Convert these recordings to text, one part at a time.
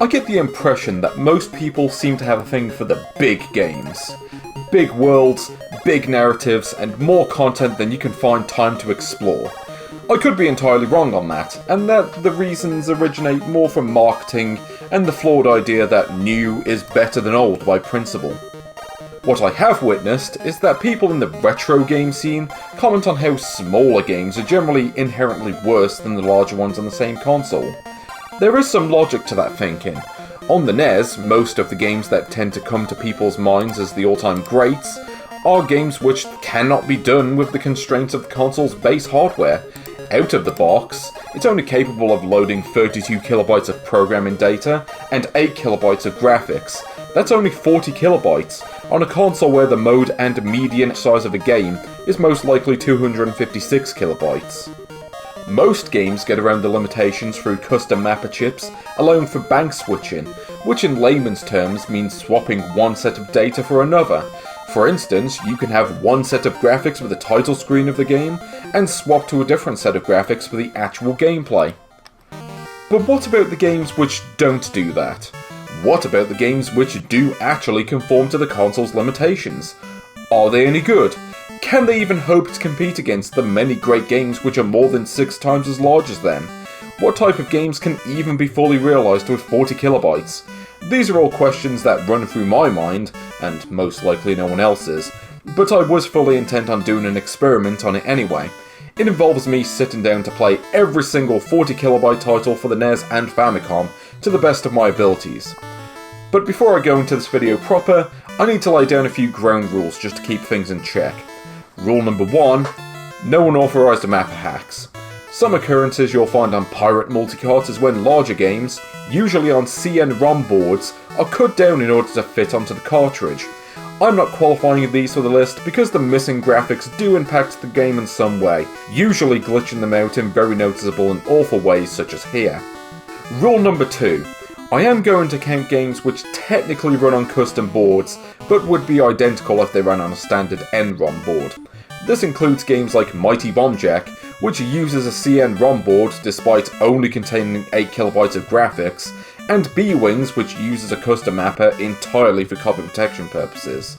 I get the impression that most people seem to have a thing for the big games. Big worlds, big narratives, and more content than you can find time to explore. I could be entirely wrong on that, and that the reasons originate more from marketing and the flawed idea that new is better than old by principle. What I have witnessed is that people in the retro game scene comment on how smaller games are generally inherently worse than the larger ones on the same console. There is some logic to that thinking. On the NES, most of the games that tend to come to people's minds as the all-time greats are games which cannot be done with the constraints of the console's base hardware. Out of the box, it's only capable of loading 32 kilobytes of programming data and 8 kilobytes of graphics. That's only 40 kilobytes, on a console where the mode and median size of a game is most likely 256 kilobytes. Most games get around the limitations through custom mapper chips, allowing for bank switching, which in layman's terms means swapping one set of data for another. For instance, you can have one set of graphics for the title screen of the game, and swap to a different set of graphics for the actual gameplay. But what about the games which don't do that? What about the games which do actually conform to the console's limitations? Are they any good? Can they even hope to compete against the many great games which are more than 6 times as large as them? What type of games can even be fully realised with 40 kilobytes? These are all questions that run through my mind, and most likely no one else's, but I was fully intent on doing an experiment on it anyway. It involves me sitting down to play every single 40 kilobyte title for the NES and Famicom to the best of my abilities. But before I go into this video proper, I need to lay down a few ground rules just to keep things in check. Rule number 1, no unauthorised mapper hacks. Some occurrences you'll find on pirate multicarts is when larger games, usually on CN-ROM boards, are cut down in order to fit onto the cartridge. I'm not qualifying these for the list because the missing graphics do impact the game in some way, usually glitching them out in very noticeable and awful ways such as here. Rule number 2. I am going to count games which technically run on custom boards, but would be identical if they ran on a standard N-ROM board. This includes games like Mighty Bomb Jack, which uses a CN-ROM board despite only containing 8 kilobytes of graphics, and B-Wings, which uses a custom mapper entirely for copy protection purposes.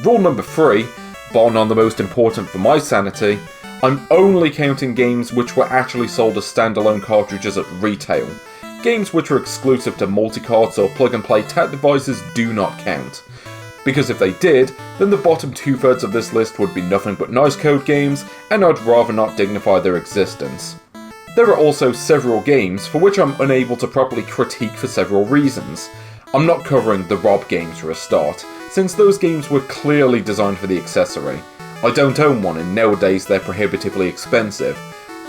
Rule number 3, bar none the most important for my sanity, I'm only counting games which were actually sold as standalone cartridges at retail. Games which are exclusive to multicarts or plug-and-play TAT devices do not count. Because if they did, then the bottom 2/3 of this list would be nothing but nice code games, and I'd rather not dignify their existence. There are also several games for which I'm unable to properly critique for several reasons. I'm not covering the Rob games for a start, since those games were clearly designed for the accessory. I don't own one, and nowadays they're prohibitively expensive.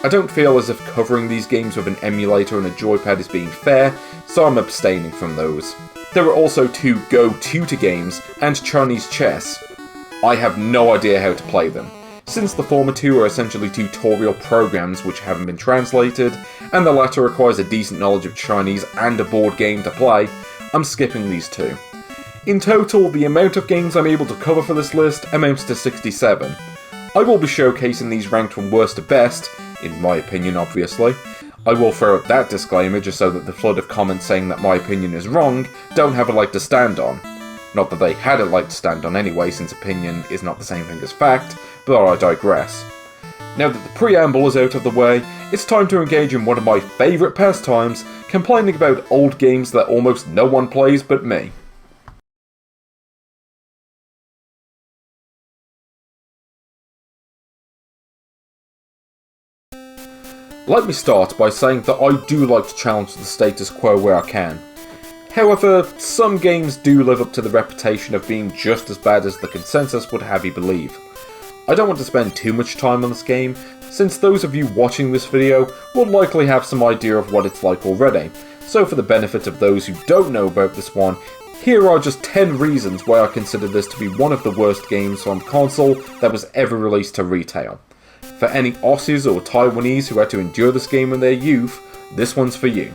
I don't feel as if covering these games with an emulator and a joypad is being fair, so I'm abstaining from those. There are also 2 Go Tutor games and Chinese chess. I have no idea how to play them. Since the former 2 are essentially tutorial programs which haven't been translated, and the latter requires a decent knowledge of Chinese and a board game to play, I'm skipping these 2. In total, the amount of games I'm able to cover for this list amounts to 67. I will be showcasing these ranked from worst to best, in my opinion obviously. I will throw out that disclaimer just so that the flood of comments saying that my opinion is wrong don't have a leg to stand on. Not that they had a leg to stand on anyway, since opinion is not the same thing as fact, but I digress. Now that the preamble is out of the way, it's time to engage in one of my favourite pastimes, complaining about old games that almost no one plays but me. Let me start by saying that I do like to challenge the status quo where I can. However, some games do live up to the reputation of being just as bad as the consensus would have you believe. I don't want to spend too much time on this game, since those of you watching this video will likely have some idea of what it's like already, so for the benefit of those who don't know about this one, here are just 10 reasons why I consider this to be one of the worst games on console that was ever released to retail. For any Aussies or Taiwanese who had to endure this game in their youth, this one's for you.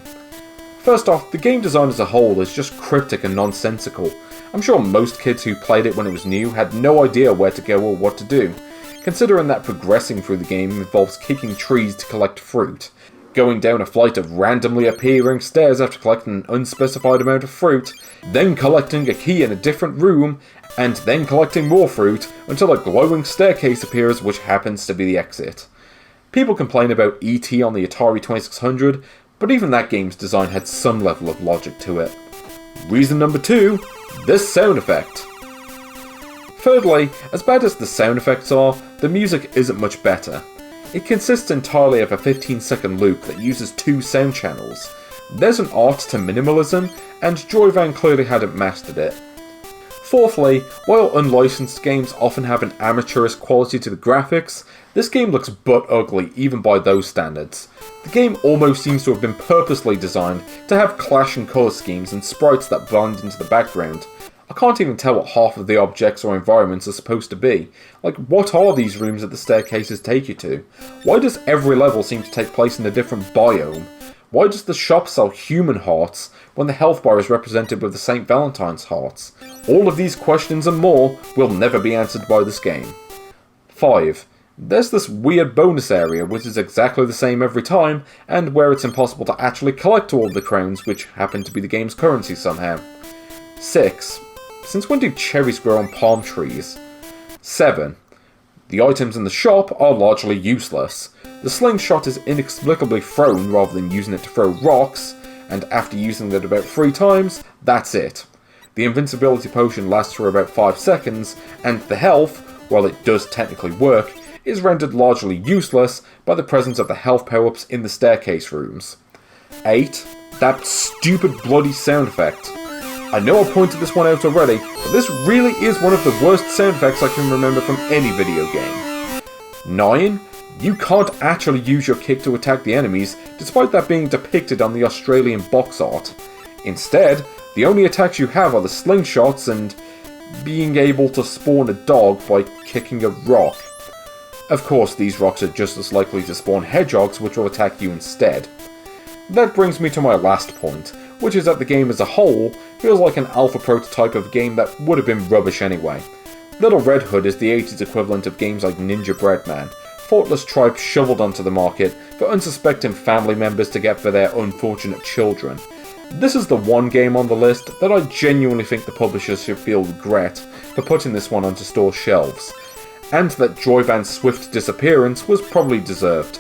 First off, the game design as a whole is just cryptic and nonsensical. I'm sure most kids who played it when it was new had no idea where to go or what to do, considering that progressing through the game involves kicking trees to collect fruit. going down a flight of randomly appearing stairs after collecting an unspecified amount of fruit, then collecting a key in a different room, and then collecting more fruit until a glowing staircase appears which happens to be the exit. People complain about E.T. on the Atari 2600, but even that game's design had some level of logic to it. Reason number 2, this sound effect. Thirdly, as bad as the sound effects are, the music isn't much better. It consists entirely of a 15-second loop that uses 2 sound channels. There's an art to minimalism, and Joyvan clearly hadn't mastered it. Fourthly, while unlicensed games often have an amateurish quality to the graphics, this game looks butt ugly even by those standards. The game almost seems to have been purposely designed to have clashing colour schemes and sprites that blend into the background. I can't even tell what half of the objects or environments are supposed to be. Like, what are these rooms that the staircases take you to? Why does every level seem to take place in a different biome? Why does the shop sell human hearts when the health bar is represented with the St. Valentine's hearts? All of these questions and more will never be answered by this game. 5. There's this weird bonus area which is exactly the same every time, and where it's impossible to actually collect all of the crowns which happen to be the game's currency somehow. 6. Since when do cherries grow on palm trees? 7. The items in the shop are largely useless. The slingshot is inexplicably thrown rather than using it to throw rocks, and after using it about 3 times, that's it. The invincibility potion lasts for about 5 seconds, and the health, while it does technically work, is rendered largely useless by the presence of the health power-ups in the staircase rooms. 8. That stupid bloody sound effect. I know I pointed this one out already, but this really is one of the worst sound effects I can remember from any video game. 9. You can't actually use your kick to attack the enemies, despite that being depicted on the Australian box art. Instead, the only attacks you have are the slingshots and being able to spawn a dog by kicking a rock. Of course, these rocks are just as likely to spawn hedgehogs which will attack you instead. That brings me to my last point, which is that the game as a whole feels like an alpha prototype of a game that would have been rubbish anyway. Little Red Hood is the 80s equivalent of games like Ninja Breadman, thoughtless tribe shoveled onto the market for unsuspecting family members to get for their unfortunate children. This is the one game on the list that I genuinely think the publishers should feel regret for putting this one onto store shelves, and that Joyvan's swift disappearance was probably deserved.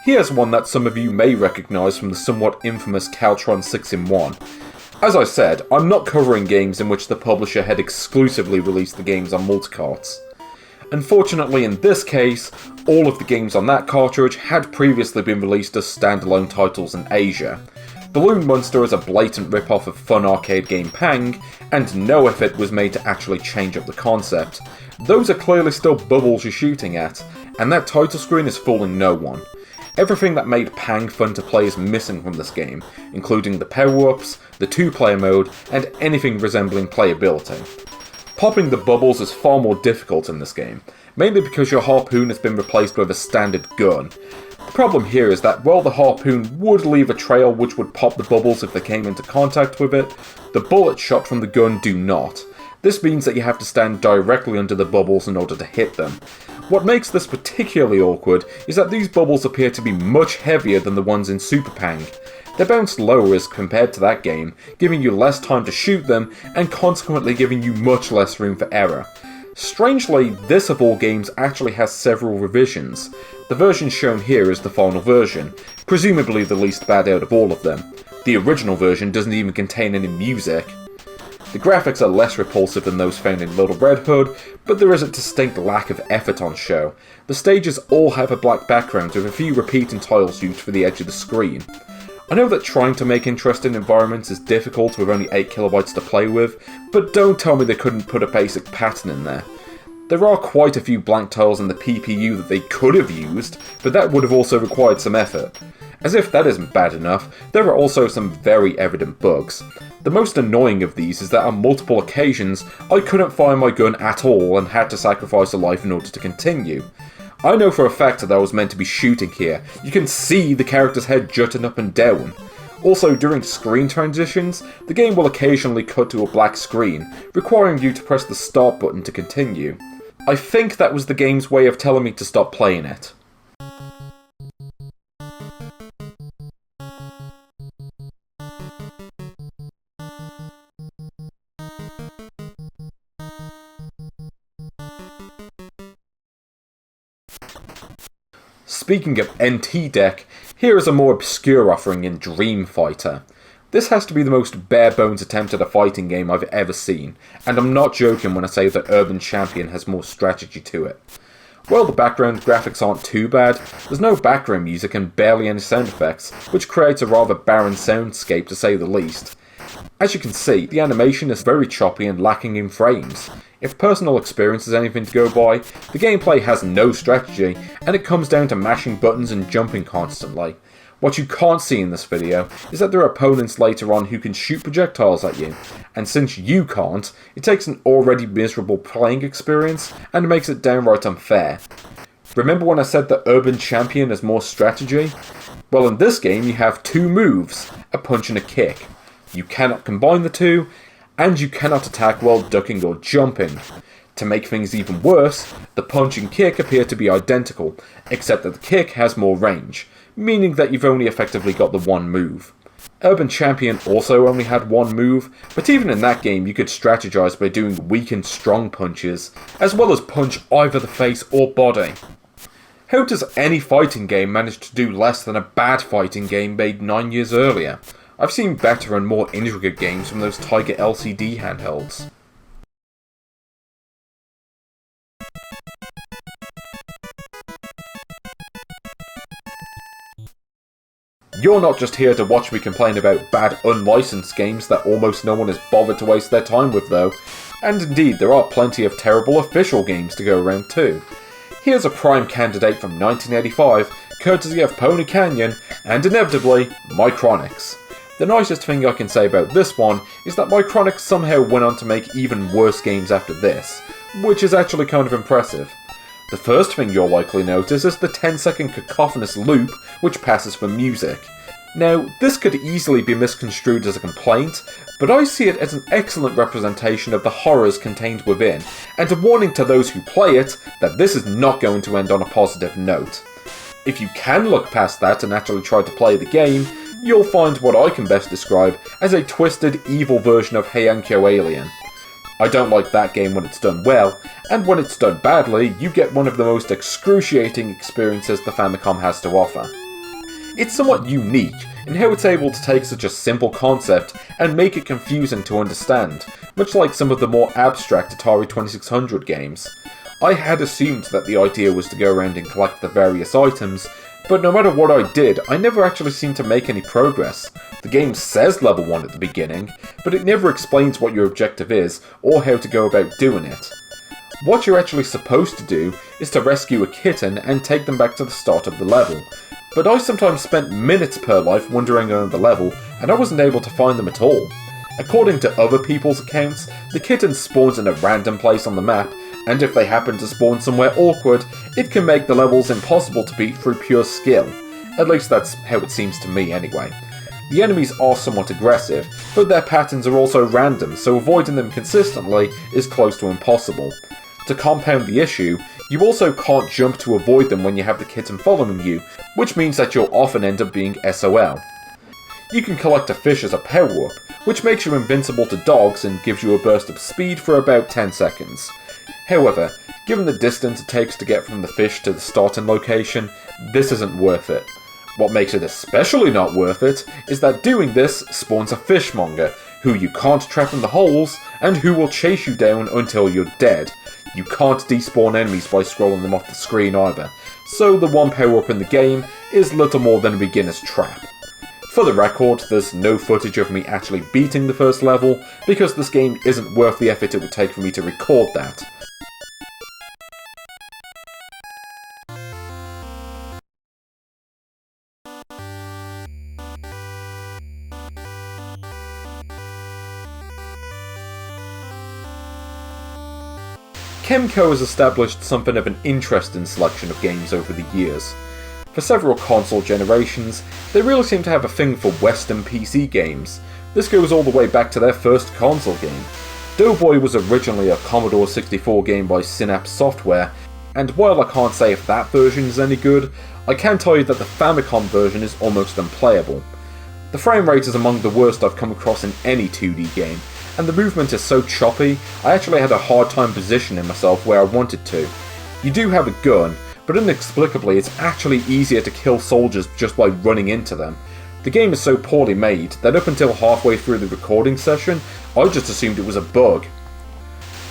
Here's one that some of you may recognise from the somewhat infamous Caltron 6-in-1. As I said, I'm not covering games in which the publisher had exclusively released the games on multicarts. Unfortunately in this case, all of the games on that cartridge had previously been released as standalone titles in Asia. Balloon Monster is a blatant rip-off of fun arcade game Pang, and no effort was made to actually change up the concept. Those are clearly still bubbles you're shooting at, and that title screen is fooling no one. Everything that made Pang fun to play is missing from this game, including the power-ups, the 2-player mode, and anything resembling playability. Popping the bubbles is far more difficult in this game, mainly because your harpoon has been replaced with a standard gun. The problem here is that while the harpoon would leave a trail which would pop the bubbles if they came into contact with it, the bullets shot from the gun do not. This means that you have to stand directly under the bubbles in order to hit them. What makes this particularly awkward is that these bubbles appear to be much heavier than the ones in Super Pang. They bounce lower as compared to that game, giving you less time to shoot them, and consequently giving you much less room for error. Strangely, this of all games actually has several revisions. The version shown here is the final version, presumably the least bad out of all of them. The original version doesn't even contain any music. The graphics are less repulsive than those found in Little Red Hood, but there is a distinct lack of effort on show. The stages all have a black background with a few repeating tiles used for the edge of the screen. I know that trying to make interesting environments is difficult with only 8 kilobytes to play with, but don't tell me they couldn't put a basic pattern in there. There are quite a few blank tiles in the PPU that they could have used, but that would have also required some effort. As if that isn't bad enough, there are also some very evident bugs. The most annoying of these is that on multiple occasions, I couldn't fire my gun at all and had to sacrifice a life in order to continue. I know for a fact that I was meant to be shooting here. You can see the character's head jutting up and down. Also, during screen transitions, the game will occasionally cut to a black screen, requiring you to press the start button to continue. I think that was the game's way of telling me to stop playing it. Speaking of NT deck, here is a more obscure offering in Dream Fighter. This has to be the most bare-bones attempt at a fighting game I've ever seen, and I'm not joking when I say that Urban Champion has more strategy to it. While the background graphics aren't too bad, there's no background music and barely any sound effects, which creates a rather barren soundscape to say the least. As you can see, the animation is very choppy and lacking in frames. If personal experience is anything to go by, the gameplay has no strategy, and it comes down to mashing buttons and jumping constantly. What you can't see in this video is that there are opponents later on who can shoot projectiles at you, and since you can't, it takes an already miserable playing experience and makes it downright unfair. Remember when I said that Urban Champion has more strategy? Well, in this game you have two moves, a punch and a kick. You cannot combine the two, and you cannot attack while ducking or jumping. To make things even worse, the punch and kick appear to be identical, except that the kick has more range, meaning that you've only effectively got the one move. Urban Champion also only had one move, but even in that game you could strategize by doing weak and strong punches, as well as punch either the face or body. How does any fighting game manage to do less than a bad fighting game made 9 years earlier? I've seen better and more intricate games from those Tiger LCD handhelds. You're not just here to watch me complain about bad unlicensed games that almost no one has bothered to waste their time with though, and indeed there are plenty of terrible official games to go around too. Here's a prime candidate from 1985, courtesy of Pony Canyon, and inevitably, Micronix. The nicest thing I can say about this one is that Micronix somehow went on to make even worse games after this, which is actually kind of impressive. The first thing you'll likely notice is the 10-second cacophonous loop which passes for music. Now, this could easily be misconstrued as a complaint, but I see it as an excellent representation of the horrors contained within, and a warning to those who play it that this is not going to end on a positive note. If you can look past that and actually try to play the game, you'll find what I can best describe as a twisted, evil version of Heiankyo Alien. I don't like that game when it's done well, and when it's done badly, you get one of the most excruciating experiences the Famicom has to offer. It's somewhat unique in how it's able to take such a simple concept and make it confusing to understand, much like some of the more abstract Atari 2600 games. I had assumed that the idea was to go around and collect the various items, but no matter what I did, I never actually seemed to make any progress. The game says level 1 at the beginning, but it never explains what your objective is, or how to go about doing it. What you're actually supposed to do is to rescue a kitten and take them back to the start of the level, but I sometimes spent minutes per life wandering around the level, and I wasn't able to find them at all. According to other people's accounts, the kitten spawns in a random place on the map, and if they happen to spawn somewhere awkward, it can make the levels impossible to beat through pure skill. At least that's how it seems to me anyway. The enemies are somewhat aggressive, but their patterns are also random, so avoiding them consistently is close to impossible. To compound the issue, you also can't jump to avoid them when you have the kitten following you, which means that you'll often end up being SOL. You can collect a fish as a power-up, which makes you invincible to dogs and gives you a burst of speed for about 10 seconds. However, given the distance it takes to get from the fish to the starting location, this isn't worth it. What makes it especially not worth it is that doing this spawns a fishmonger, who you can't trap in the holes, and who will chase you down until you're dead. You can't despawn enemies by scrolling them off the screen either, so the one power-up in the game is little more than a beginner's trap. For the record, there's no footage of me actually beating the first level, because this game isn't worth the effort it would take for me to record that. Kemco has established something of an interesting selection of games over the years. For several console generations, they really seem to have a thing for Western PC games. This goes all the way back to their first console game. Doughboy was originally a Commodore 64 game by Synapse Software, and while I can't say if that version is any good, I can tell you that the Famicom version is almost unplayable. The frame rate is among the worst I've come across in any 2D game, and the movement is so choppy, I actually had a hard time positioning myself where I wanted to. You do have a gun, but inexplicably it's actually easier to kill soldiers just by running into them. The game is so poorly made that up until halfway through the recording session, I just assumed it was a bug.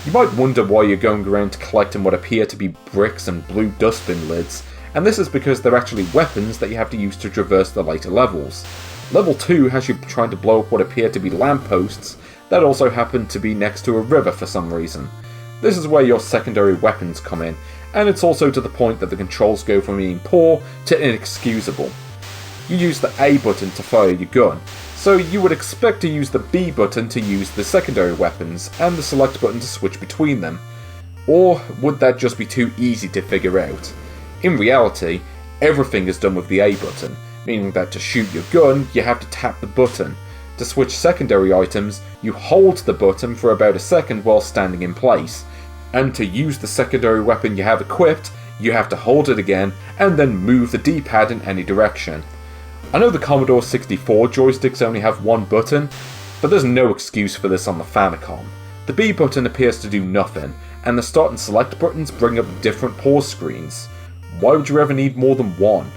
You might wonder why you're going around collecting what appear to be bricks and blue dustbin lids, and this is because they're actually weapons that you have to use to traverse the later levels. Level 2 has you trying to blow up what appear to be lampposts that also happen to be next to a river for some reason. This is where your secondary weapons come in, and it's also to the point that the controls go from being poor to inexcusable. You use the A button to fire your gun, so you would expect to use the B button to use the secondary weapons, and the select button to switch between them. Or would that just be too easy to figure out? In reality, everything is done with the A button, meaning that to shoot your gun, you have to tap the button. To switch secondary items, you hold the button for about a second while standing in place. And to use the secondary weapon you have equipped, you have to hold it again, and then move the D-pad in any direction. I know the Commodore 64 joysticks only have one button, but there's no excuse for this on the Famicom. The B button appears to do nothing, and the start and select buttons bring up different pause screens. Why would you ever need more than one?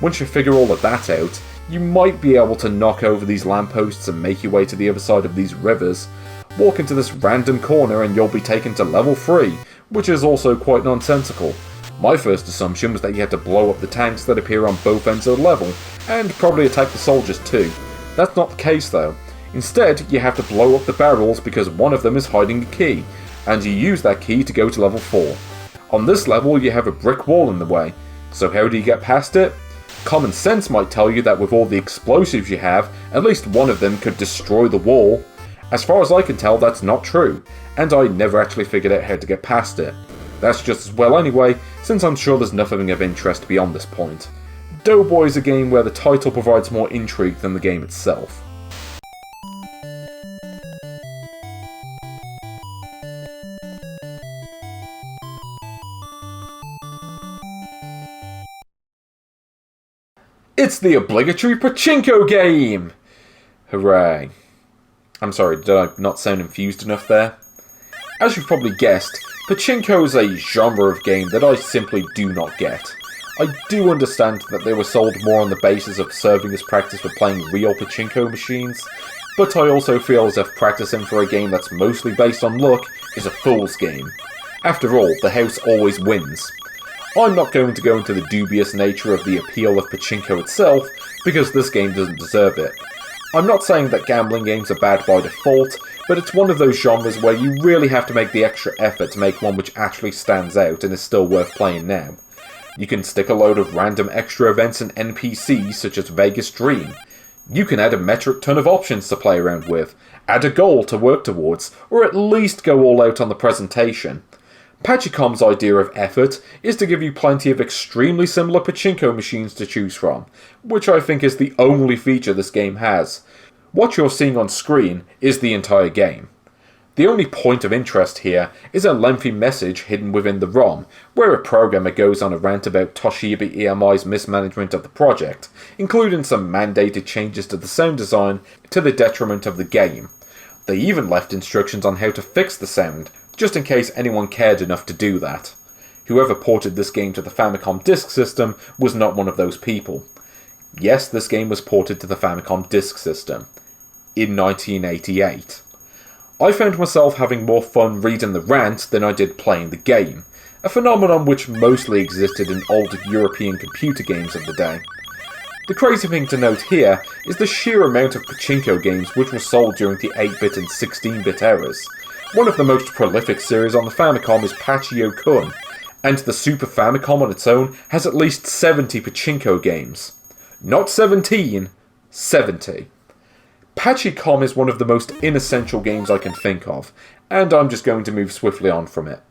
Once you figure all of that out, you might be able to knock over these lampposts and make your way to the other side of these rivers. Walk into this random corner and you'll be taken to level 3, which is also quite nonsensical. My first assumption was that you had to blow up the tanks that appear on both ends of the level, and probably attack the soldiers too. That's not the case though. Instead, you have to blow up the barrels because one of them is hiding a key, and you use that key to go to level 4. On this level, you have a brick wall in the way, so how do you get past it? Common sense might tell you that with all the explosives you have, at least one of them could destroy the wall. As far as I can tell, that's not true, and I never actually figured out how to get past it. That's just as well anyway, since I'm sure there's nothing of interest beyond this point. Doughboy is a game where the title provides more intrigue than the game itself. It's the obligatory pachinko game! Hooray. I'm sorry, did I not sound infused enough there? As you've probably guessed, pachinko is a genre of game that I simply do not get. I do understand that they were sold more on the basis of serving as practice for playing real pachinko machines, but I also feel as if practicing for a game that's mostly based on luck is a fool's game. After all, the house always wins. I'm not going to go into the dubious nature of the appeal of pachinko itself, because this game doesn't deserve it. I'm not saying that gambling games are bad by default, but it's one of those genres where you really have to make the extra effort to make one which actually stands out and is still worth playing now. You can stick a load of random extra events and NPCs such as Vegas Dream. You can add a metric ton of options to play around with, add a goal to work towards, or at least go all out on the presentation. Famicom's idea of effort is to give you plenty of extremely similar pachinko machines to choose from, which I think is the only feature this game has. What you're seeing on screen is the entire game. The only point of interest here is a lengthy message hidden within the ROM, where a programmer goes on a rant about Toshiba EMI's mismanagement of the project, including some mandated changes to the sound design to the detriment of the game. They even left instructions on how to fix the sound, just in case anyone cared enough to do that. Whoever ported this game to the Famicom Disk System was not one of those people. Yes, this game was ported to the Famicom Disk System. In 1988. I found myself having more fun reading the rant than I did playing the game, a phenomenon which mostly existed in old European computer games of the day. The crazy thing to note here is the sheer amount of pachinko games which were sold during the 8-bit and 16-bit eras. One of the most prolific series on the Famicom is Pachio-kun, and the Super Famicom on its own has at least 70 pachinko games. Not 17, 70. Famicom is one of the most inessential games I can think of, and I'm just going to move swiftly on from it.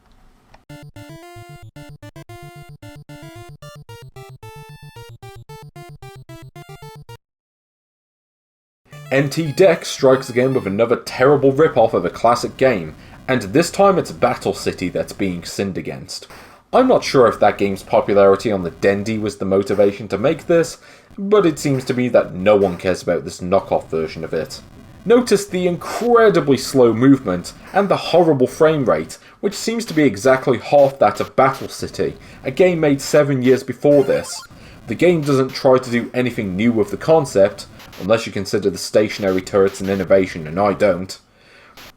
NT Deck strikes again with another terrible rip-off of a classic game, and this time it's Battle City that's being sinned against. I'm not sure if that game's popularity on the Dendy was the motivation to make this, but it seems to me that no one cares about this knockoff version of it. Notice the incredibly slow movement and the horrible frame rate, which seems to be exactly half that of Battle City, a game made 7 years before this. The game doesn't try to do anything new with the concept, unless you consider the stationary turrets an innovation, and I don't.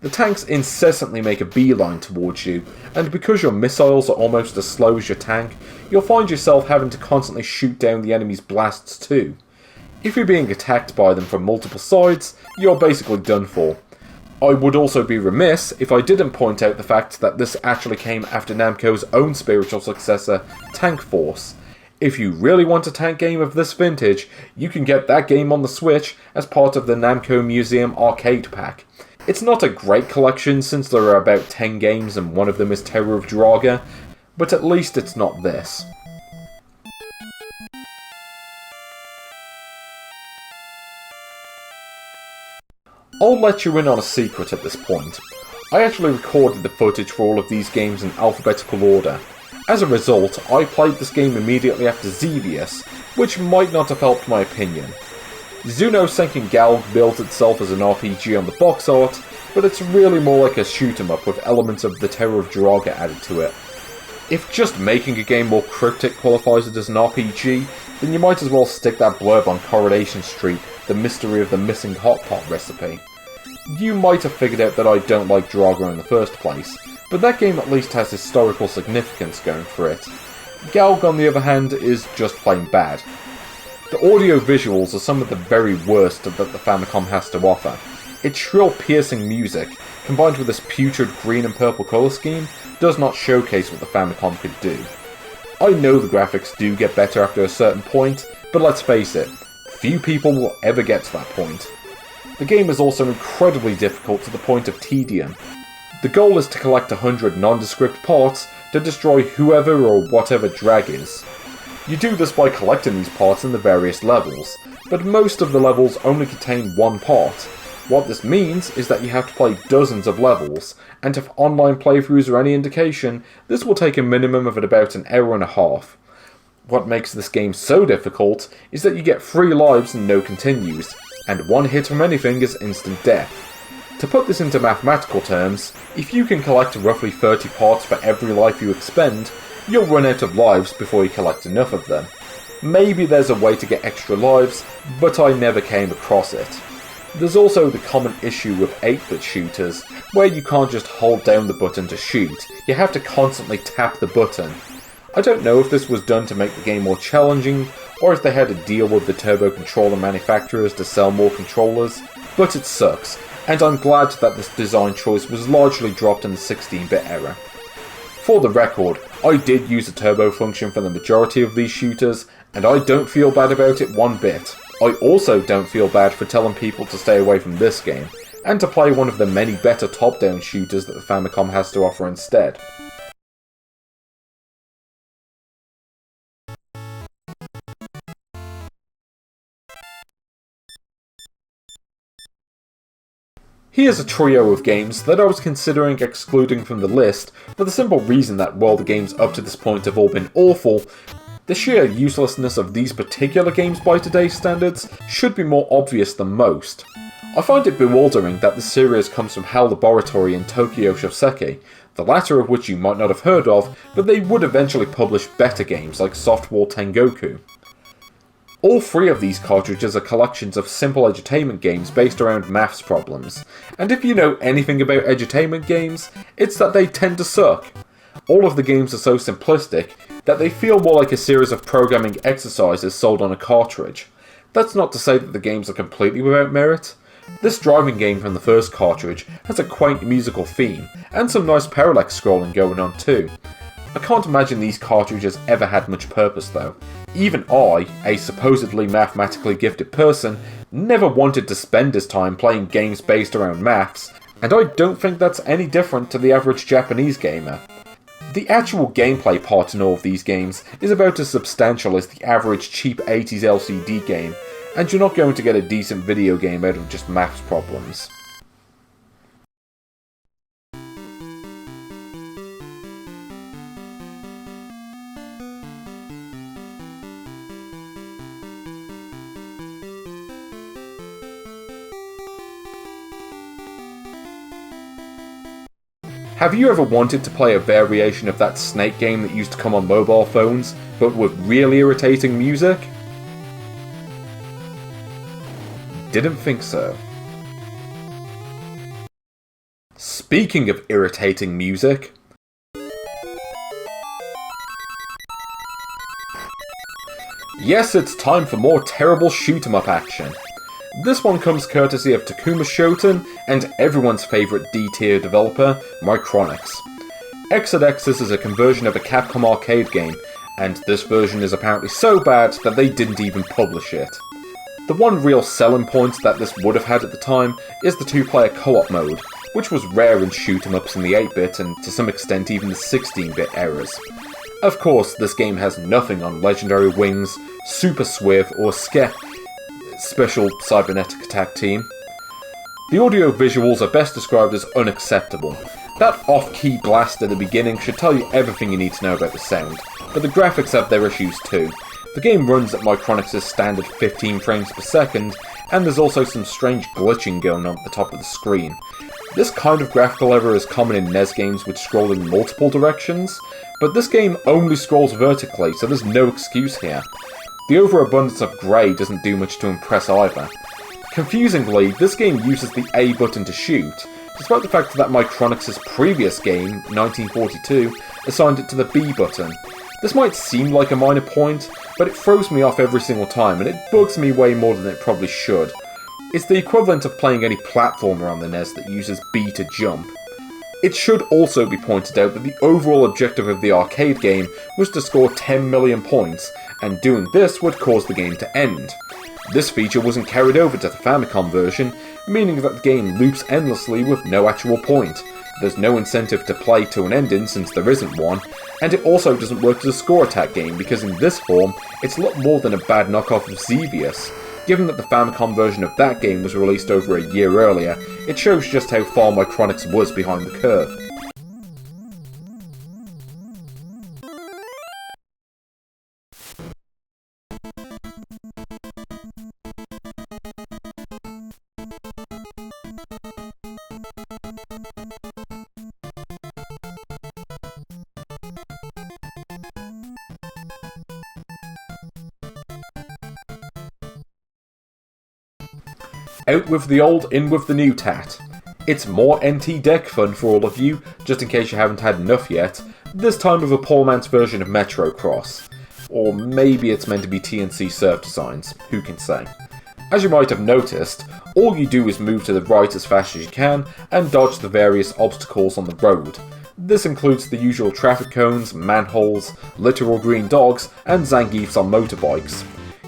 The tanks incessantly make a beeline towards you, and because your missiles are almost as slow as your tank, you'll find yourself having to constantly shoot down the enemy's blasts too. If you're being attacked by them from multiple sides, you're basically done for. I would also be remiss if I didn't point out the fact that this actually came after Namco's own spiritual successor, Tank Force. If you really want a tank game of this vintage, you can get that game on the Switch as part of the Namco Museum Arcade Pack. It's not a great collection since there are about 10 games and one of them is Terror of Draga, but at least it's not this. I'll let you in on a secret at this point. I actually recorded the footage for all of these games in alphabetical order. As a result, I played this game immediately after Xevious, which might not have helped my opinion. Zuno Senkin Galg builds itself as an RPG on the box art, but it's really more like a shoot-em-up with elements of the Terror of Draga added to it. If just making a game more cryptic qualifies it as an RPG, then you might as well stick that blurb on Coronation Street, The Mystery of the Missing Hot Pot recipe. You might have figured out that I don't like Draga in the first place, but that game at least has historical significance going for it. Galg, on the other hand, is just plain bad. The audio visuals are some of the very worst that the Famicom has to offer. Its shrill, piercing music, combined with this putrid green and purple colour scheme, does not showcase what the Famicom could do. I know the graphics do get better after a certain point, but let's face it, few people will ever get to that point. The game is also incredibly difficult to the point of tedium. The goal is to collect 100 nondescript parts to destroy whoever or whatever Drag is. You do this by collecting these parts in the various levels, but most of the levels only contain one part. What this means is that you have to play dozens of levels, and if online playthroughs are any indication, this will take a minimum of about an hour and a half. What makes this game so difficult is that you get 3 lives and no continues, and one hit from anything is instant death. To put this into mathematical terms, if you can collect roughly 30 parts for every life you expend, you'll run out of lives before you collect enough of them. Maybe there's a way to get extra lives, but I never came across it. There's also the common issue with 8-bit shooters, where you can't just hold down the button to shoot, you have to constantly tap the button. I don't know if this was done to make the game more challenging, or if they had to deal with the turbo controller manufacturers to sell more controllers, but it sucks, and I'm glad that this design choice was largely dropped in the 16-bit era. For the record, I did use the turbo function for the majority of these shooters, and I don't feel bad about it one bit. I also don't feel bad for telling people to stay away from this game, and to play one of the many better top-down shooters that the Famicom has to offer instead. Here's a trio of games that I was considering excluding from the list for the simple reason that while the games up to this point have all been awful, the sheer uselessness of these particular games by today's standards should be more obvious than most. I find it bewildering that the series comes from HAL Laboratory and Tokyo Shoseki, the latter of which you might not have heard of, but they would eventually publish better games like Softwall Tengoku. All 3 of these cartridges are collections of simple edutainment games based around maths problems, and if you know anything about edutainment games, it's that they tend to suck. All of the games are so simplistic that they feel more like a series of programming exercises sold on a cartridge. That's not to say that the games are completely without merit. This driving game from the first cartridge has a quaint musical theme, and some nice parallax scrolling going on too. I can't imagine these cartridges ever had much purpose though. Even I, a supposedly mathematically gifted person, never wanted to spend his time playing games based around maths, and I don't think that's any different to the average Japanese gamer. The actual gameplay part in all of these games is about as substantial as the average cheap 80s LCD game, and you're not going to get a decent video game out of just maths problems. Have you ever wanted to play a variation of that Snake game that used to come on mobile phones, but with really irritating music? Didn't think so. Speaking of irritating music... yes, it's time for more terrible shoot-'em-up action. This one comes courtesy of Takuma Shoten and everyone's favourite D-tier developer, Micronix. Exodexis is a conversion of a Capcom arcade game, and this version is apparently so bad that they didn't even publish it. The one real selling point that this would have had at the time is the two-player co-op mode, which was rare in shoot-'em-ups in the 8-bit and to some extent even the 16-bit eras. Of course, this game has nothing on Legendary Wings, Super Swiv, or Special Cybernetic Attack Team. The audio visuals are best described as unacceptable. That off-key blast at the beginning should tell you everything you need to know about the sound, but the graphics have their issues too. The game runs at Micronix's standard 15 frames per second, and there's also some strange glitching going on at the top of the screen. This kind of graphical error is common in NES games with scrolling multiple directions, but this game only scrolls vertically, so there's no excuse here. The overabundance of grey doesn't do much to impress either. Confusingly, this game uses the A button to shoot, despite the fact that Micronix's previous game, 1942, assigned it to the B button. This might seem like a minor point, but it throws me off every single time, and it bugs me way more than it probably should. It's the equivalent of playing any platformer on the NES that uses B to jump. It should also be pointed out that the overall objective of the arcade game was to score 10 million points, and doing this would cause the game to end. This feature wasn't carried over to the Famicom version, meaning that the game loops endlessly with no actual point. There's no incentive to play to an ending since there isn't one, and it also doesn't work as a score attack game because in this form, it's a lot more than a bad knockoff of Xevious. Given that the Famicom version of that game was released over a year earlier, it shows just how far Micronix was behind the curve. Out with the old, in with the new tat. It's more NT deck fun for all of you, just in case you haven't had enough yet, this time with a poor man's version of Metro Cross. Or maybe it's meant to be TNC Surf Designs, who can say. As you might have noticed, all you do is move to the right as fast as you can and dodge the various obstacles on the road. This includes the usual traffic cones, manholes, literal green dogs, and Zangiefs on motorbikes.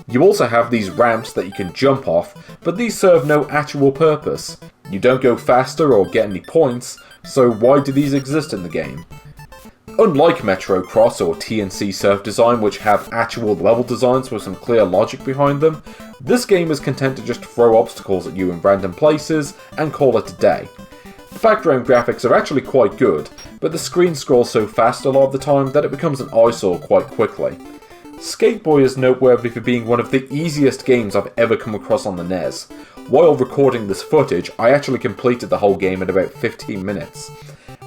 You also have these ramps that you can jump off, but these serve no actual purpose. You don't go faster or get any points, so why do these exist in the game? Unlike Metro Cross or TNC Surf Design, which have actual level designs with some clear logic behind them, this game is content to just throw obstacles at you in random places and call it a day. The background graphics are actually quite good, but the screen scrolls so fast a lot of the time that it becomes an eyesore quite quickly. Skateboy is noteworthy for being one of the easiest games I've ever come across on the NES. While recording this footage, I actually completed the whole game in about 15 minutes.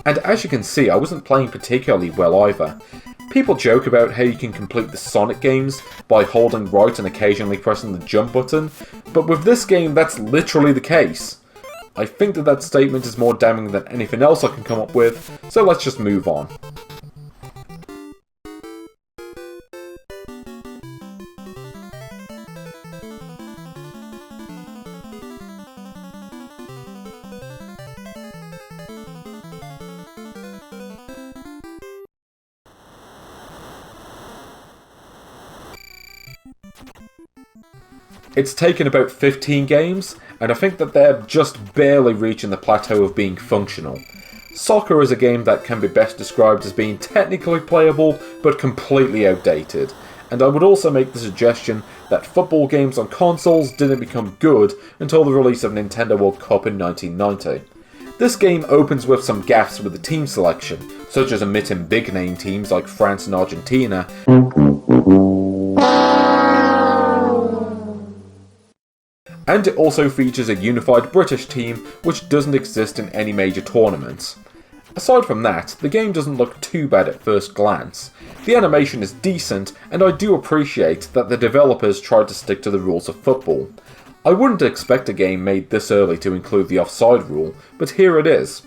And as you can see, I wasn't playing particularly well either. People joke about how you can complete the Sonic games by holding right and occasionally pressing the jump button, but with this game that's literally the case. I think that statement is more damning than anything else I can come up with, so let's just move on. It's taken about 15 games, and I think that they're just barely reaching the plateau of being functional. Soccer is a game that can be best described as being technically playable, but completely outdated. and I would also make the suggestion that football games on consoles didn't become good until the release of Nintendo World Cup in 1990. This game opens with some gaffes with the team selection, such as omitting big name teams like France and Argentina, and it also features a unified British team which doesn't exist in any major tournaments. Aside from that, the game doesn't look too bad at first glance. The animation is decent, and I do appreciate that the developers tried to stick to the rules of football. I wouldn't expect a game made this early to include the offside rule, but here it is.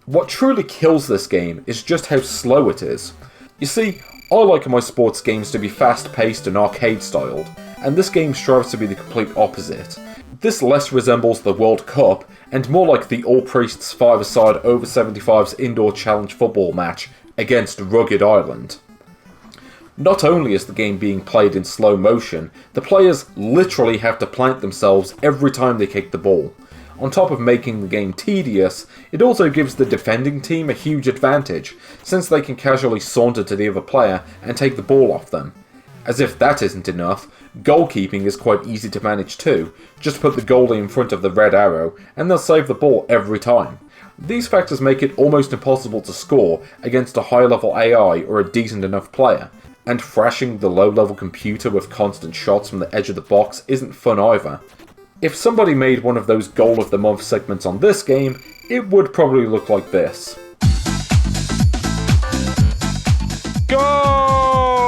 What truly kills this game is just how slow it is. You see, I like my sports games to be fast-paced and arcade-styled, and this game strives to be the complete opposite. This less resembles the World Cup, and more like the All Priests 5-a-side over 75s indoor challenge football match against rugged Ireland. Not only is the game being played in slow motion, the players literally have to plant themselves every time they kick the ball. On top of making the game tedious, it also gives the defending team a huge advantage, since they can casually saunter to the other player and take the ball off them. As if that isn't enough, goalkeeping is quite easy to manage too. Just put the goalie in front of the red arrow, and they'll save the ball every time. These factors make it almost impossible to score against a high-level AI or a decent enough player, and thrashing the low-level computer with constant shots from the edge of the box isn't fun either. If somebody made one of those Goal of the Month segments on this game, it would probably look like this. Goal!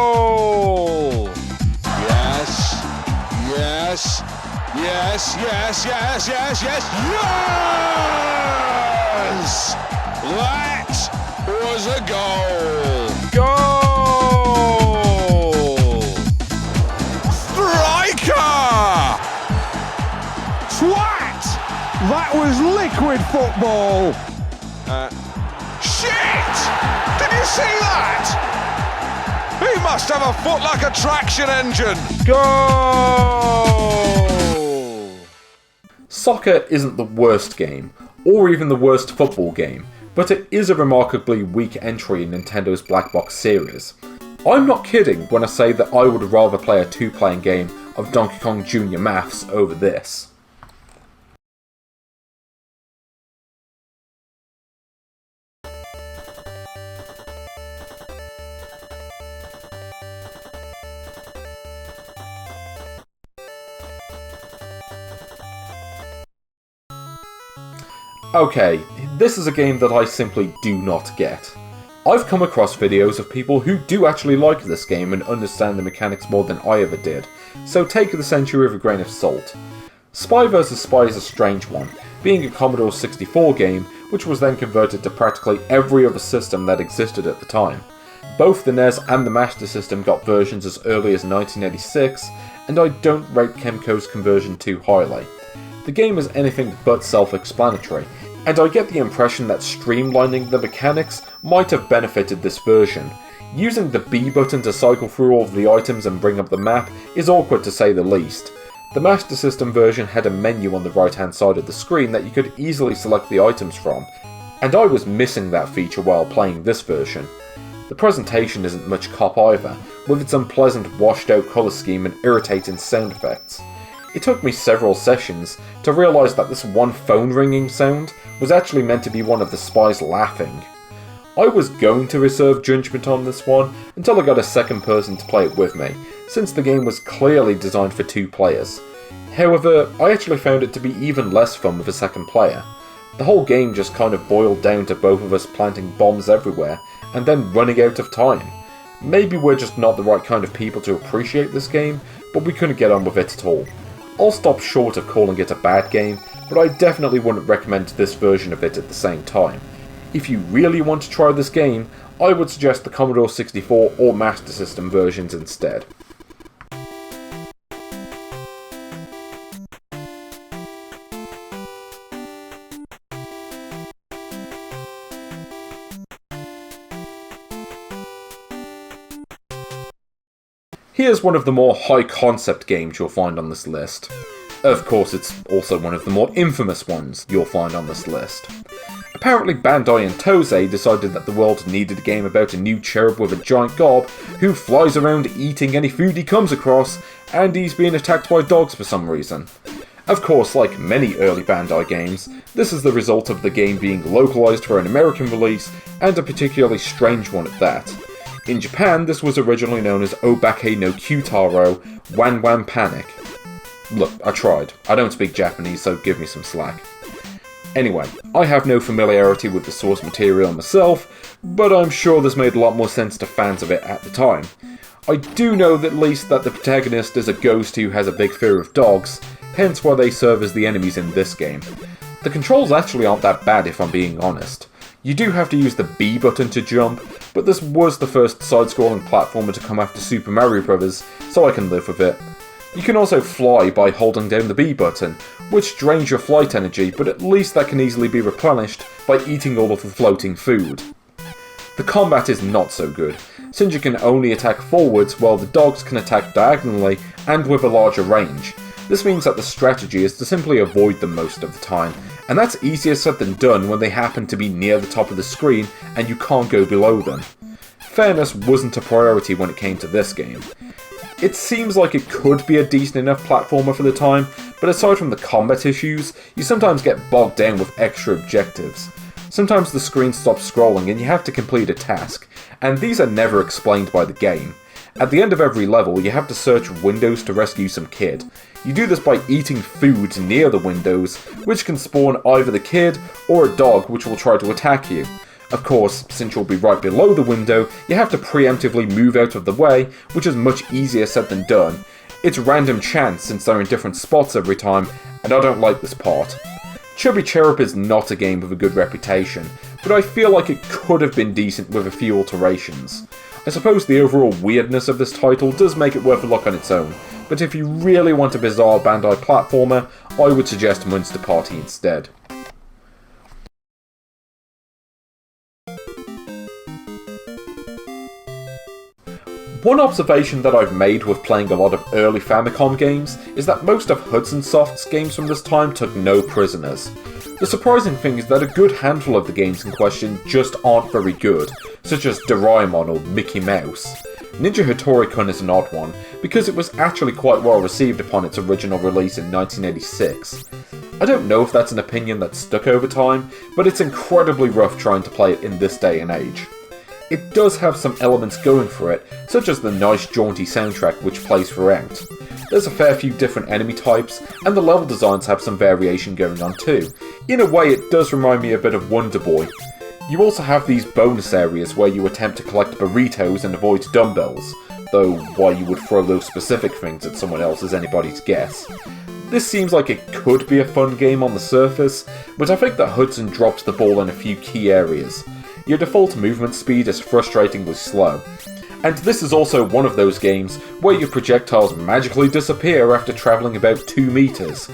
Yes, yes, yes, yes, yes, yes, yes, yes! That was a goal! Goal! Striker! Twat! That was liquid football! Shit! Did you see that? He must have a foot like a traction engine! Goal! Soccer isn't the worst game, or even the worst football game, but it is a remarkably weak entry in Nintendo's Black Box series. I'm not kidding when I say that I would rather play a two-playing game of Donkey Kong Jr. Maths over this. Okay, this is a game that I simply do not get. I've come across videos of people who do actually like this game and understand the mechanics more than I ever did, so take the century with a grain of salt. Spy vs Spy is a strange one, being a Commodore 64 game which was then converted to practically every other system that existed at the time. Both the NES and the Master System got versions as early as 1986, and I don't rate Kemco's conversion too highly. The game is anything but self-explanatory, and I get the impression that streamlining the mechanics might have benefited this version. Using the B button to cycle through all of the items and bring up the map is awkward to say the least. The Master System version had a menu on the right hand side of the screen that you could easily select the items from, and I was missing that feature while playing this version. The presentation isn't much cop either, with its unpleasant washed out colour scheme and irritating sound effects. It took me several sessions to realise that this one phone ringing sound was actually meant to be one of the spies laughing. I was going to reserve judgment on this one until I got a second person to play it with me, since the game was clearly designed for 2 players. However, I actually found it to be even less fun with a second player. The whole game just kind of boiled down to both of us planting bombs everywhere and then running out of time. Maybe we're just not the right kind of people to appreciate this game, but we couldn't get on with it at all. I'll stop short of calling it a bad game, but I definitely wouldn't recommend this version of it at the same time. If you really want to try this game, I would suggest the Commodore 64 or Master System versions instead. Here's one of the more high-concept games you'll find on this list. Of course, it's also one of the more infamous ones you'll find on this list. Apparently Bandai and Tosei decided that the world needed a game about a new cherub with a giant gob who flies around eating any food he comes across, and he's being attacked by dogs for some reason. Of course, like many early Bandai games, this is the result of the game being localized for an American release, and a particularly strange one at that. In Japan, this was originally known as Obake no Kyutaro Wan Wan Panic. Look, I tried. I don't speak Japanese, so give me some slack. Anyway, I have no familiarity with the source material myself, but I'm sure this made a lot more sense to fans of it at the time. I do know at least that the protagonist is a ghost who has a big fear of dogs, hence why they serve as the enemies in this game. The controls actually aren't that bad if I'm being honest. You do have to use the B button to jump, but this was the first side-scrolling platformer to come after Super Mario Bros., so I can live with it. You can also fly by holding down the B button, which drains your flight energy, but at least that can easily be replenished by eating all of the floating food. The combat is not so good, since you can only attack forwards while the dogs can attack diagonally and with a larger range. This means that the strategy is to simply avoid them most of the time, and that's easier said than done when they happen to be near the top of the screen and you can't go below them. Fairness wasn't a priority when it came to this game. It seems like it could be a decent enough platformer for the time, but aside from the combat issues, you sometimes get bogged down with extra objectives. Sometimes the screen stops scrolling and you have to complete a task, and these are never explained by the game. At the end of every level, you have to search windows to rescue some kid. You do this by eating food near the windows, which can spawn either the kid or a dog which will try to attack you. Of course, since you'll be right below the window, you have to preemptively move out of the way, which is much easier said than done. It's random chance since they're in different spots every time, and I don't like this part. Chubby Cherub is not a game with a good reputation, but I feel like it could have been decent with a few alterations. I suppose the overall weirdness of this title does make it worth a look on its own, but if you really want a bizarre Bandai platformer, I would suggest Monster Party instead. One observation that I've made with playing a lot of early Famicom games is that most of Hudson Soft's games from this time took no prisoners. The surprising thing is that a good handful of the games in question just aren't very good, such as Doraemon or Mickey Mouse. Ninja Hattori-kun is an odd one, because it was actually quite well received upon its original release in 1986. I don't know if that's an opinion that's stuck over time, but it's incredibly rough trying to play it in this day and age. It does have some elements going for it, such as the nice jaunty soundtrack which plays throughout. There's a fair few different enemy types, and the level designs have some variation going on too. In a way it does remind me a bit of Wonder Boy. You also have these bonus areas where you attempt to collect burritos and avoid dumbbells, though why you would throw those specific things at someone else is anybody's guess. This seems like it could be a fun game on the surface, but I think that Hudson drops the ball in a few key areas. Your default movement speed is frustratingly slow, and this is also one of those games where your projectiles magically disappear after travelling about 2 meters.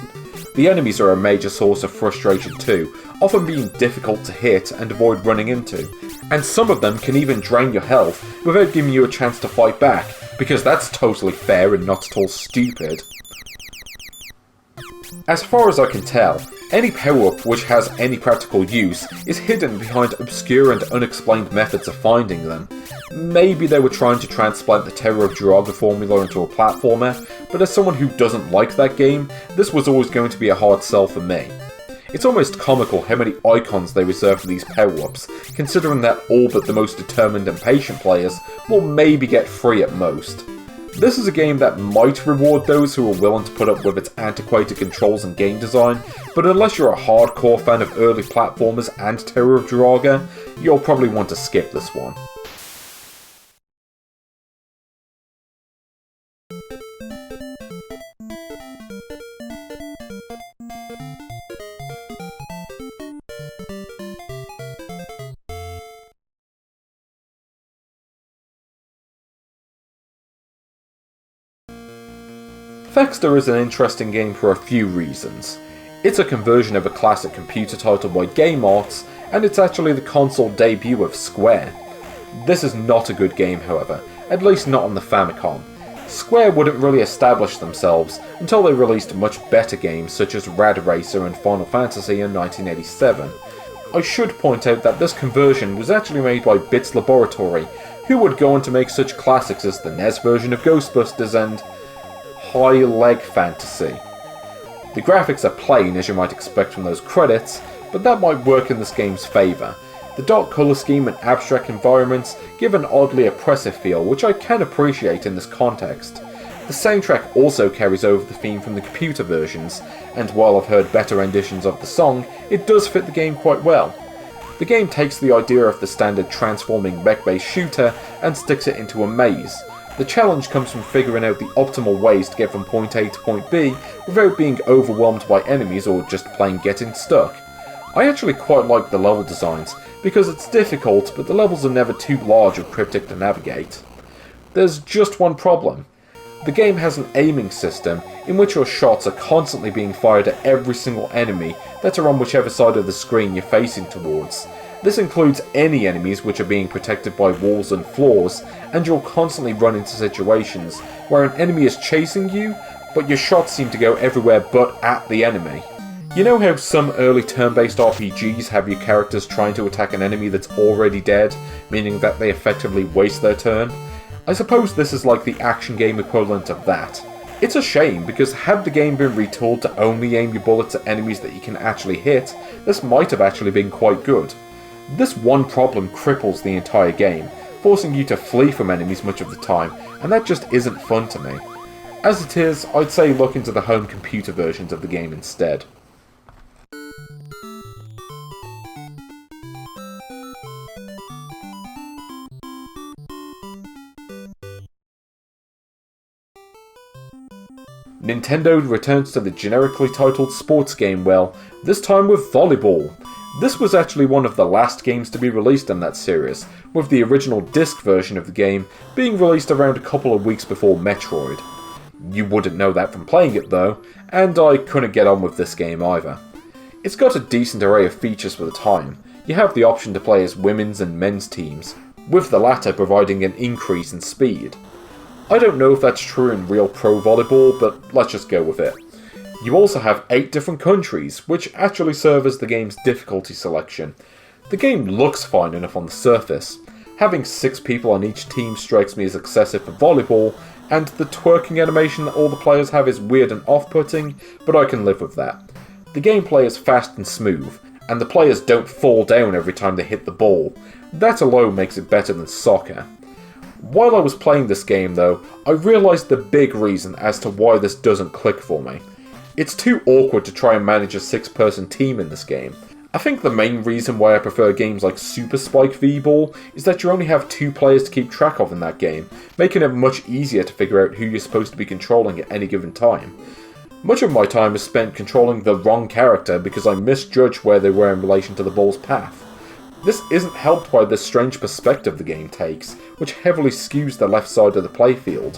The enemies are a major source of frustration too, often being difficult to hit and avoid running into, and some of them can even drain your health without giving you a chance to fight back, because that's totally fair and not at all stupid. As far as I can tell, any power-up which has any practical use is hidden behind obscure and unexplained methods of finding them. Maybe they were trying to transplant the Terror of Draga formula into a platformer, but as someone who doesn't like that game, this was always going to be a hard sell for me. It's almost comical how many icons they reserve for these power-ups, considering that all but the most determined and patient players will maybe get free at most. This is a game that might reward those who are willing to put up with its antiquated controls and game design, but unless you're a hardcore fan of early platformers and Terror of Draga, you'll probably want to skip this one. Fexter is an interesting game for a few reasons. It's a conversion of a classic computer title by Game Arts, and it's actually the console debut of Square. This is not a good game, however, at least not on the Famicom. Square wouldn't really establish themselves until they released much better games such as Rad Racer and Final Fantasy in 1987. I should point out that this conversion was actually made by Bits Laboratory, who would go on to make such classics as the NES version of Ghostbusters and High Leg Fantasy. The graphics are plain, as you might expect from those credits, but that might work in this game's favour. The dark colour scheme and abstract environments give an oddly oppressive feel, which I can appreciate in this context. The soundtrack also carries over the theme from the computer versions, and while I've heard better renditions of the song, it does fit the game quite well. The game takes the idea of the standard transforming mech-based shooter and sticks it into a maze. The challenge comes from figuring out the optimal ways to get from point A to point B without being overwhelmed by enemies or just plain getting stuck. I actually quite like the level designs, because it's difficult, but the levels are never too large or cryptic to navigate. There's just one problem. The game has an aiming system in which your shots are constantly being fired at every single enemy that are on whichever side of the screen you're facing towards. This includes any enemies which are being protected by walls and floors, and you'll constantly run into situations where an enemy is chasing you, but your shots seem to go everywhere but at the enemy. You know how some early turn-based RPGs have your characters trying to attack an enemy that's already dead, meaning that they effectively waste their turn? I suppose this is like the action game equivalent of that. It's a shame, because had the game been retooled to only aim your bullets at enemies that you can actually hit, this might have actually been quite good. This one problem cripples the entire game, forcing you to flee from enemies much of the time, and that just isn't fun to me. As it is, I'd say look into the home computer versions of the game instead. Nintendo returns to the generically titled sports game well, this time with volleyball. This was actually one of the last games to be released in that series, with the original disc version of the game being released around a couple of weeks before Metroid. You wouldn't know that from playing it though, and I couldn't get on with this game either. It's got a decent array of features for the time. You have the option to play as women's and men's teams, with the latter providing an increase in speed. I don't know if that's true in real pro volleyball, but let's just go with it. You also have 8 different countries, which actually serve as the game's difficulty selection. The game looks fine enough on the surface. Having 6 people on each team strikes me as excessive for volleyball, and the twerking animation that all the players have is weird and off-putting, but I can live with that. The gameplay is fast and smooth, and the players don't fall down every time they hit the ball. That alone makes it better than soccer. While I was playing this game though, I realised the big reason as to why this doesn't click for me. It's too awkward to try and manage a 6-person team in this game. I think the main reason why I prefer games like Super Spike V-Ball is that you only have 2 players to keep track of in that game, making it much easier to figure out who you're supposed to be controlling at any given time. Much of my time is spent controlling the wrong character because I misjudge where they were in relation to the ball's path. This isn't helped by the strange perspective the game takes, which heavily skews the left side of the playfield.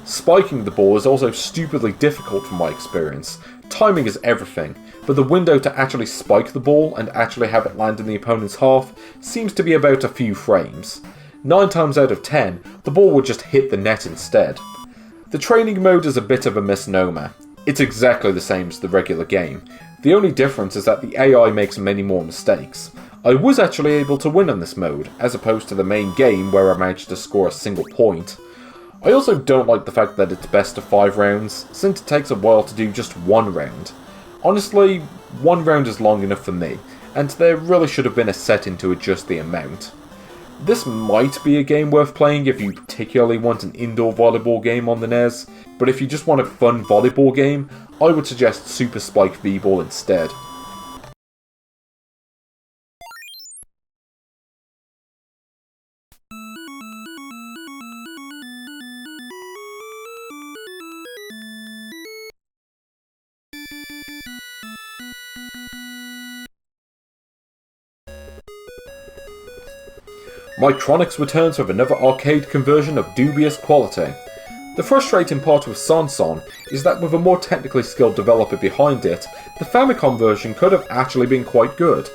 Spiking the ball is also stupidly difficult from my experience. Timing is everything, but the window to actually spike the ball and actually have it land in the opponent's half seems to be about a few frames. 9 times out of 10, the ball would just hit the net instead. The training mode is a bit of a misnomer. It's exactly the same as the regular game. The only difference is that the AI makes many more mistakes. I was actually able to win on this mode, as opposed to the main game where I managed to score a single point. I also don't like the fact that it's best of 5 rounds, since it takes a while to do just 1 round. Honestly, 1 round is long enough for me, and there really should have been a setting to adjust the amount. This might be a game worth playing if you particularly want an indoor volleyball game on the NES, but if you just want a fun volleyball game, I would suggest Super Spike V-Ball instead. Micronix returns with another arcade conversion of dubious quality. The frustrating part with Sanson is that with a more technically skilled developer behind it, the Famicom version could have actually been quite good.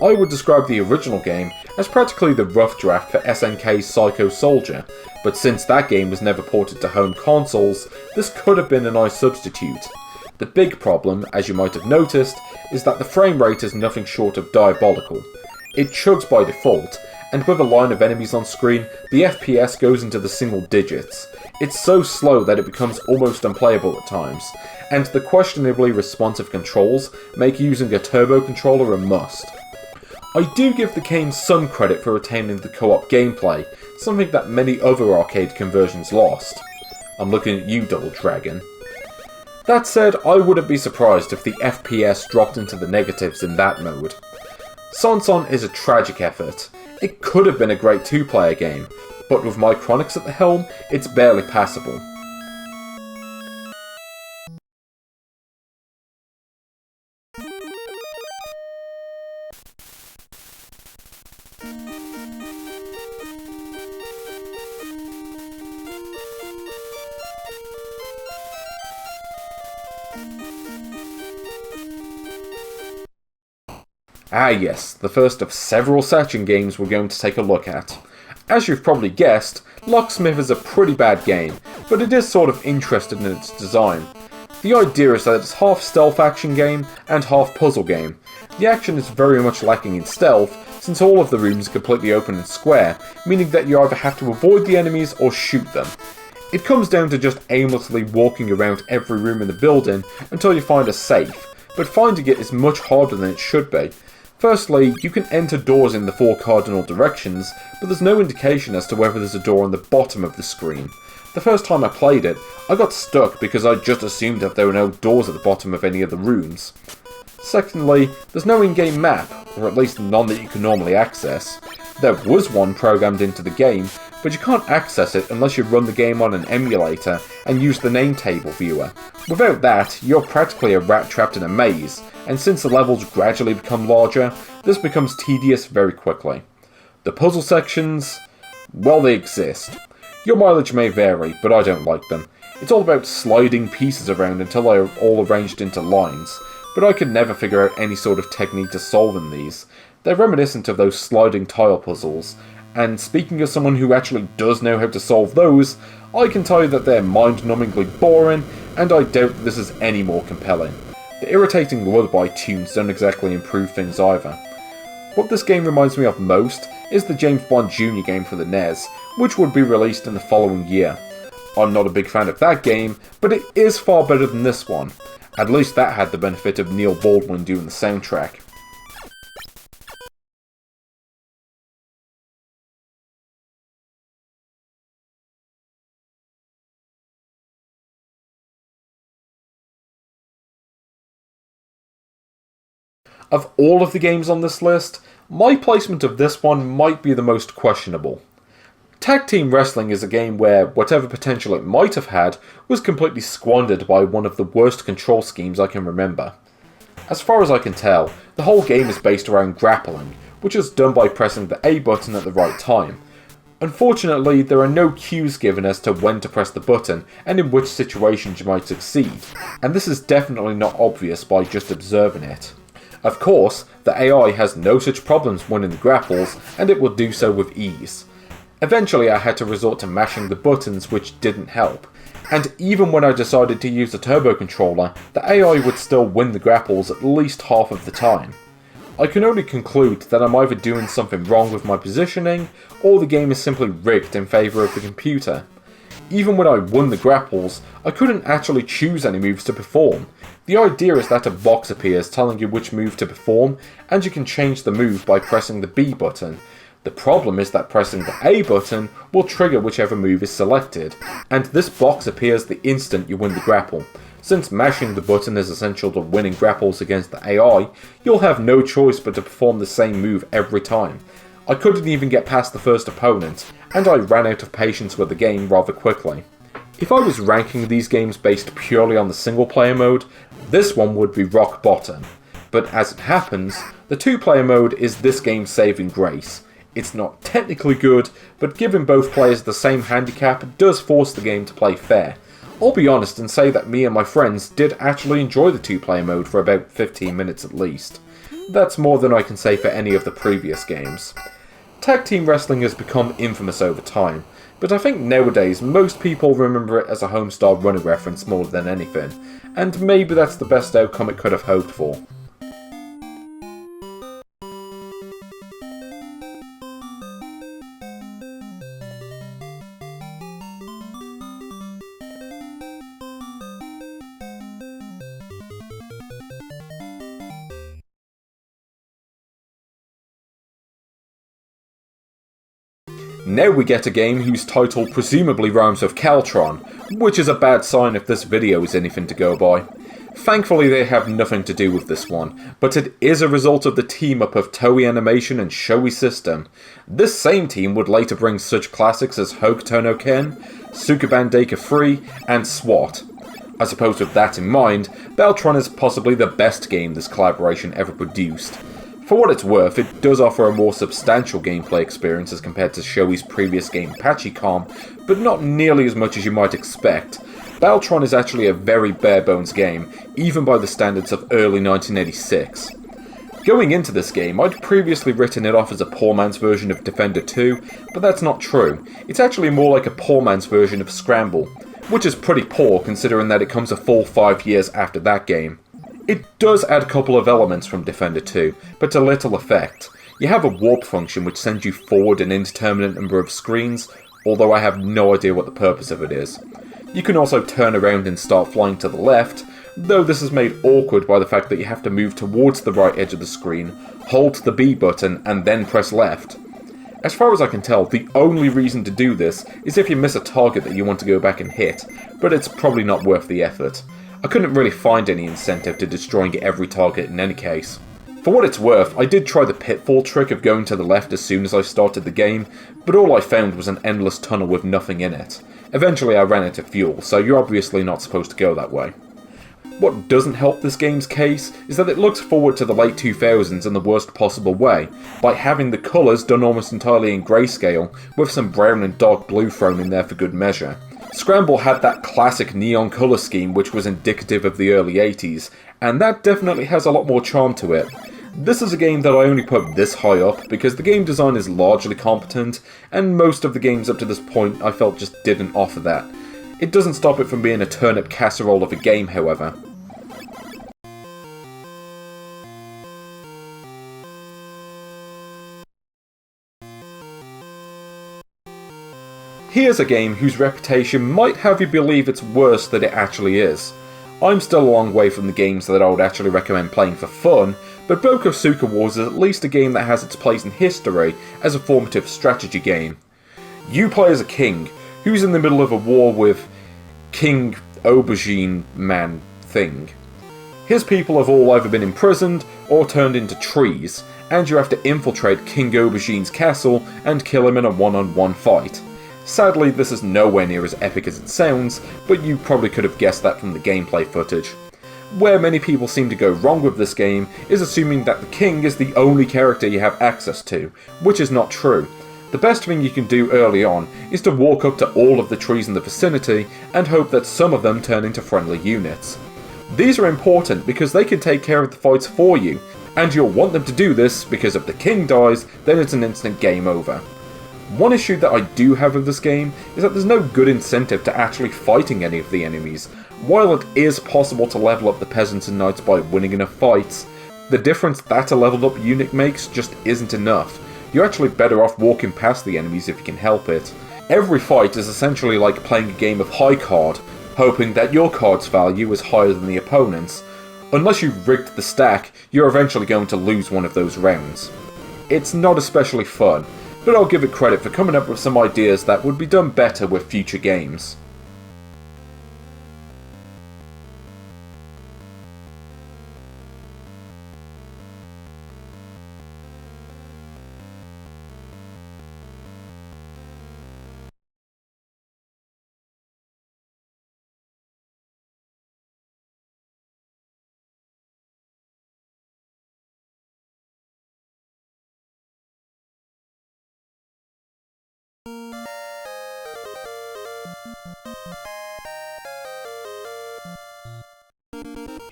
I would describe the original game as practically the rough draft for SNK's Psycho Soldier, but since that game was never ported to home consoles, this could have been a nice substitute. The big problem, as you might have noticed, is that the frame rate is nothing short of diabolical. It chugs by default, and with a line of enemies on screen, the FPS goes into the single digits. It's so slow that it becomes almost unplayable at times, and the questionably responsive controls make using a turbo controller a must. I do give the game some credit for retaining the co-op gameplay, something that many other arcade conversions lost. I'm looking at you, Double Dragon. That said, I wouldn't be surprised if the FPS dropped into the negatives in that mode. Sanson is a tragic effort. It could have been a great two-player game, but with Micronix at the helm, it's barely passable. Ah yes, the first of several Saturn games we're going to take a look at. As you've probably guessed, Locksmith is a pretty bad game, but it is sort of interesting in its design. The idea is that it's half stealth action game and half puzzle game. The action is very much lacking in stealth, since all of the rooms are completely open and square, meaning that you either have to avoid the enemies or shoot them. It comes down to just aimlessly walking around every room in the building until you find a safe, but finding it is much harder than it should be. Firstly, you can enter doors in the 4 cardinal directions, but there's no indication as to whether there's a door on the bottom of the screen. The first time I played it, I got stuck because I just assumed that there were no doors at the bottom of any of the rooms. Secondly, there's no in-game map, or at least none that you can normally access. There was one programmed into the game, but you can't access it unless you run the game on an emulator and use the name table viewer. Without that, you're practically a rat trapped in a maze, and since the levels gradually become larger, this becomes tedious very quickly. The puzzle sections, well, they exist. Your mileage may vary, but I don't like them. It's all about sliding pieces around until they are all arranged into lines, but I could never figure out any sort of technique to solving these. They're reminiscent of those sliding tile puzzles, and speaking as someone who actually does know how to solve those, I can tell you that they're mind-numbingly boring, and I doubt that this is any more compelling. The irritating lullaby tunes don't exactly improve things either. What this game reminds me of most is the James Bond Jr. game for the NES, which would be released in the following year. I'm not a big fan of that game, but it is far better than this one. At least that had the benefit of Neil Baldwin doing the soundtrack. Of all of the games on this list, my placement of this one might be the most questionable. Tag Team Wrestling is a game where whatever potential it might have had was completely squandered by one of the worst control schemes I can remember. As far as I can tell, the whole game is based around grappling, which is done by pressing the A button at the right time. Unfortunately, there are no cues given as to when to press the button and in which situations you might succeed, and this is definitely not obvious by just observing it. Of course, the AI has no such problems winning the grapples, and it will do so with ease. Eventually I had to resort to mashing the buttons, which didn't help, and even when I decided to use a turbo controller, the AI would still win the grapples at least half of the time. I can only conclude that I'm either doing something wrong with my positioning, or the game is simply rigged in favour of the computer. Even when I won the grapples, I couldn't actually choose any moves to perform. The idea is that a box appears telling you which move to perform, and you can change the move by pressing the B button. The problem is that pressing the A button will trigger whichever move is selected, and this box appears the instant you win the grapple. Since mashing the button is essential to winning grapples against the AI, you'll have no choice but to perform the same move every time. I couldn't even get past the first opponent, and I ran out of patience with the game rather quickly. If I was ranking these games based purely on the single player mode, this one would be rock bottom. But as it happens, the 2-player mode is this game's saving grace. It's not technically good, but giving both players the same handicap does force the game to play fair. I'll be honest and say that me and my friends did actually enjoy the 2-player mode for about 15 minutes at least. That's more than I can say for any of the previous games. Tag team wrestling has become infamous over time, but I think nowadays most people remember it as a Homestar Runner reference more than anything, and maybe that's the best outcome it could have hoped for. Now we get a game whose title presumably rhymes with Caltron, which is a bad sign if this video is anything to go by. Thankfully they have nothing to do with this one, but it is a result of the team-up of Toei Animation and Shoei System. This same team would later bring such classics as Hokuto no Ken, Sukeban Deika 3, and SWAT. I suppose with that in mind, Beltron is possibly the best game this collaboration ever produced. For what it's worth, it does offer a more substantial gameplay experience as compared to Shoei's previous game Pachicom, but not nearly as much as you might expect. Beltron is actually a very bare-bones game, even by the standards of early 1986. Going into this game, I'd previously written it off as a poor man's version of Defender 2, but that's not true. It's actually more like a poor man's version of Scramble, which is pretty poor considering that it comes a full 5 years after that game. It does add a couple of elements from Defender 2, but to little effect. You have a warp function which sends you forward an indeterminate number of screens, although I have no idea what the purpose of it is. You can also turn around and start flying to the left, though this is made awkward by the fact that you have to move towards the right edge of the screen, hold the B button, and then press left. As far as I can tell, the only reason to do this is if you miss a target that you want to go back and hit, but it's probably not worth the effort. I couldn't really find any incentive to destroying every target in any case. For what it's worth, I did try the pitfall trick of going to the left as soon as I started the game, but all I found was an endless tunnel with nothing in it. Eventually I ran out of fuel, so you're obviously not supposed to go that way. What doesn't help this game's case is that it looks forward to the late 2000s in the worst possible way, by having the colours done almost entirely in grayscale, with some brown and dark blue thrown in there for good measure. Scramble had that classic neon colour scheme which was indicative of the early 80s, and that definitely has a lot more charm to it. This is a game that I only put this high up because the game design is largely competent, and most of the games up to this point I felt just didn't offer that. It doesn't stop it from being a turnip casserole of a game, however. Here's a game whose reputation might have you believe it's worse than it actually is. I'm still a long way from the games that I would actually recommend playing for fun, but Bokosuka Wars is at least a game that has its place in history as a formative strategy game. You play as a king, who's in the middle of a war with King Aubergine Man thing. His people have all either been imprisoned or turned into trees, and you have to infiltrate King Aubergine's castle and kill him in a one-on-one fight. Sadly, this is nowhere near as epic as it sounds, but you probably could have guessed that from the gameplay footage. Where many people seem to go wrong with this game is assuming that the king is the only character you have access to, which is not true. The best thing you can do early on is to walk up to all of the trees in the vicinity and hope that some of them turn into friendly units. These are important because they can take care of the fights for you, and you'll want them to do this because if the king dies, then it's an instant game over. One issue that I do have with this game is that there's no good incentive to actually fighting any of the enemies. While it is possible to level up the peasants and knights by winning enough fights, the difference that a leveled up unit makes just isn't enough. You're actually better off walking past the enemies if you can help it. Every fight is essentially like playing a game of high card, hoping that your card's value is higher than the opponent's. Unless you've rigged the stack, you're eventually going to lose one of those rounds. It's not especially fun, but I'll give it credit for coming up with some ideas that would be done better with future games.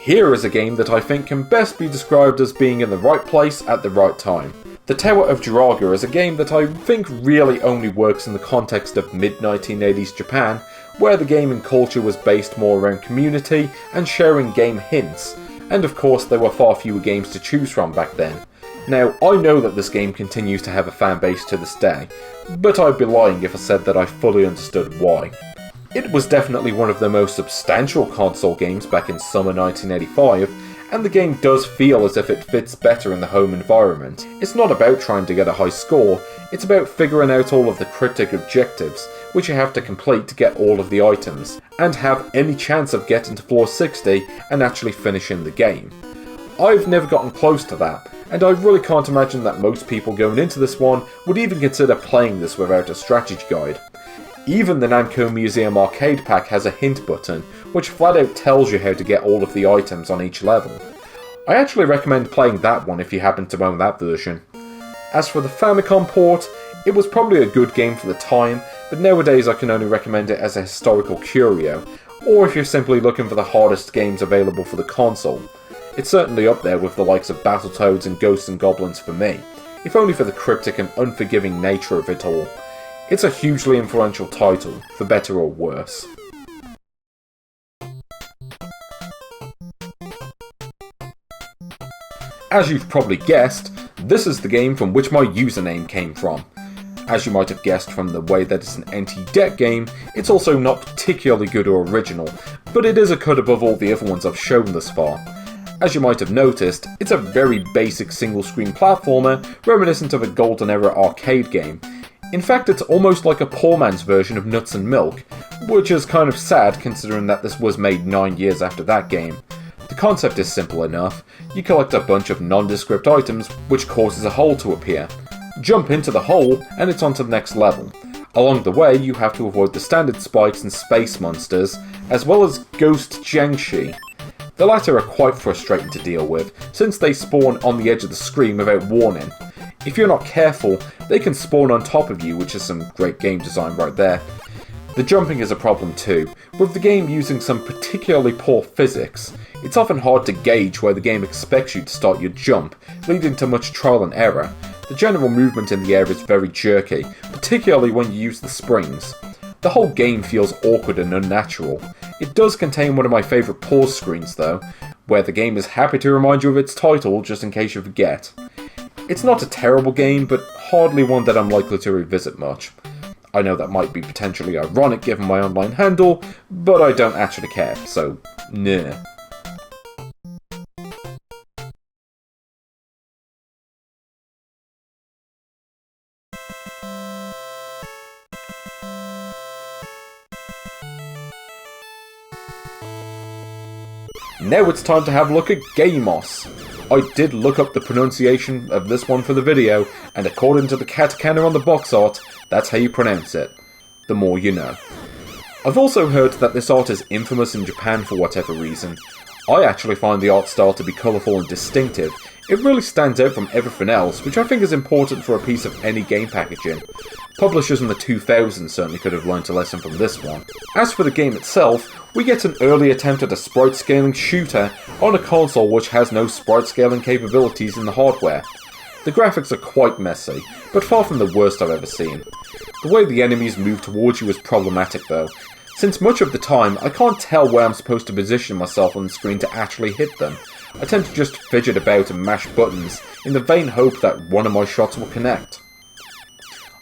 Here is a game that I think can best be described as being in the right place at the right time. The Tower of Jiraga is a game that I think really only works in the context of mid-1980s Japan, where the gaming culture was based more around community and sharing game hints, and of course there were far fewer games to choose from back then. Now, I know that this game continues to have a fan base to this day, but I'd be lying if I said that I fully understood why. It was definitely one of the most substantial console games back in summer 1985, and the game does feel as if it fits better in the home environment. It's not about trying to get a high score, it's about figuring out all of the cryptic objectives, which you have to complete to get all of the items, and have any chance of getting to floor 60 and actually finishing the game. I've never gotten close to that, and I really can't imagine that most people going into this one would even consider playing this without a strategy guide. Even the Namco Museum arcade pack has a hint button, which flat out tells you how to get all of the items on each level. I actually recommend playing that one if you happen to own that version. As for the Famicom port, it was probably a good game for the time, but nowadays I can only recommend it as a historical curio, or if you're simply looking for the hardest games available for the console. It's certainly up there with the likes of Battletoads and Ghosts and Goblins for me, if only for the cryptic and unforgiving nature of it all. It's a hugely influential title, for better or worse. As you've probably guessed, this is the game from which my username came from. As you might have guessed from the way that it's an anti-deck game, it's also not particularly good or original, but it is a cut above all the other ones I've shown thus far. As you might have noticed, it's a very basic single-screen platformer reminiscent of a golden era arcade game. In fact, it's almost like a poor man's version of Nuts and Milk, which is kind of sad considering that this was made 9 years after that game. The concept is simple enough. You collect a bunch of nondescript items, which causes a hole to appear. Jump into the hole, and it's on to the next level. Along the way, you have to avoid the standard spikes and space monsters, as well as Ghost Jiangshi. The latter are quite frustrating to deal with, since they spawn on the edge of the screen without warning. If you're not careful, they can spawn on top of you, which is some great game design right there. The jumping is a problem too, with the game using some particularly poor physics. It's often hard to gauge where the game expects you to start your jump, leading to much trial and error. The general movement in the air is very jerky, particularly when you use the springs. The whole game feels awkward and unnatural. It does contain one of my favourite pause screens though, where the game is happy to remind you of its title just in case you forget. It's not a terrible game, but hardly one that I'm likely to revisit much. I know that might be potentially ironic given my online handle, but I don't actually care, so nah. Now it's time to have a look at Gamos. I did look up the pronunciation of this one for the video, and according to the katakana on the box art, that's how you pronounce it. The more you know. I've also heard that this art is infamous in Japan for whatever reason. I actually find the art style to be colourful and distinctive. It really stands out from everything else, which I think is important for a piece of any game packaging. Publishers in the 2000s certainly could have learned a lesson from this one. As for the game itself, we get an early attempt at a sprite scaling shooter on a console which has no sprite scaling capabilities in the hardware. The graphics are quite messy, but far from the worst I've ever seen. The way the enemies move towards you is problematic though, since much of the time I can't tell where I'm supposed to position myself on the screen to actually hit them. I tend to just fidget about and mash buttons in the vain hope that one of my shots will connect.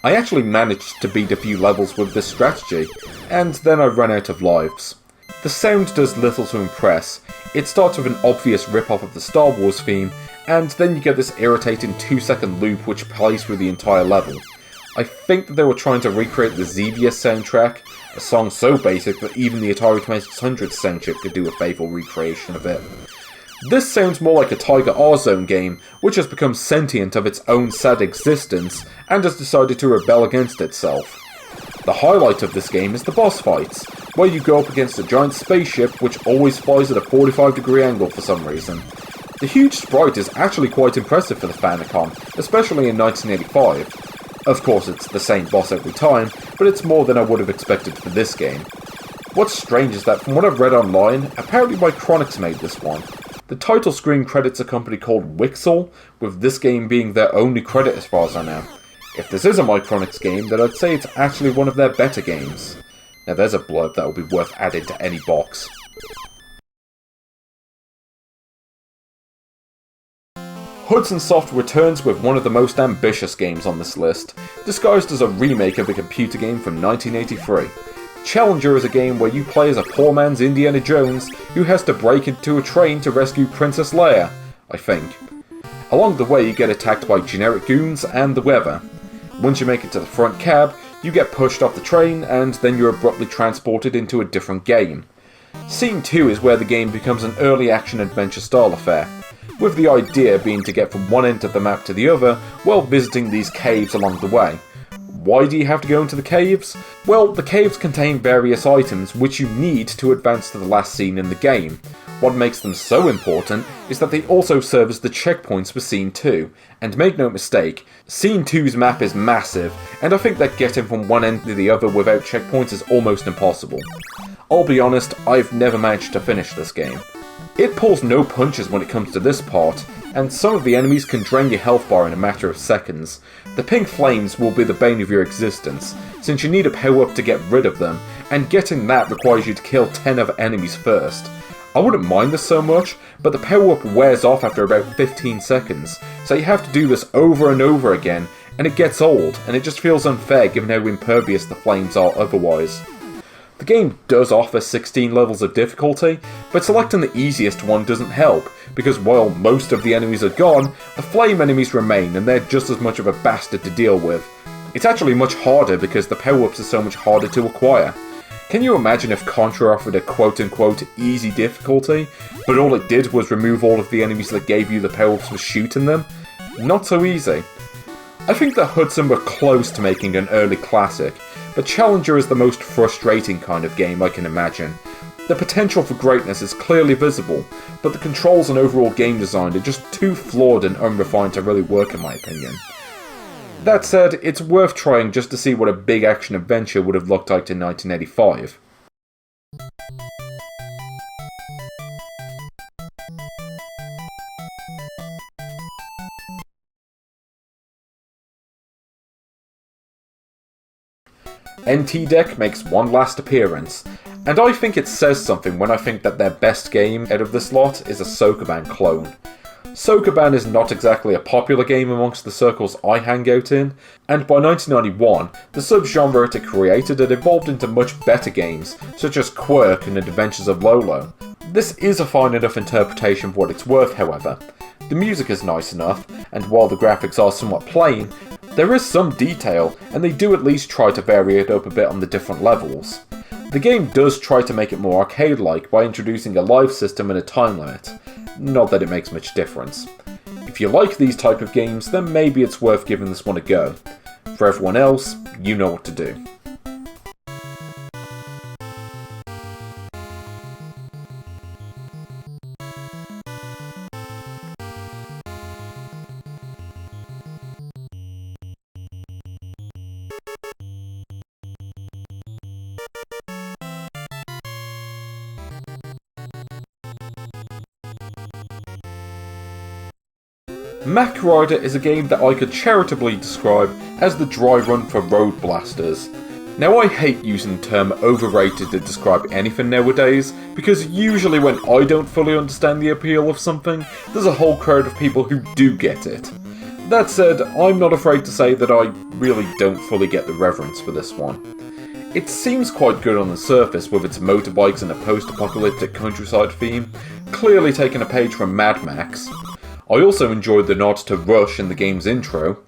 I actually managed to beat a few levels with this strategy, and then I ran out of lives. The sound does little to impress. It starts with an obvious rip-off of the Star Wars theme, and then you get this irritating 2-second loop which plays through the entire level. I think that they were trying to recreate the Xevious soundtrack, a song so basic that even the Atari 2600 sound chip could do a faithful recreation of it. This sounds more like a Tiger R-Zone game, which has become sentient of its own sad existence, and has decided to rebel against itself. The highlight of this game is the boss fights, where you go up against a giant spaceship which always flies at a 45-degree angle for some reason. The huge sprite is actually quite impressive for the Famicom, especially in 1985. Of course it's the same boss every time, but it's more than I would have expected for this game. What's strange is that from what I've read online, apparently Micronix made this one, The title screen credits a company called Wixel, with this game being their only credit as far as I know. If this is a Micronix game, then I'd say it's actually one of their better games. Now there's a blurb that will be worth adding to any box. Hudson Soft returns with one of the most ambitious games on this list, disguised as a remake of a computer game from 1983. Challenger is a game where you play as a poor man's Indiana Jones who has to break into a train to rescue Princess Leia, I think. Along the way you get attacked by generic goons and the weather. Once you make it to the front cab, you get pushed off the train and then you're abruptly transported into a different game. Scene 2 is where the game becomes an early action adventure style affair, with the idea being to get from one end of the map to the other while visiting these caves along the way. Why do you have to go into the caves? Well, the caves contain various items which you need to advance to the last scene in the game. What makes them so important is that they also serve as the checkpoints for Scene 2, and make no mistake, Scene 2's map is massive, and I think that getting from one end to the other without checkpoints is almost impossible. I'll be honest, I've never managed to finish this game. It pulls no punches when it comes to this part, and some of the enemies can drain your health bar in a matter of seconds. The pink flames will be the bane of your existence, since you need a power-up to get rid of them, and getting that requires you to kill 10 other enemies first. I wouldn't mind this so much, but the power-up wears off after about 15 seconds, so you have to do this over and over again, and it gets old, and it just feels unfair given how impervious the flames are otherwise. The game does offer 16 levels of difficulty, but selecting the easiest one doesn't help, because while most of the enemies are gone, the flame enemies remain and they're just as much of a bastard to deal with. It's actually much harder because the power-ups are so much harder to acquire. Can you imagine if Contra offered a quote-unquote easy difficulty, but all it did was remove all of the enemies that gave you the power-ups for shooting them? Not so easy. I think that Hudson were close to making an early classic, but Challenger is the most frustrating kind of game I can imagine. The potential for greatness is clearly visible, but the controls and overall game design are just too flawed and unrefined to really work in my opinion. That said, it's worth trying just to see what a big action adventure would have looked like in 1985. NT Deck makes one last appearance, and I think it says something when I think that their best game out of this lot is a Sokoban clone. Sokoban is not exactly a popular game amongst the circles I hang out in, and by 1991, the subgenre it created had evolved into much better games, such as Quirk and Adventures of Lolo. This is a fine enough interpretation for what it's worth, however. The music is nice enough, and while the graphics are somewhat plain, there is some detail, and they do at least try to vary it up a bit on the different levels. The game does try to make it more arcade-like by introducing a live system and a time limit. Not that it makes much difference. If you like these type of games, then maybe it's worth giving this one a go. For everyone else, you know what to do. Mac Rider is a game that I could charitably describe as the dry run for Road Blasters. Now I hate using the term overrated to describe anything nowadays, because usually when I don't fully understand the appeal of something, there's a whole crowd of people who do get it. That said, I'm not afraid to say that I really don't fully get the reverence for this one. It seems quite good on the surface with its motorbikes and a post-apocalyptic countryside theme, clearly taking a page from Mad Max. I also enjoyed the nod to Rush in the game's intro.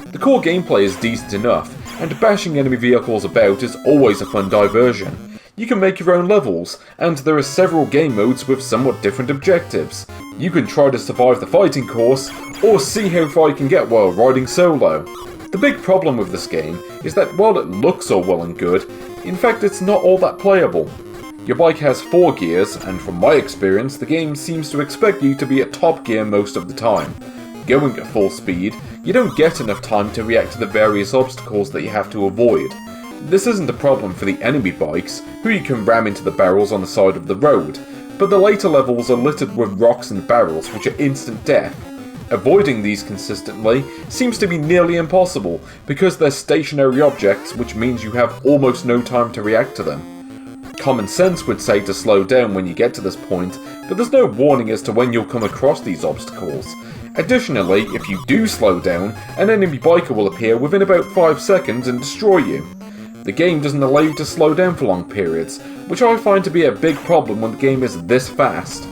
The core gameplay is decent enough, and bashing enemy vehicles about is always a fun diversion. You can make your own levels, and there are several game modes with somewhat different objectives. You can try to survive the fighting course, or see how far you can get while riding solo. The big problem with this game is that while it looks all well and good, in fact it's not all that playable. Your bike has 4 gears, and from my experience, the game seems to expect you to be at top gear most of the time. Going at full speed, you don't get enough time to react to the various obstacles that you have to avoid. This isn't a problem for the enemy bikes, who you can ram into the barrels on the side of the road, but the later levels are littered with rocks and barrels which are instant death. Avoiding these consistently seems to be nearly impossible because they're stationary objects, which means you have almost no time to react to them. Common sense would say to slow down when you get to this point, but there's no warning as to when you'll come across these obstacles. Additionally, if you do slow down, an enemy biker will appear within about 5 seconds and destroy you. The game doesn't allow you to slow down for long periods, which I find to be a big problem when the game is this fast.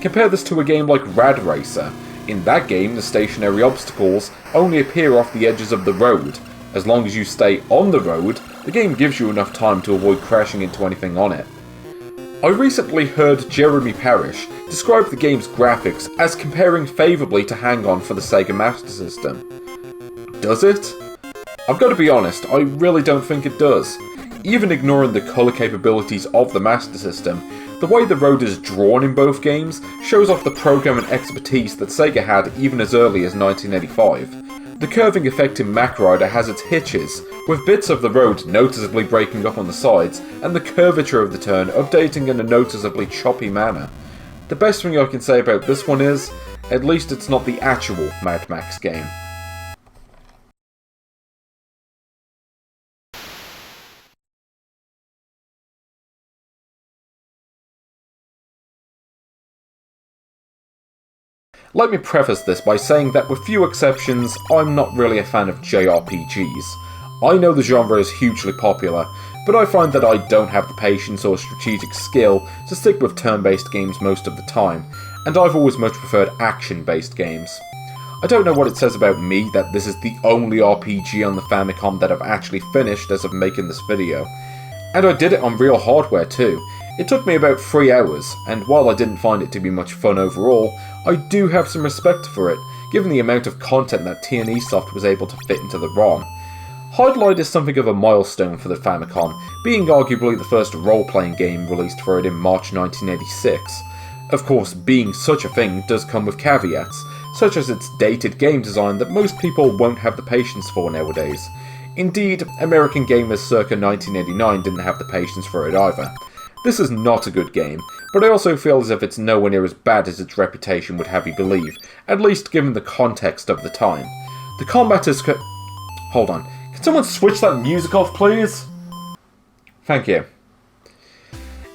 Compare this to a game like Rad Racer. In that game, the stationary obstacles only appear off the edges of the road. As long as you stay on the road, the game gives you enough time to avoid crashing into anything on it. I recently heard Jeremy Parish describe the game's graphics as comparing favourably to Hang-On for the Sega Master System. Does it? I've got to be honest, I really don't think it does. Even ignoring the colour capabilities of the Master System, the way the road is drawn in both games shows off the programming expertise that Sega had even as early as 1985. The curving effect in Mac Rider has its hitches, with bits of the road noticeably breaking up on the sides and the curvature of the turn updating in a noticeably choppy manner. The best thing I can say about this one is, at least it's not the actual Mad Max game. Let me preface this by saying that with few exceptions, I'm not really a fan of JRPGs. I know the genre is hugely popular, but I find that I don't have the patience or strategic skill to stick with turn-based games most of the time, and I've always much preferred action-based games. I don't know what it says about me that this is the only RPG on the Famicom that I've actually finished as of making this video. And I did it on real hardware too. It took me about 3 hours, and while I didn't find it to be much fun overall, I do have some respect for it, given the amount of content that TNE Soft was able to fit into the ROM. Hydlide is something of a milestone for the Famicom, being arguably the first role-playing game released for it in March 1986. Of course, being such a thing does come with caveats, such as its dated game design that most people won't have the patience for nowadays. Indeed, American gamers circa 1989 didn't have the patience for it either. This is not a good game, but I also feel as if it's nowhere near as bad as its reputation would have you believe, at least given the context of the time. The combat is Hold on, can someone switch that music off please? Thank you.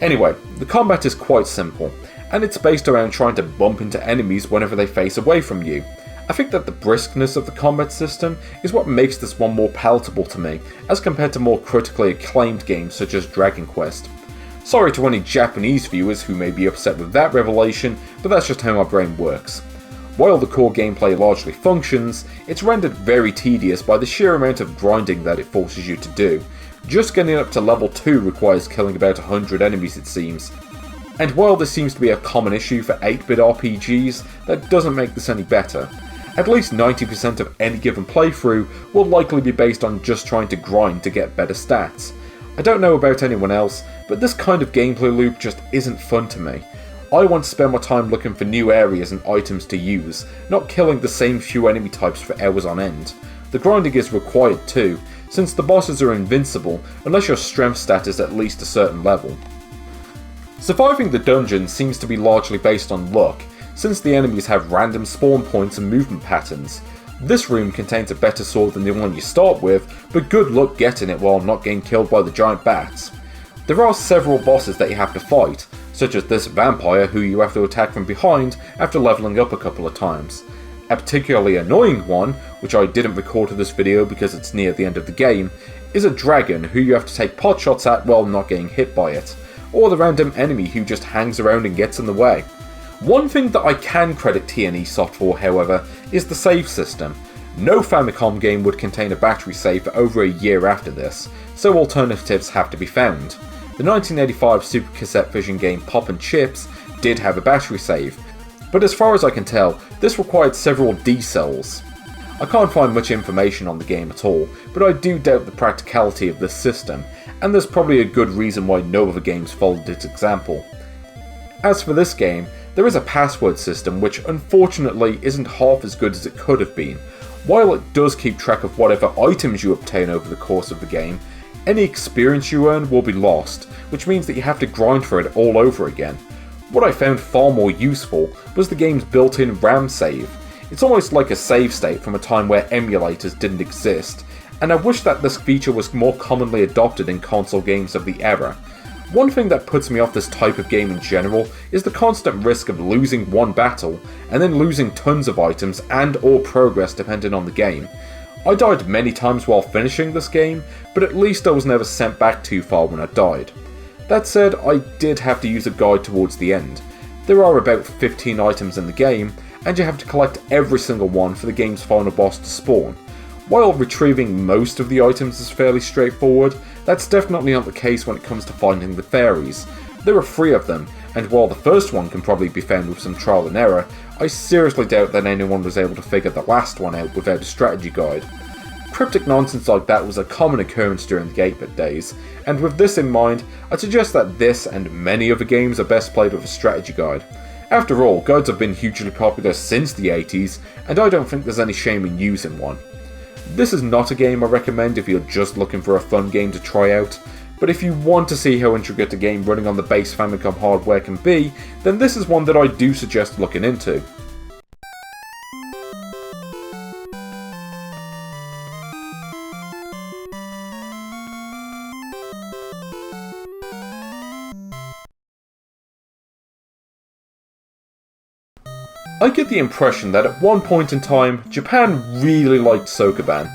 Anyway, the combat is quite simple, and it's based around trying to bump into enemies whenever they face away from you. I think that the briskness of the combat system is what makes this one more palatable to me, as compared to more critically acclaimed games such as Dragon Quest. Sorry to any Japanese viewers who may be upset with that revelation, but that's just how my brain works. While the core gameplay largely functions, it's rendered very tedious by the sheer amount of grinding that it forces you to do. Just getting up to level 2 requires killing about 100 enemies it seems. And while this seems to be a common issue for 8-bit RPGs, that doesn't make this any better. At least 90% of any given playthrough will likely be based on just trying to grind to get better stats. I don't know about anyone else, but this kind of gameplay loop just isn't fun to me. I want to spend my time looking for new areas and items to use, not killing the same few enemy types for hours on end. The grinding is required too, since the bosses are invincible unless your strength stat is at least a certain level. Surviving the dungeon seems to be largely based on luck, since the enemies have random spawn points and movement patterns. This room contains a better sword than the one you start with, but good luck getting it while not getting killed by the giant bats. There are several bosses that you have to fight, such as this vampire who you have to attack from behind after leveling up a couple of times. A particularly annoying one, which I didn't record for this video because it's near the end of the game, is a dragon who you have to take pot shots at while not getting hit by it, or the random enemy who just hangs around and gets in the way. One thing that I can credit TNE Soft for, however, is the save system. No Famicom game would contain a battery save for over a year after this, so alternatives have to be found. The 1985 Super Cassette Vision game Pop and Chips did have a battery save, but as far as I can tell, this required several D-cells. I can't find much information on the game at all, but I do doubt the practicality of this system, and there's probably a good reason why no other games followed its example. As for this game, there is a password system which unfortunately isn't half as good as it could have been. While it does keep track of whatever items you obtain over the course of the game, any experience you earn will be lost, which means that you have to grind for it all over again. What I found far more useful was the game's built-in RAM save. It's almost like a save state from a time where emulators didn't exist, and I wish that this feature was more commonly adopted in console games of the era. One thing that puts me off this type of game in general is the constant risk of losing one battle, and then losing tons of items and or progress depending on the game. I died many times while finishing this game, but at least I was never sent back too far when I died. That said, I did have to use a guide towards the end. There are about 15 items in the game, and you have to collect every single one for the game's final boss to spawn. While retrieving most of the items is fairly straightforward, that's definitely not the case when it comes to finding the fairies. There are 3 of them, and while the first one can probably be found with some trial and error, I seriously doubt that anyone was able to figure the last one out without a strategy guide. Cryptic nonsense like that was a common occurrence during the 8-bit days, and with this in mind, I'd suggest that this and many other games are best played with a strategy guide. After all, guides have been hugely popular since the 80s, and I don't think there's any shame in using one. This is not a game I recommend if you're just looking for a fun game to try out, but if you want to see how intricate a game running on the base Famicom hardware can be, then this is one that I do suggest looking into. I get the impression that at one point in time, Japan really liked Sokoban.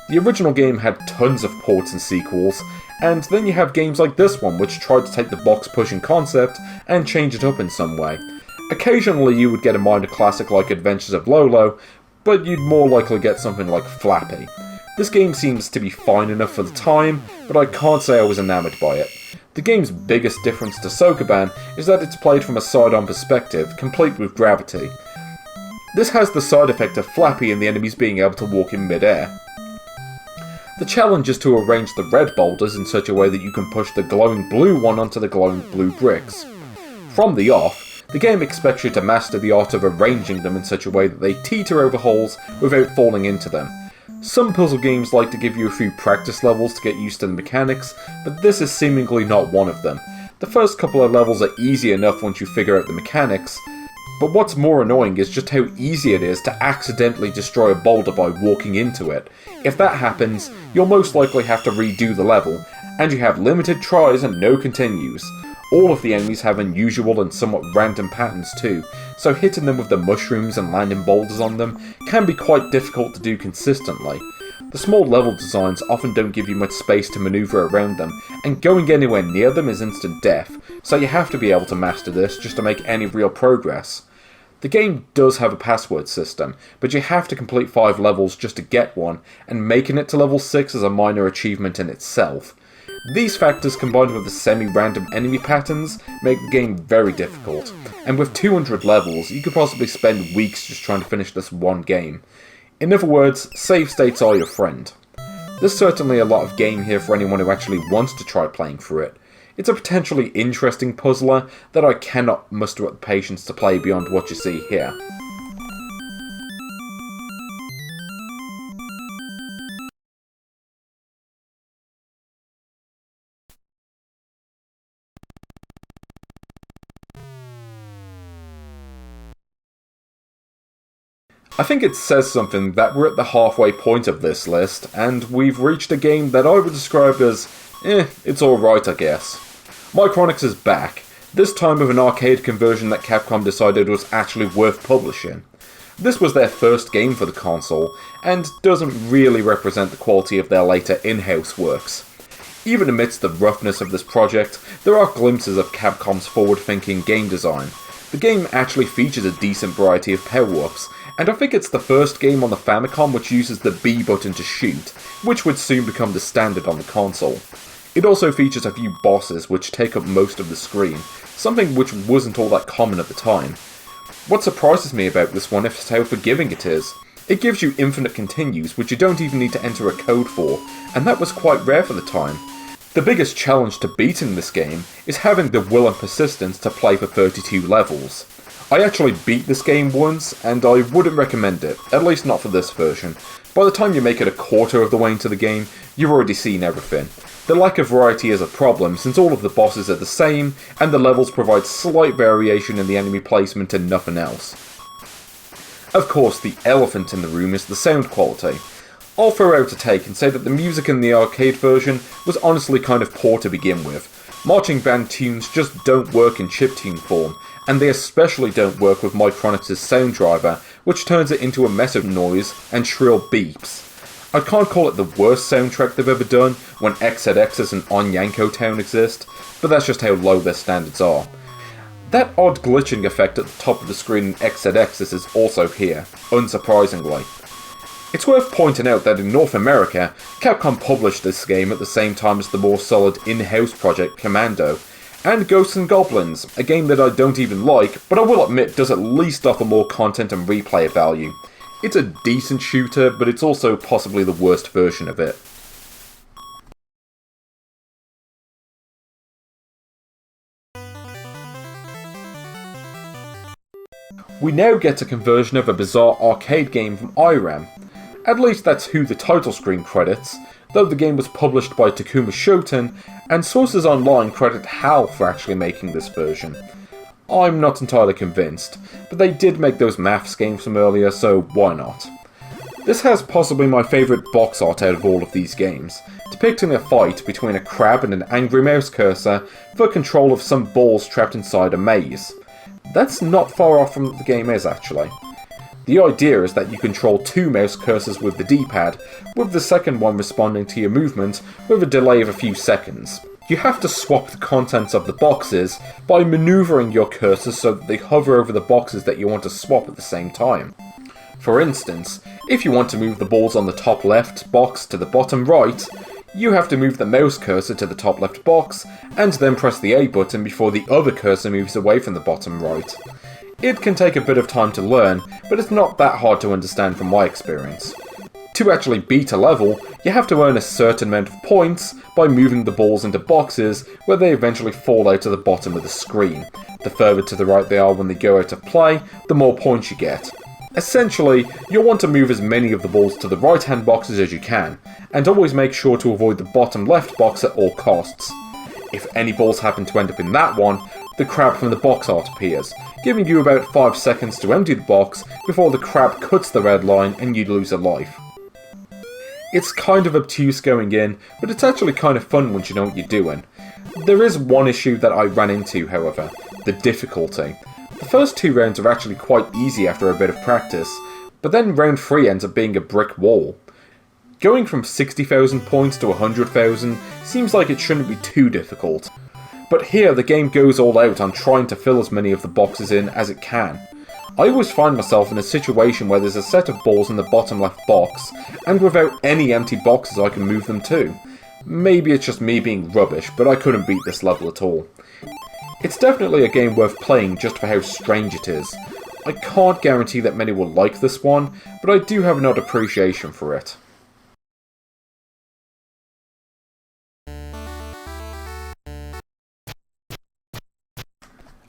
The original game had tons of ports and sequels, and then you have games like this one which tried to take the box-pushing concept and change it up in some way. Occasionally you would get a minor classic like Adventures of Lolo, but you'd more likely get something like Flappy. This game seems to be fine enough for the time, but I can't say I was enamoured by it. The game's biggest difference to Sokoban is that it's played from a side-on perspective, complete with gravity. This has the side effect of Flappy and the enemies being able to walk in mid-air. The challenge is to arrange the red boulders in such a way that you can push the glowing blue one onto the glowing blue bricks. From the off, the game expects you to master the art of arranging them in such a way that they teeter over holes without falling into them. Some puzzle games like to give you a few practice levels to get used to the mechanics, but this is seemingly not one of them. The first couple of levels are easy enough once you figure out the mechanics, but what's more annoying is just how easy it is to accidentally destroy a boulder by walking into it. If that happens, you'll most likely have to redo the level, and you have limited tries and no continues. All of the enemies have unusual and somewhat random patterns too, so hitting them with the mushrooms and landing boulders on them can be quite difficult to do consistently. The small level designs often don't give you much space to maneuver around them, and going anywhere near them is instant death, so you have to be able to master this just to make any real progress. The game does have a password system, but you have to complete 5 levels just to get one, and making it to level 6 is a minor achievement in itself. These factors combined with the semi-random enemy patterns make the game very difficult, and with 200 levels you could possibly spend weeks just trying to finish this one game. In other words, save states are your friend. There's certainly a lot of game here for anyone who actually wants to try playing through it. It's a potentially interesting puzzler that I cannot muster up the patience to play beyond what you see here. I think it says something that we're at the halfway point of this list, and we've reached a game that I would describe as, it's alright I guess. Micronix is back, this time with an arcade conversion that Capcom decided was actually worth publishing. This was their first game for the console, and doesn't really represent the quality of their later in-house works. Even amidst the roughness of this project, there are glimpses of Capcom's forward-thinking game design. The game actually features a decent variety of power-ups, and I think it's the first game on the Famicom which uses the B button to shoot, which would soon become the standard on the console. It also features a few bosses which take up most of the screen, something which wasn't all that common at the time. What surprises me about this one is how forgiving it is. It gives you infinite continues which you don't even need to enter a code for, and that was quite rare for the time. The biggest challenge to beating this game is having the will and persistence to play for 32 levels. I actually beat this game once, and I wouldn't recommend it, at least not for this version. By the time you make it a quarter of the way into the game, you've already seen everything. The lack of variety is a problem, since all of the bosses are the same, and the levels provide slight variation in the enemy placement and nothing else. Of course, the elephant in the room is the sound quality. I'll throw out a take and say that the music in the arcade version was honestly kind of poor to begin with. Marching band tunes just don't work in chiptune form, and they especially don't work with Micronix's sound driver, which turns it into a mess of noise and shrill beeps. I can't call it the worst soundtrack they've ever done when XZX's and On Yanko Town exist, but that's just how low their standards are. That odd glitching effect at the top of the screen in XZX's is also here, unsurprisingly. It's worth pointing out that in North America, Capcom published this game at the same time as the more solid in-house project Commando, and Ghosts and Goblins, a game that I don't even like, but I will admit does at least offer more content and replay value. It's a decent shooter, but it's also possibly the worst version of it. We now get a conversion of a bizarre arcade game from IRAM. At least that's who the title screen credits, though the game was published by Takuma Shoten, and sources online credit HAL for actually making this version. I'm not entirely convinced, but they did make those maths games from earlier, so why not? This has possibly my favourite box art out of all of these games, depicting a fight between a crab and an angry mouse cursor for control of some balls trapped inside a maze. That's not far off from what the game is, actually. The idea is that you control two mouse cursors with the D-pad, with the second one responding to your movement with a delay of a few seconds. You have to swap the contents of the boxes by manoeuvring your cursors so that they hover over the boxes that you want to swap at the same time. For instance, if you want to move the balls on the top left box to the bottom right, you have to move the mouse cursor to the top left box, and then press the A button before the other cursor moves away from the bottom right. It can take a bit of time to learn, but it's not that hard to understand from my experience. To actually beat a level, you have to earn a certain amount of points by moving the balls into boxes where they eventually fall out of the bottom of the screen. The further to the right they are when they go out of play, the more points you get. Essentially, you'll want to move as many of the balls to the right-hand boxes as you can, and always make sure to avoid the bottom left box at all costs. If any balls happen to end up in that one, the crab from the box art appears, giving you about 5 seconds to empty the box before the crab cuts the red line and you lose a life. It's kind of obtuse going in, but it's actually kind of fun once you know what you're doing. There is one issue that I ran into, however, the difficulty. The first 2 rounds are actually quite easy after a bit of practice, but then round 3 ends up being a brick wall. Going from 60,000 points to 100,000 seems like it shouldn't be too difficult. But here the game goes all out on trying to fill as many of the boxes in as it can. I always find myself in a situation where there's a set of balls in the bottom left box, and without any empty boxes I can move them to. Maybe it's just me being rubbish, but I couldn't beat this level at all. It's definitely a game worth playing just for how strange it is. I can't guarantee that many will like this one, but I do have an odd appreciation for it.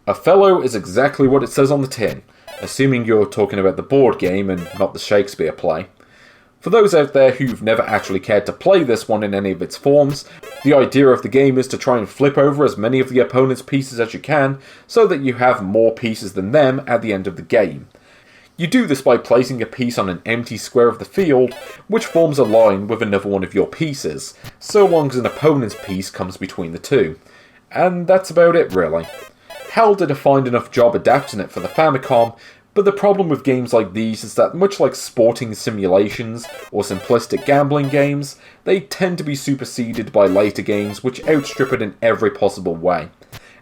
Othello is exactly what it says on the tin, assuming you're talking about the board game and not the Shakespeare play. For those out there who've never actually cared to play this one in any of its forms, the idea of the game is to try and flip over as many of the opponent's pieces as you can, so that you have more pieces than them at the end of the game. You do this by placing a piece on an empty square of the field, which forms a line with another one of your pieces, so long as an opponent's piece comes between the two. And that's about it, really. HAL did a fine enough job adapting it for the Famicom, but the problem with games like these is that much like sporting simulations or simplistic gambling games, they tend to be superseded by later games which outstrip it in every possible way.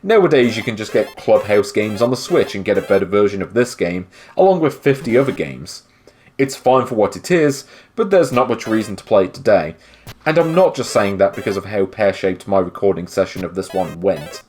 Nowadays you can just get Clubhouse games on the Switch and get a better version of this game, along with 50 other games. It's fine for what it is, but there's not much reason to play it today, and I'm not just saying that because of how pear-shaped my recording session of this one went.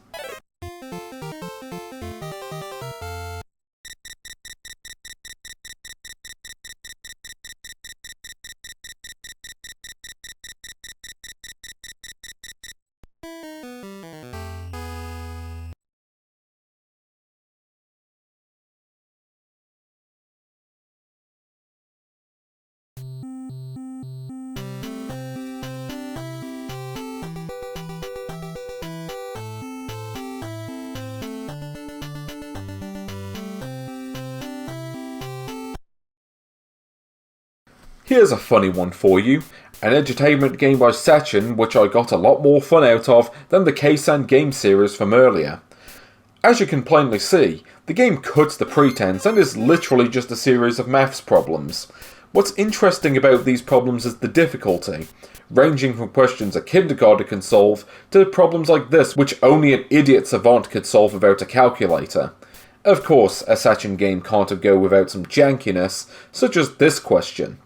Here's a funny one for you. An edutainment game by Sachin which I got a lot more fun out of than the Keisan game series from earlier. As you can plainly see, the game cuts the pretense and is literally just a series of maths problems. What's interesting about these problems is the difficulty, ranging from questions a kindergarten can solve to problems like this which only an idiot savant could solve without a calculator. Of course, a Sachin game can't go without some jankiness, such as this question.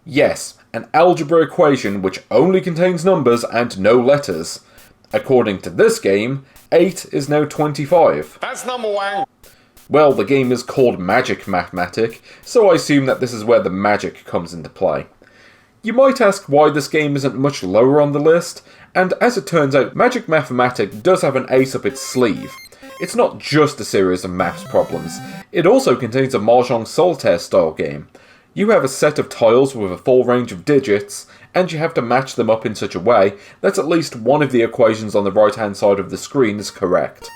Yes, an algebra equation which only contains numbers and no letters. According to this game, 8 is now 25. That's number one. Well, the game is called Magic Mathematic, so I assume that this is where the magic comes into play. You might ask why this game isn't much lower on the list, and as it turns out, Magic Mathematic does have an ace up its sleeve. It's not just a series of maths problems, it also contains a Mahjong Solitaire style game. You have a set of tiles with a full range of digits, and you have to match them up in such a way that at least one of the equations on the right hand side of the screen is correct.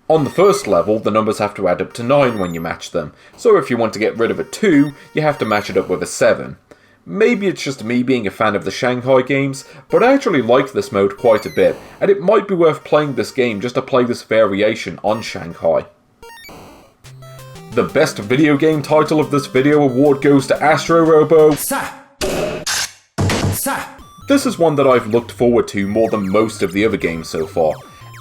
On the first level, the numbers have to add up to 9 when you match them, so if you want to get rid of a 2, you have to match it up with a 7. Maybe it's just me being a fan of the Shanghai games, but I actually like this mode quite a bit, and it might be worth playing this game just to play this variation on Shanghai. The best video game title of this video award goes to Astro Robo. This is one that I've looked forward to more than most of the other games so far.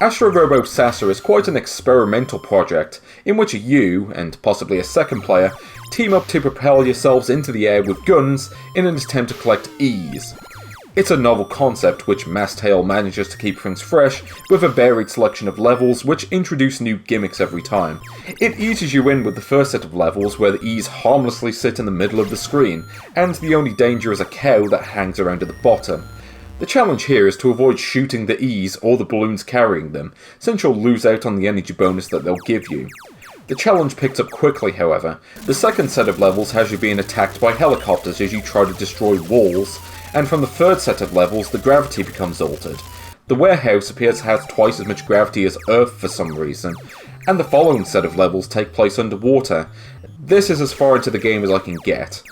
Astro Robo Sasa is quite an experimental project in which you, and possibly a second player, team up to propel yourselves into the air with guns in an attempt to collect E's. It's a novel concept which Masstale manages to keep things fresh with a varied selection of levels which introduce new gimmicks every time. It eases you in with the first set of levels where the E's harmlessly sit in the middle of the screen, and the only danger is a cow that hangs around at the bottom. The challenge here is to avoid shooting the E's or the balloons carrying them, since you'll lose out on the energy bonus that they'll give you. The challenge picks up quickly, however. The second set of levels has you being attacked by helicopters as you try to destroy walls, and from the third set of levels the gravity becomes altered. The warehouse appears to have twice as much gravity as Earth for some reason, and the following set of levels take place underwater. This is as far into the game as I can get.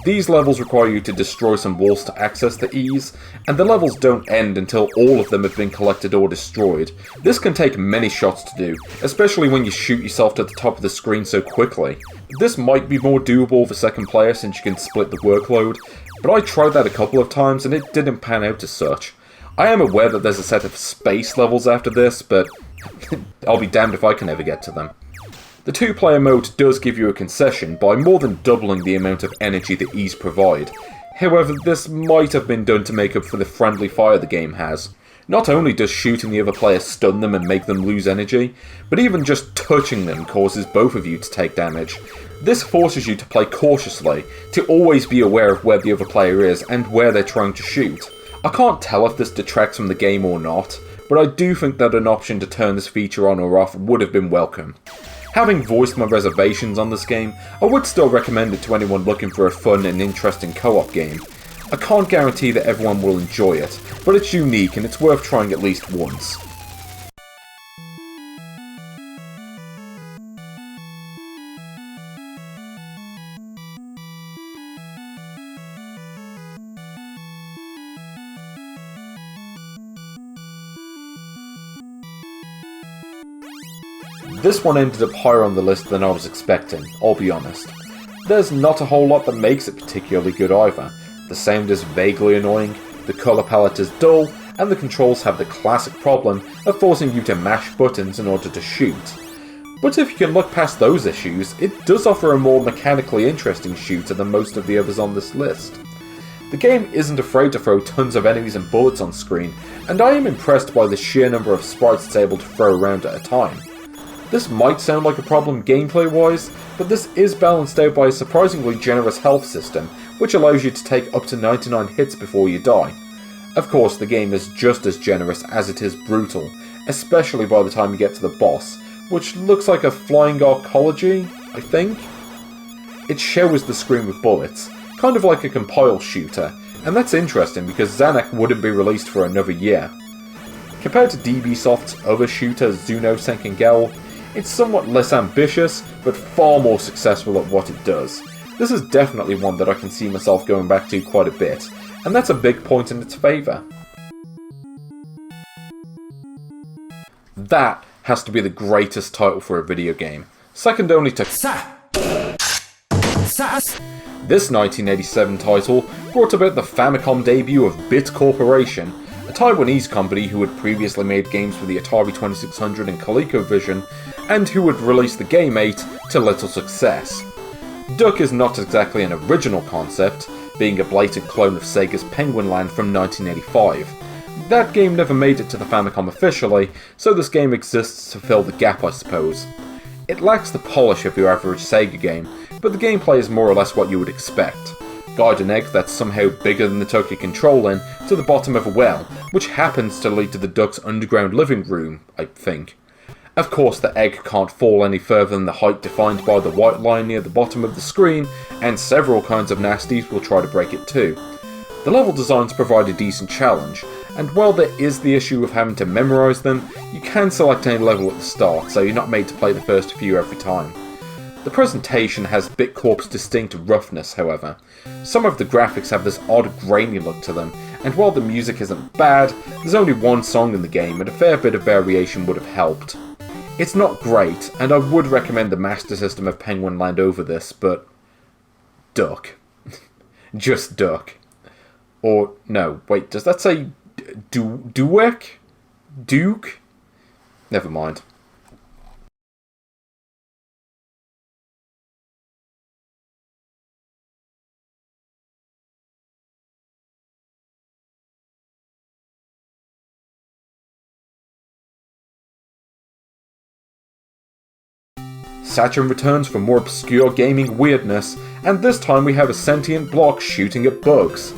These levels require you to destroy some walls to access the E's, and the levels don't end until all of them have been collected or destroyed. This can take many shots to do, especially when you shoot yourself to the top of the screen so quickly. This might be more doable for second player since you can split the workload, but I tried that a couple of times and it didn't pan out as such. I am aware that there's a set of space levels after this, but I'll be damned if I can ever get to them. The two-player mode does give you a concession by more than doubling the amount of energy the E's provide. However, this might have been done to make up for the friendly fire the game has. Not only does shooting the other player stun them and make them lose energy, but even just touching them causes both of you to take damage. This forces you to play cautiously, to always be aware of where the other player is and where they're trying to shoot. I can't tell if this detracts from the game or not, but I do think that an option to turn this feature on or off would have been welcome. Having voiced my reservations on this game, I would still recommend it to anyone looking for a fun and interesting co-op game. I can't guarantee that everyone will enjoy it, but it's unique and it's worth trying at least once. This one ended up higher on the list than I was expecting, I'll be honest. There's not a whole lot that makes it particularly good either. The sound is vaguely annoying, the colour palette is dull, and the controls have the classic problem of forcing you to mash buttons in order to shoot. But if you can look past those issues, it does offer a more mechanically interesting shooter than most of the others on this list. The game isn't afraid to throw tons of enemies and bullets on screen, and I am impressed by the sheer number of sprites it's able to throw around at a time. This might sound like a problem gameplay-wise, but this is balanced out by a surprisingly generous health system, which allows you to take up to 99 hits before you die. Of course, the game is just as generous as it is brutal, especially by the time you get to the boss, which looks like a flying arcology, I think? It showers the screen with bullets, kind of like a compile shooter, and that's interesting because Xanac wouldn't be released for another year. Compared to DB Soft's other shooter Zuno Senkengel, it's somewhat less ambitious, but far more successful at what it does. This is definitely one that I can see myself going back to quite a bit, and that's a big point in its favour. That has to be the greatest title for a video game, second only to This 1987 title brought about the Famicom debut of Bit Corporation, a Taiwanese company who had previously made games for the Atari 2600 and ColecoVision, and who had released the Game 8 to little success. Duck is not exactly an original concept, being a blatant clone of Sega's Penguin Land from 1985. That game never made it to the Famicom officially, so this game exists to fill the gap, I suppose. It lacks the polish of your average Sega game, but the gameplay is more or less what you would expect. Guide an egg that's somehow bigger than the tuck you control in to the bottom of a well, which happens to lead to the duck's underground living room, I think. Of course, the egg can't fall any further than the height defined by the white line near the bottom of the screen, and several kinds of nasties will try to break it too. The level designs provide a decent challenge, and while there is the issue of having to memorise them, you can select any level at the start, so you're not made to play the first few every time. The presentation has Bitcorp's distinct roughness, however. Some of the graphics have this odd grainy look to them, and while the music isn't bad, there's only one song in the game and a fair bit of variation would have helped. It's not great, and I would recommend the Master System of Penguin Land over this, but Duck. Just Duck. Or, no, wait, does that say Duke? Duke? Never mind. Saturn returns for more obscure gaming weirdness, and this time we have a sentient block shooting at bugs.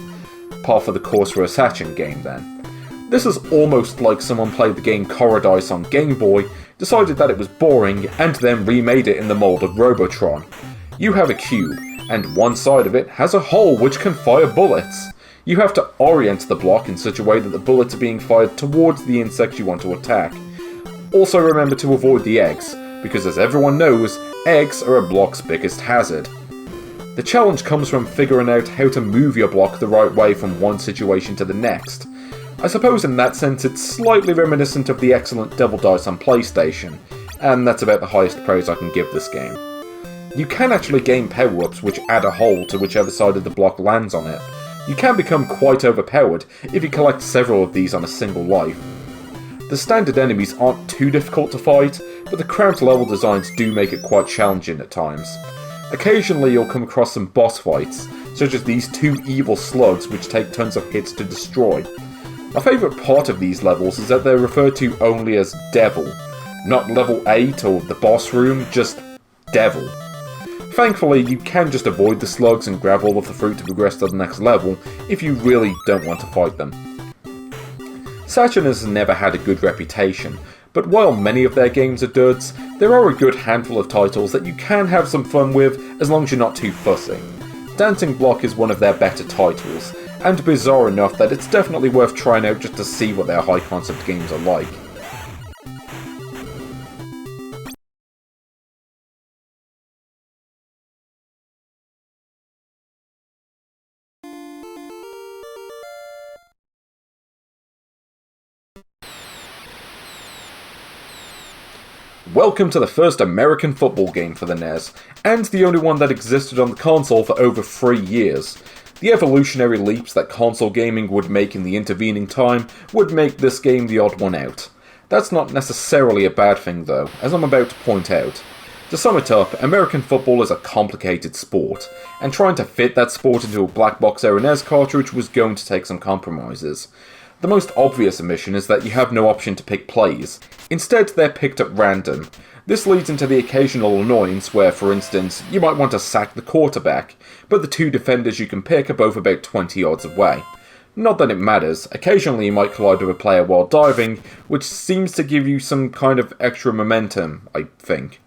Par for the course for a Saturn game then. This is almost like someone played the game Corrodice on Game Boy, decided that it was boring, and then remade it in the mold of Robotron. You have a cube, and one side of it has a hole which can fire bullets. You have to orient the block in such a way that the bullets are being fired towards the insects you want to attack. Also remember to avoid the eggs, because as everyone knows, eggs are a block's biggest hazard. The challenge comes from figuring out how to move your block the right way from one situation to the next. I suppose in that sense it's slightly reminiscent of the excellent Devil Dice on PlayStation, and that's about the highest praise I can give this game. You can actually gain power-ups which add a hole to whichever side of the block lands on it. You can become quite overpowered if you collect several of these on a single life. The standard enemies aren't too difficult to fight, but the cramped level designs do make it quite challenging at times. Occasionally you'll come across some boss fights, such as these two evil slugs which take tons of hits to destroy. My favourite part of these levels is that they're referred to only as Devil. Not level 8 or the boss room, just Devil. Thankfully, you can just avoid the slugs and grab all of the fruit to progress to the next level if you really don't want to fight them. Saturn has never had a good reputation, but while many of their games are duds, there are a good handful of titles that you can have some fun with as long as you're not too fussy. Dancing Block is one of their better titles, and bizarre enough that it's definitely worth trying out just to see what their high concept games are like. Welcome to the first American football game for the NES, and the only one that existed on the console for over 3 years. The evolutionary leaps that console gaming would make in the intervening time would make this game the odd one out. That's not necessarily a bad thing though, as I'm about to point out. To sum it up, American football is a complicated sport, and trying to fit that sport into a black box era NES cartridge was going to take some compromises. The most obvious omission is that you have no option to pick plays. Instead, they're picked at random. This leads into the occasional annoyance where, for instance, you might want to sack the quarterback, but the two defenders you can pick are both about 20 yards away. Not that it matters, occasionally you might collide with a player while diving, which seems to give you some kind of extra momentum, I think.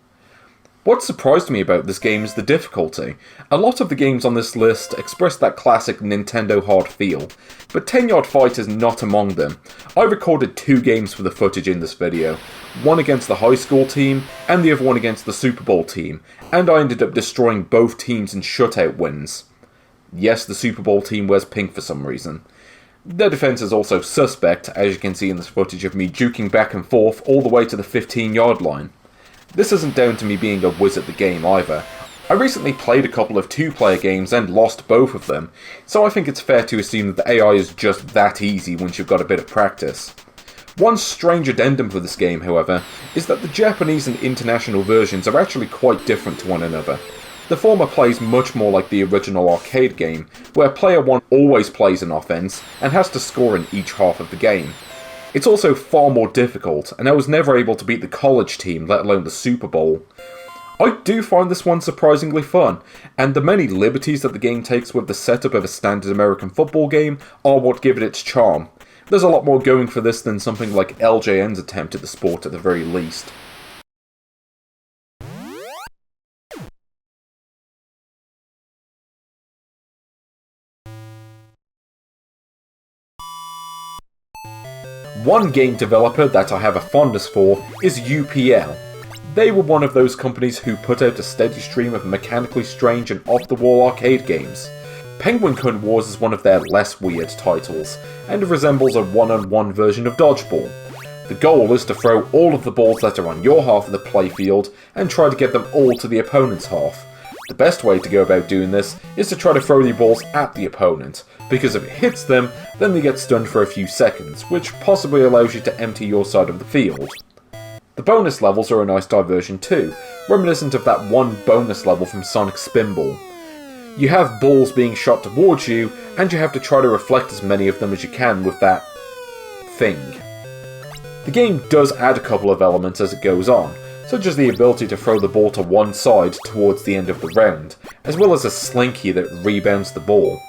What surprised me about this game is the difficulty. A lot of the games on this list express that classic Nintendo hard feel, but 10 Yard Fight is not among them. I recorded 2 games for the footage in this video, one against the high school team, and the other one against the Super Bowl team, and I ended up destroying both teams in shutout wins. Yes, the Super Bowl team wears pink for some reason. Their defense is also suspect, as you can see in this footage of me juking back and forth all the way to the 15-yard line. This isn't down to me being a whiz at the game either. I recently played a couple of 2-player games and lost both of them, so I think it's fair to assume that the AI is just that easy once you've got a bit of practice. One strange addendum for this game, however, is that the Japanese and international versions are actually quite different to one another. The former plays much more like the original arcade game, where player 1 always plays an offense and has to score in each half of the game. It's also far more difficult, and I was never able to beat the college team, let alone the Super Bowl. I do find this one surprisingly fun, and the many liberties that the game takes with the setup of a standard American football game are what give it its charm. There's a lot more going for this than something like LJN's attempt at the sport at the very least. One game developer that I have a fondness for is UPL. They were one of those companies who put out a steady stream of mechanically strange and off-the-wall arcade games. Penguin Cunt Wars is one of their less weird titles, and resembles a one-on-one version of dodgeball. The goal is to throw all of the balls that are on your half of the playfield and try to get them all to the opponent's half. The best way to go about doing this is to try to throw the balls at the opponent, because if it hits them, then they get stunned for a few seconds, which possibly allows you to empty your side of the field. The bonus levels are a nice diversion too, reminiscent of that one bonus level from Sonic Spinball. You have balls being shot towards you, and you have to try to reflect as many of them as you can with that thing. The game does add a couple of elements as it goes on, such as the ability to throw the ball to one side towards the end of the round, as well as a slinky that rebounds the ball.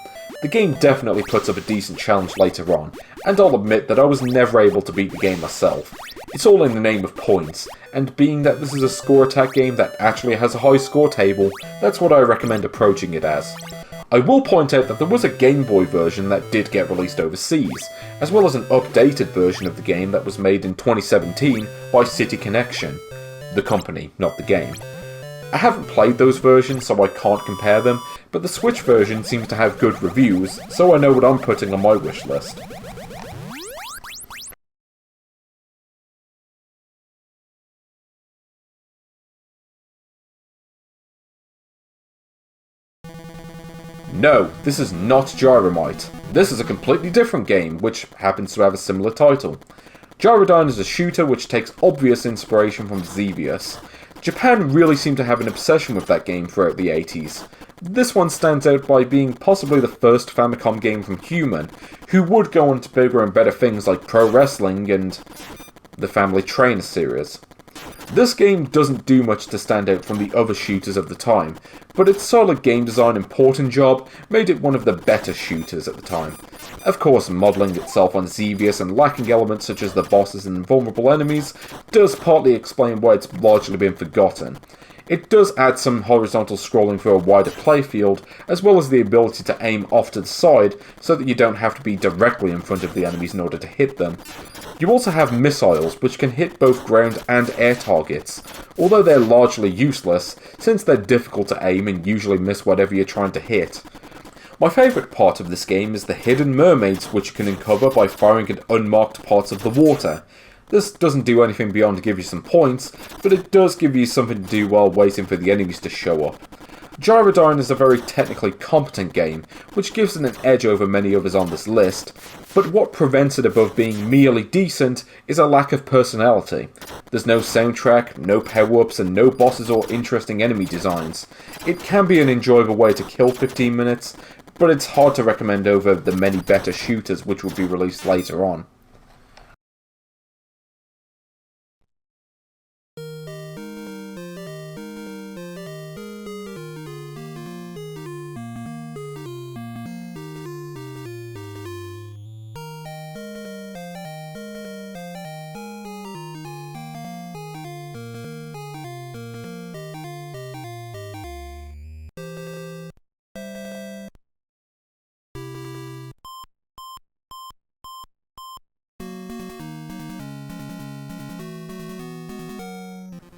The game definitely puts up a decent challenge later on, and I'll admit that I was never able to beat the game myself. It's all in the name of points, and being that this is a score attack game that actually has a high score table, that's what I recommend approaching it as. I will point out that there was a Game Boy version that did get released overseas, as well as an updated version of the game that was made in 2017 by City Connection. The company, not the game. I haven't played those versions, so I can't compare them, but the Switch version seems to have good reviews, so I know what I'm putting on my wish list. No, this is not Gyromite. This is a completely different game, which happens to have a similar title. Gyrodyne is a shooter which takes obvious inspiration from Xevious. Japan really seemed to have an obsession with that game throughout the 80s. This one stands out by being possibly the first Famicom game from Human, who would go on to bigger and better things like pro wrestling and the Family Trainer series. This game doesn't do much to stand out from the other shooters of the time, but its solid game design and porting job made it one of the better shooters at the time. Of course, modelling itself on Xevious and lacking elements such as the bosses and vulnerable enemies does partly explain why it's largely been forgotten. It does add some horizontal scrolling for a wider playfield, as well as the ability to aim off to the side so that you don't have to be directly in front of the enemies in order to hit them. You also have missiles, which can hit both ground and air targets, although they're largely useless, since they're difficult to aim and usually miss whatever you're trying to hit. My favourite part of this game is the hidden mermaids which you can uncover by firing at unmarked parts of the water. This doesn't do anything beyond give you some points, but it does give you something to do while waiting for the enemies to show up. Gyrodyne is a very technically competent game, which gives it an edge over many others on this list, but what prevents it above being merely decent is a lack of personality. There's no soundtrack, no power-ups, and no bosses or interesting enemy designs. It can be an enjoyable way to kill 15 minutes, but it's hard to recommend over the many better shooters which will be released later on.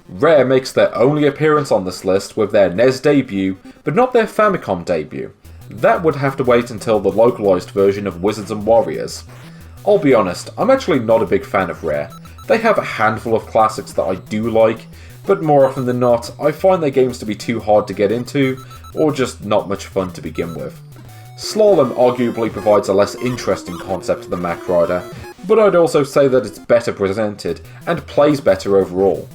Rare makes their only appearance on this list with their NES debut, but not their Famicom debut. That would have to wait until the localized version of Wizards and Warriors. I'll be honest, I'm actually not a big fan of Rare. They have a handful of classics that I do like, but more often than not, I find their games to be too hard to get into, or just not much fun to begin with. Slalom arguably provides a less interesting concept than Mac Rider, but I'd also say that it's better presented, and plays better overall.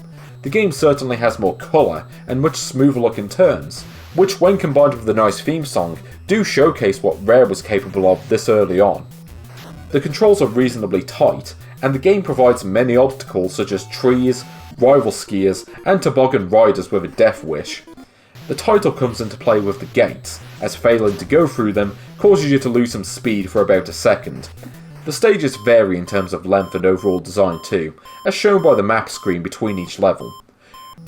The game certainly has more colour, and much smoother looking turns, which when combined with the nice theme song, do showcase what Rare was capable of this early on. The controls are reasonably tight, and the game provides many obstacles such as trees, rival skiers, and toboggan riders with a death wish. The title comes into play with the gates, as failing to go through them causes you to lose some speed for about a second. The stages vary in terms of length and overall design too, as shown by the map screen between each level.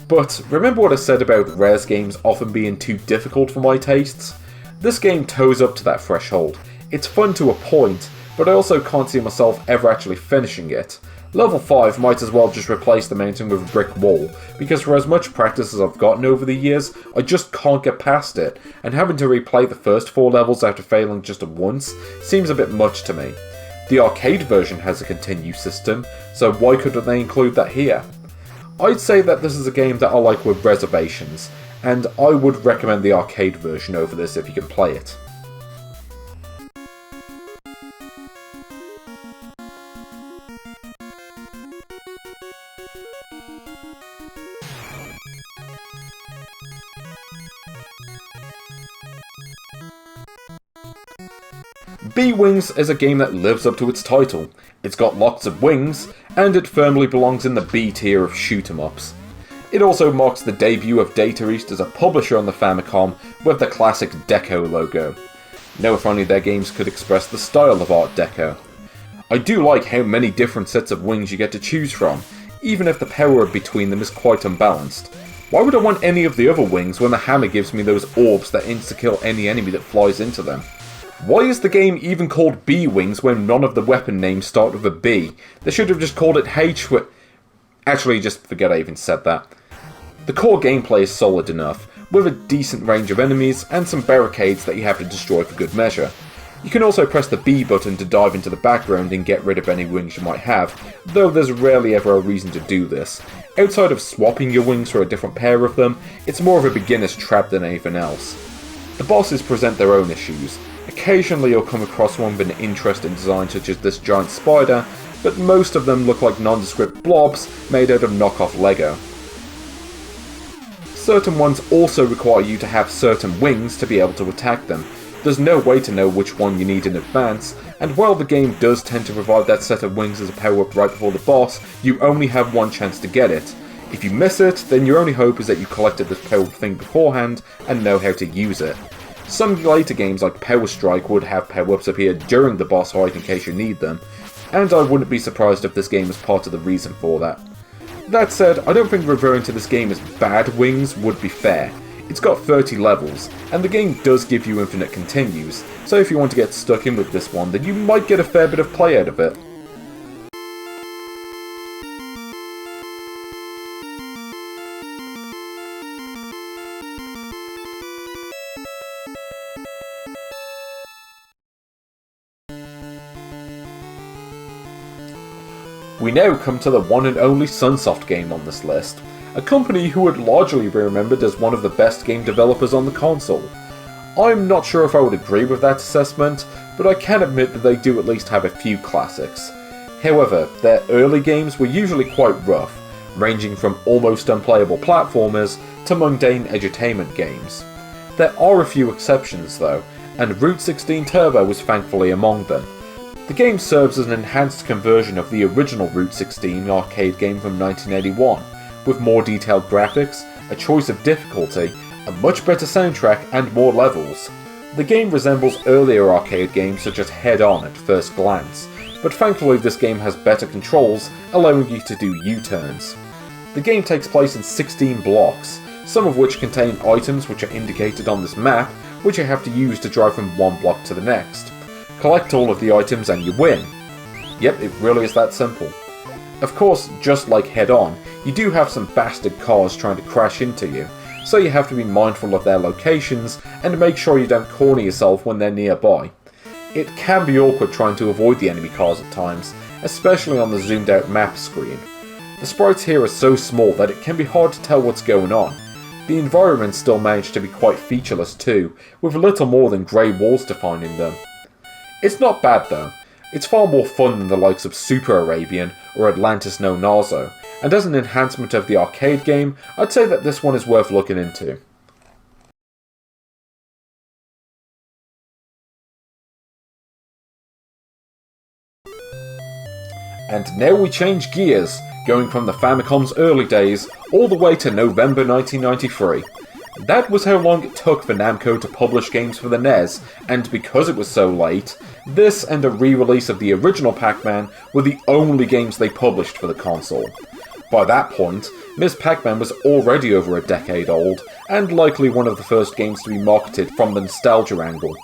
But remember what I said about Rare's games often being too difficult for my tastes? This game toes up to that threshold. It's fun to a point, but I also can't see myself ever actually finishing it. Level 5 might as well just replace the mountain with a brick wall, because for as much practice as I've gotten over the years, I just can't get past it, and having to replay the first 4 levels after failing just once seems a bit much to me. The arcade version has a continue system, so why couldn't they include that here? I'd say that this is a game that I like with reservations, and I would recommend the arcade version over this if you can play it. B-Wings is a game that lives up to its title. It's got lots of wings, and it firmly belongs in the B tier of shoot-em-ups. It also marks the debut of Data East as a publisher on the Famicom with the classic Deco logo. Now if only their games could express the style of Art Deco. I do like how many different sets of wings you get to choose from, even if the power between them is quite unbalanced. Why would I want any of the other wings when the hammer gives me those orbs that insta-kill any enemy that flies into them? Why is the game even called B-Wings when none of the weapon names start with a B? They should have just called it Actually, just forget I even said that. The core gameplay is solid enough, with a decent range of enemies and some barricades that you have to destroy for good measure. You can also press the B button to dive into the background and get rid of any wings you might have, though there's rarely ever a reason to do this. Outside of swapping your wings for a different pair of them, it's more of a beginner's trap than anything else. The bosses present their own issues. Occasionally you'll come across one with an interesting design such as this giant spider, but most of them look like nondescript blobs made out of knockoff Lego. Certain ones also require you to have certain wings to be able to attack them. There's no way to know which one you need in advance, and while the game does tend to provide that set of wings as a power-up right before the boss, you only have one chance to get it. If you miss it, then your only hope is that you collected this power-up thing beforehand and know how to use it. Some later games like Power Strike would have power-ups appear during the boss fight in case you need them, and I wouldn't be surprised if this game is part of the reason for that. That said, I don't think referring to this game as bad wings would be fair. It's got 30 levels, and the game does give you infinite continues, so if you want to get stuck in with this one, then you might get a fair bit of play out of it. We now come to the one and only Sunsoft game on this list, a company who would largely be remembered as one of the best game developers on the console. I'm not sure if I would agree with that assessment, but I can admit that they do at least have a few classics. However, their early games were usually quite rough, ranging from almost unplayable platformers to mundane edutainment games. There are a few exceptions though, and Route 16 Turbo was thankfully among them. The game serves as an enhanced conversion of the original Route 16 arcade game from 1981, with more detailed graphics, a choice of difficulty, a much better soundtrack and more levels. The game resembles earlier arcade games such as Head On at first glance, but thankfully this game has better controls, allowing you to do U-turns. The game takes place in 16 blocks, some of which contain items which are indicated on this map, which you have to use to drive from one block to the next. Collect all of the items and you win. Yep, it really is that simple. Of course, just like Head-On, you do have some bastard cars trying to crash into you, so you have to be mindful of their locations and make sure you don't corner yourself when they're nearby. It can be awkward trying to avoid the enemy cars at times, especially on the zoomed out map screen. The sprites here are so small that it can be hard to tell what's going on. The environments still manage to be quite featureless too, with little more than grey walls defining them. It's not bad though. It's far more fun than the likes of Super Arabian or Atlantis No Nazo, and as an enhancement of the arcade game, I'd say that this one is worth looking into. And now we change gears, going from the Famicom's early days all the way to November 1993. That was how long it took for Namco to publish games for the NES, and because it was so late, this and a re-release of the original Pac-Man were the only games they published for the console. By that point, Ms. Pac-Man was already over a decade old, and likely one of the first games to be marketed from the nostalgia angle.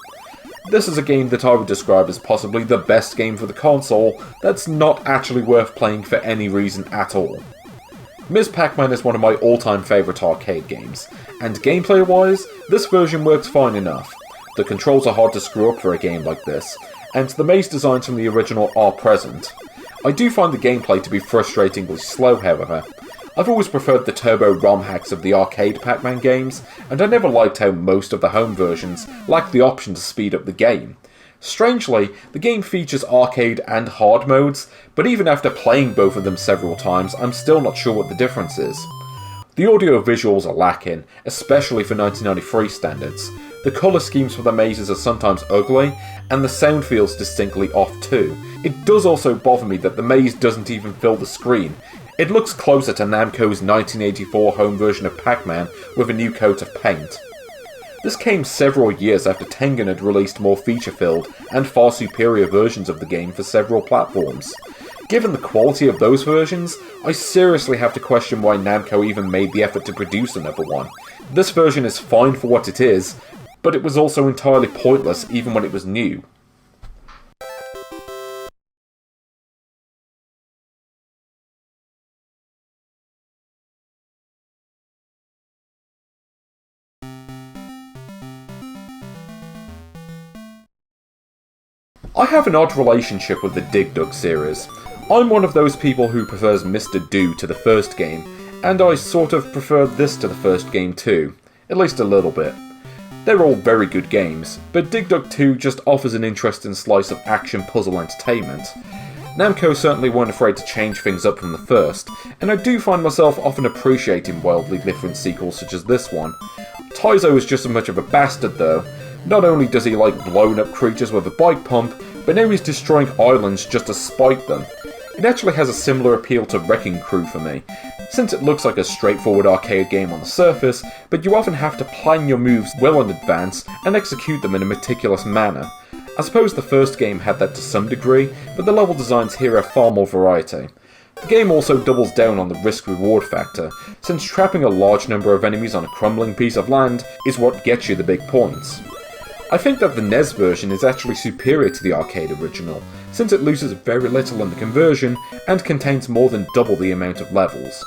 This is a game that I would describe as possibly the best game for the console that's not actually worth playing for any reason at all. Ms. Pac-Man is one of my all-time favourite arcade games, and gameplay-wise, this version works fine enough. The controls are hard to screw up for a game like this, and the maze designs from the original are present. I do find the gameplay to be frustratingly slow, however. I've always preferred the turbo ROM hacks of the arcade Pac-Man games, and I never liked how most of the home versions lack the option to speed up the game. Strangely, the game features arcade and hard modes, but even after playing both of them several times, I'm still not sure what the difference is. The audio visuals are lacking, especially for 1993 standards. The colour schemes for the mazes are sometimes ugly, and the sound feels distinctly off too. It does also bother me that the maze doesn't even fill the screen. It looks closer to Namco's 1984 home version of Pac-Man with a new coat of paint. This came several years after Tengen had released more feature-filled and far superior versions of the game for several platforms. Given the quality of those versions, I seriously have to question why Namco even made the effort to produce another one. This version is fine for what it is, but it was also entirely pointless even when it was new. I have an odd relationship with the Dig Dug series. I'm one of those people who prefers Mr. Do to the first game, and I sort of prefer this to the first game too, at least a little bit. They're all very good games, but Dig Dug 2 just offers an interesting slice of action puzzle entertainment. Namco certainly weren't afraid to change things up from the first, and I do find myself often appreciating wildly different sequels such as this one. Taizo is just as much of a bastard though. Not only does he like blowing up creatures with a bike pump, but now he's destroying islands just to spite them. It actually has a similar appeal to Wrecking Crew for me, since it looks like a straightforward arcade game on the surface, but you often have to plan your moves well in advance and execute them in a meticulous manner. I suppose the first game had that to some degree, but the level designs here have far more variety. The game also doubles down on the risk-reward factor, since trapping a large number of enemies on a crumbling piece of land is what gets you the big points. I think that the NES version is actually superior to the arcade original, since it loses very little in the conversion and contains more than double the amount of levels.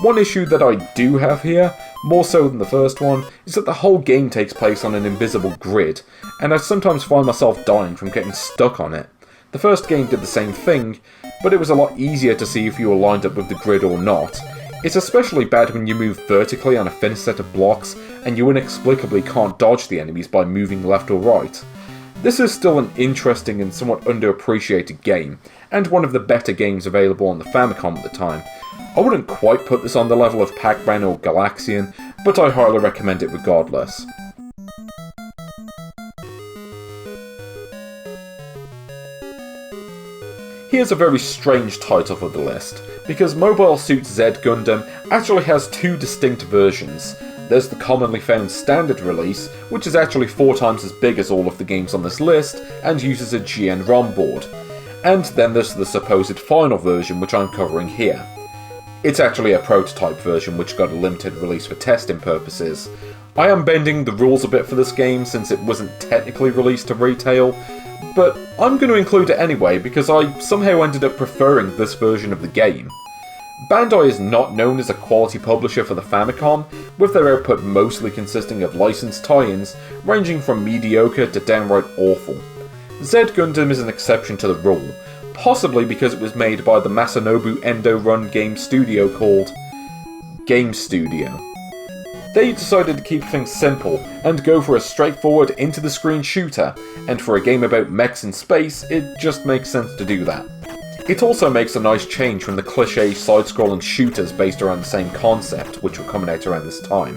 One issue that I do have here, more so than the first one, is that the whole game takes place on an invisible grid, and I sometimes find myself dying from getting stuck on it. The first game did the same thing, but it was a lot easier to see if you were lined up with the grid or not. It's especially bad when you move vertically on a thin set of blocks and you inexplicably can't dodge the enemies by moving left or right. This is still an interesting and somewhat underappreciated game, and one of the better games available on the Famicom at the time. I wouldn't quite put this on the level of Pac-Man or Galaxian, but I highly recommend it regardless. Here's a very strange title for the list, because Mobile Suit Z Gundam actually has two distinct versions. There's the commonly found standard release, which is actually 4 times as big as all of the games on this list, and uses a GN ROM board. And then there's the supposed final version, which I'm covering here. It's actually a prototype version which got a limited release for testing purposes. I am bending the rules a bit for this game since it wasn't technically released to retail, but I'm going to include it anyway because I somehow ended up preferring this version of the game. Bandai is not known as a quality publisher for the Famicom, with their output mostly consisting of licensed tie-ins ranging from mediocre to downright awful. Z Gundam is an exception to the rule, possibly because it was made by the Masanobu Endo-run game studio called Game Studio. They decided to keep things simple and go for a straightforward into-the-screen shooter, and for a game about mechs in space, it just makes sense to do that. It also makes a nice change from the cliché side-scrolling shooters based around the same concept, which were coming out around this time.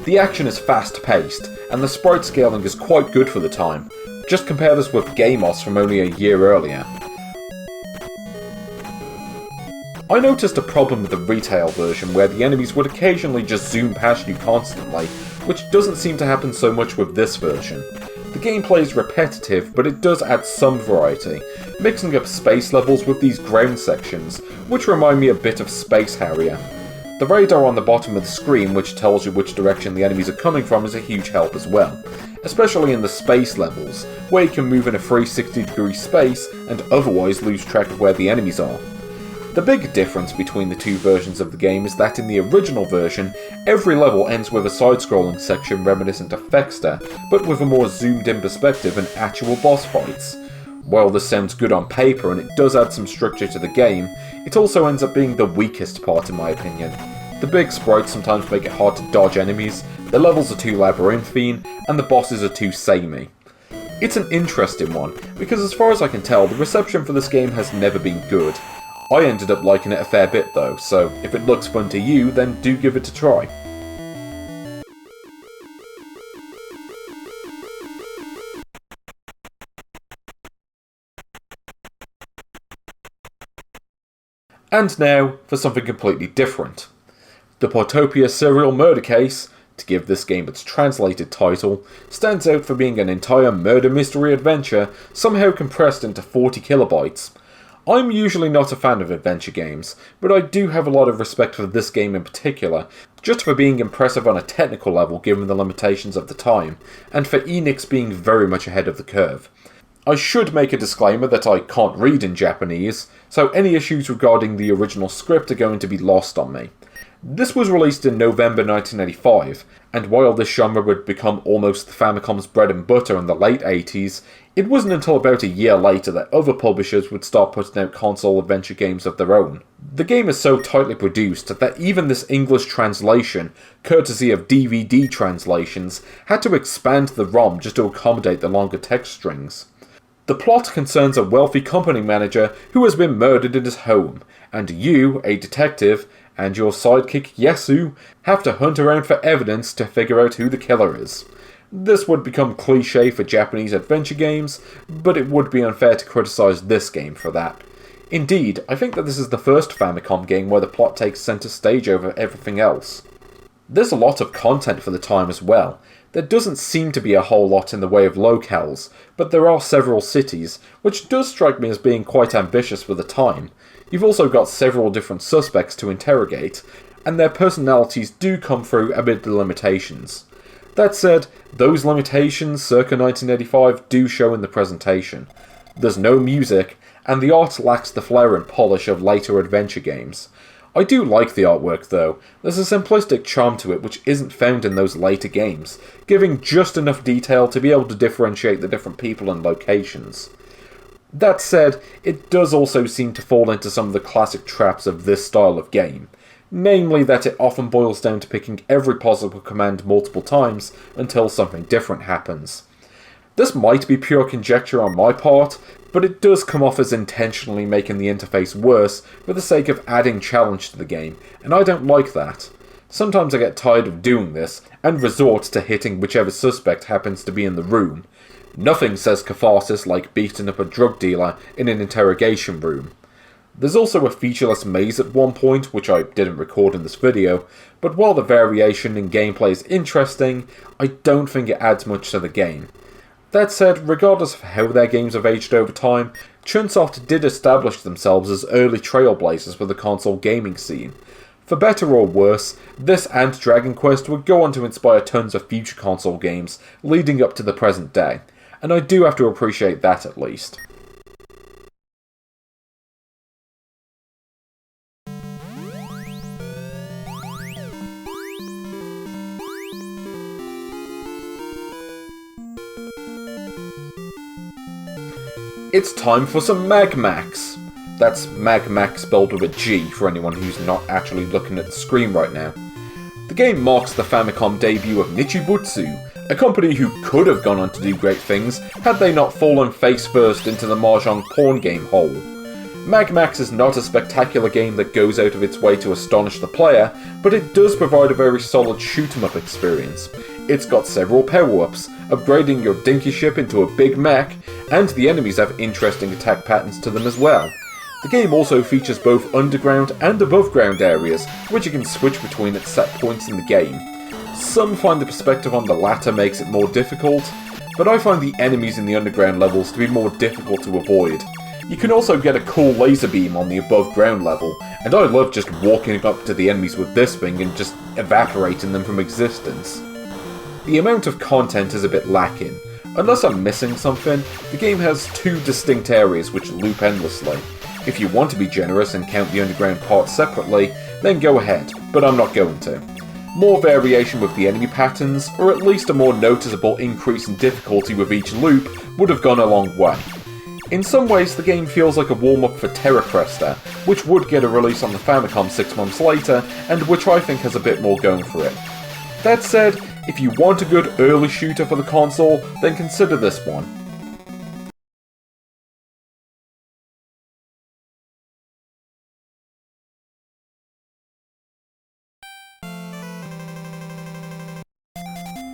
The action is fast-paced, and the sprite scaling is quite good for the time. Just compare this with Gamos from only a year earlier. I noticed a problem with the retail version where the enemies would occasionally just zoom past you constantly, which doesn't seem to happen so much with this version. The gameplay is repetitive, but it does add some variety, mixing up space levels with these ground sections, which remind me a bit of Space Harrier. The radar on the bottom of the screen, which tells you which direction the enemies are coming from, is a huge help as well, especially in the space levels, where you can move in a 360-degree space and otherwise lose track of where the enemies are. The big difference between the two versions of the game is that in the original version, every level ends with a side-scrolling section reminiscent of Fexter, but with a more zoomed-in perspective and actual boss fights. While this sounds good on paper and it does add some structure to the game, it also ends up being the weakest part in my opinion. The big sprites sometimes make it hard to dodge enemies, the levels are too labyrinthine, and the bosses are too samey. It's an interesting one, because as far as I can tell, the reception for this game has never been good. I ended up liking it a fair bit though, so if it looks fun to you, then do give it a try. And now for something completely different. The Portopia serial murder case, to give this game its translated title, stands out for being an entire murder mystery adventure somehow compressed into 40 kilobytes. I'm usually not a fan of adventure games, but I do have a lot of respect for this game in particular, just for being impressive on a technical level given the limitations of the time, and for Enix being very much ahead of the curve. I should make a disclaimer that I can't read in Japanese, so any issues regarding the original script are going to be lost on me. This was released in November 1985, and while this genre would become almost the Famicom's bread and butter in the late 80s, it wasn't until about a year later that other publishers would start putting out console adventure games of their own. The game is so tightly produced that even this English translation, courtesy of DVD translations, had to expand the ROM just to accommodate the longer text strings. The plot concerns a wealthy company manager who has been murdered in his home, and you, a detective, and your sidekick Yasu have to hunt around for evidence to figure out who the killer is. This would become cliché for Japanese adventure games, but it would be unfair to criticise this game for that. Indeed, I think that this is the first Famicom game where the plot takes centre stage over everything else. There's a lot of content for the time as well. There doesn't seem to be a whole lot in the way of locales, but there are several cities, which does strike me as being quite ambitious for the time. You've also got several different suspects to interrogate, and their personalities do come through amid the limitations. That said, those limitations circa 1985 do show in the presentation. There's no music, and the art lacks the flair and polish of later adventure games. I do like the artwork though. There's a simplistic charm to it which isn't found in those later games, giving just enough detail to be able to differentiate the different people and locations. That said, it does also seem to fall into some of the classic traps of this style of game, namely that it often boils down to picking every possible command multiple times until something different happens. This might be pure conjecture on my part, but it does come off as intentionally making the interface worse for the sake of adding challenge to the game, and I don't like that. Sometimes I get tired of doing this, and resort to hitting whichever suspect happens to be in the room. Nothing says catharsis like beating up a drug dealer in an interrogation room. There's also a featureless maze at one point, which I didn't record in this video, but while the variation in gameplay is interesting, I don't think it adds much to the game. That said, regardless of how their games have aged over time, Chunsoft did establish themselves as early trailblazers for the console gaming scene. For better or worse, this and Dragon Quest would go on to inspire tons of future console games leading up to the present day, and I do have to appreciate that at least. It's time for some Magmax. That's Magmax spelled with a G for anyone who's not actually looking at the screen right now. The game marks the Famicom debut of Nichibutsu, a company who could have gone on to do great things had they not fallen face first into the mahjong porn game hole. Magmax is not a spectacular game that goes out of its way to astonish the player, but it does provide a very solid shoot-'em-up experience. It's got several power-ups, upgrading your dinky ship into a big mech, and the enemies have interesting attack patterns to them as well. The game also features both underground and above ground areas, which you can switch between at set points in the game. Some find the perspective on the latter makes it more difficult, but I find the enemies in the underground levels to be more difficult to avoid. You can also get a cool laser beam on the above ground level, and I love just walking up to the enemies with this thing and just evaporating them from existence. The amount of content is a bit lacking. Unless I'm missing something, the game has two distinct areas which loop endlessly. If you want to be generous and count the underground parts separately, then go ahead, but I'm not going to. More variation with the enemy patterns, or at least a more noticeable increase in difficulty with each loop, would have gone a long way. In some ways, the game feels like a warm-up for Terra Cresta, which would get a release on the Famicom 6 months later, and which I think has a bit more going for it. That said, if you want a good early shooter for the console, then consider this one.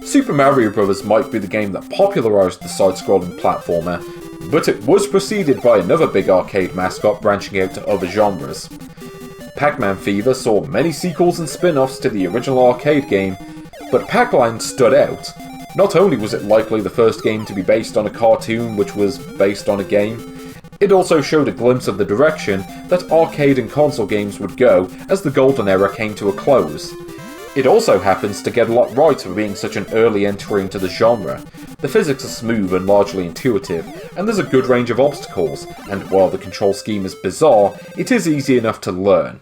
Super Mario Bros. Might be the game that popularised the side-scrolling platformer, but it was preceded by another big arcade mascot branching out to other genres. Pac-Man Fever saw many sequels and spin-offs to the original arcade game, but Pac-Land stood out. Not only was it likely the first game to be based on a cartoon which was based on a game, it also showed a glimpse of the direction that arcade and console games would go as the golden era came to a close. It also happens to get a lot right for being such an early entry into the genre. The physics are smooth and largely intuitive, and there's a good range of obstacles, and while the control scheme is bizarre, it is easy enough to learn.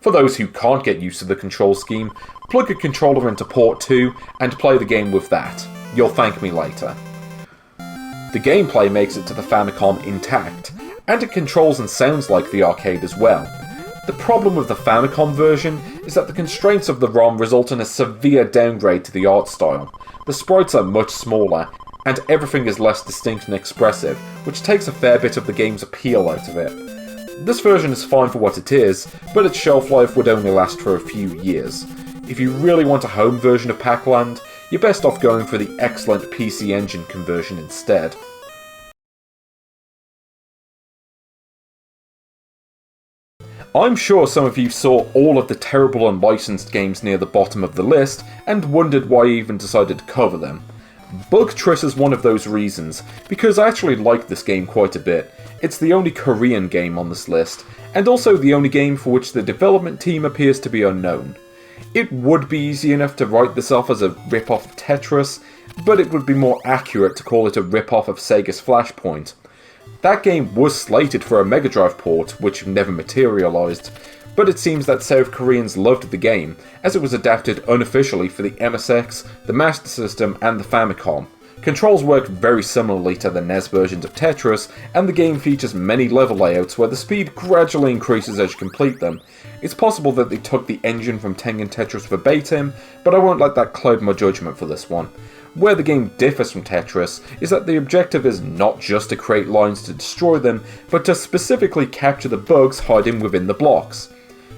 For those who can't get used to the control scheme, plug a controller into port 2 and play the game with that. You'll thank me later. The gameplay makes it to the Famicom intact, and it controls and sounds like the arcade as well. The problem with the Famicom version is that the constraints of the ROM result in a severe downgrade to the art style. The sprites are much smaller, and everything is less distinct and expressive, which takes a fair bit of the game's appeal out of it. This version is fine for what it is, but its shelf life would only last for a few years. If you really want a home version of Pac-Land, you're best off going for the excellent PC Engine conversion instead. I'm sure some of you saw all of the terrible unlicensed games near the bottom of the list and wondered why I even decided to cover them. Bugtriss is one of those reasons, because I actually like this game quite a bit. It's the only Korean game on this list, and also the only game for which the development team appears to be unknown. It would be easy enough to write this off as a rip-off of Tetris, but it would be more accurate to call it a rip-off of Sega's Flashpoint. That game was slated for a Mega Drive port, which never materialised, but it seems that South Koreans loved the game, as it was adapted unofficially for the MSX, the Master System, and the Famicom. Controls work very similarly to the NES versions of Tetris, and the game features many level layouts where the speed gradually increases as you complete them. It's possible that they took the engine from Tengen Tetris verbatim, but I won't let that cloud my judgment for this one. Where the game differs from Tetris is that the objective is not just to create lines to destroy them, but to specifically capture the bugs hiding within the blocks.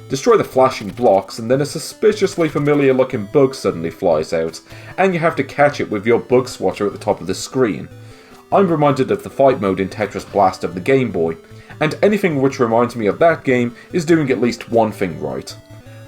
Destroy the flashing blocks, and then a suspiciously familiar looking bug suddenly flies out, and you have to catch it with your bug swatter at the top of the screen. I'm reminded of the fight mode in Tetris Blast of the Game Boy, and anything which reminds me of that game is doing at least one thing right.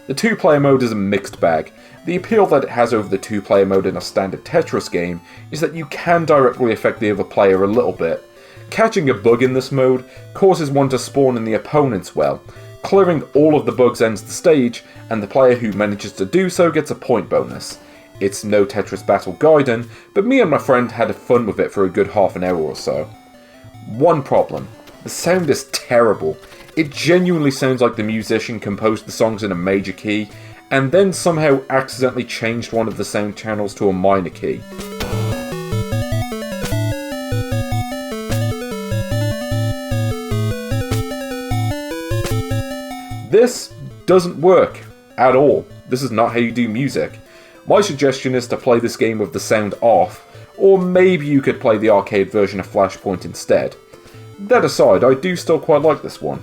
The two-player mode is a mixed bag. The appeal that it has over the two-player mode in a standard Tetris game is that you can directly affect the other player a little bit. Catching a bug in this mode causes one to spawn in the opponent's well. Clearing all of the bugs ends the stage, and the player who manages to do so gets a point bonus. It's no Tetris Battle Gaiden, but me and my friend had fun with it for a good half an hour or so. One problem: the sound is terrible. It genuinely sounds like the musician composed the songs in a major key, and then somehow accidentally changed one of the sound channels to a minor key. This doesn't work at all. This is not how you do music. My suggestion is to play this game with the sound off, or maybe you could play the arcade version of Flashpoint instead. That aside, I do still quite like this one.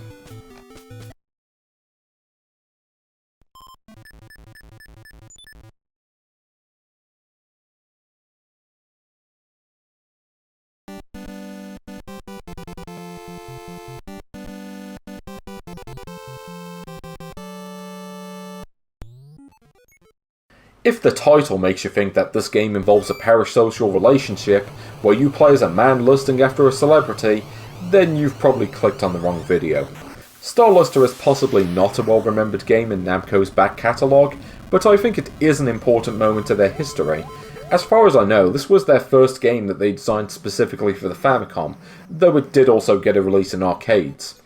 If the title makes you think that this game involves a parasocial relationship where you play as a man lusting after a celebrity, then you've probably clicked on the wrong video. Star Luster is possibly not a well-remembered game in Namco's back catalogue, but I think it is an important moment to their history. As far as I know, this was their first game that they designed specifically for the Famicom, though it did also get a release in arcades.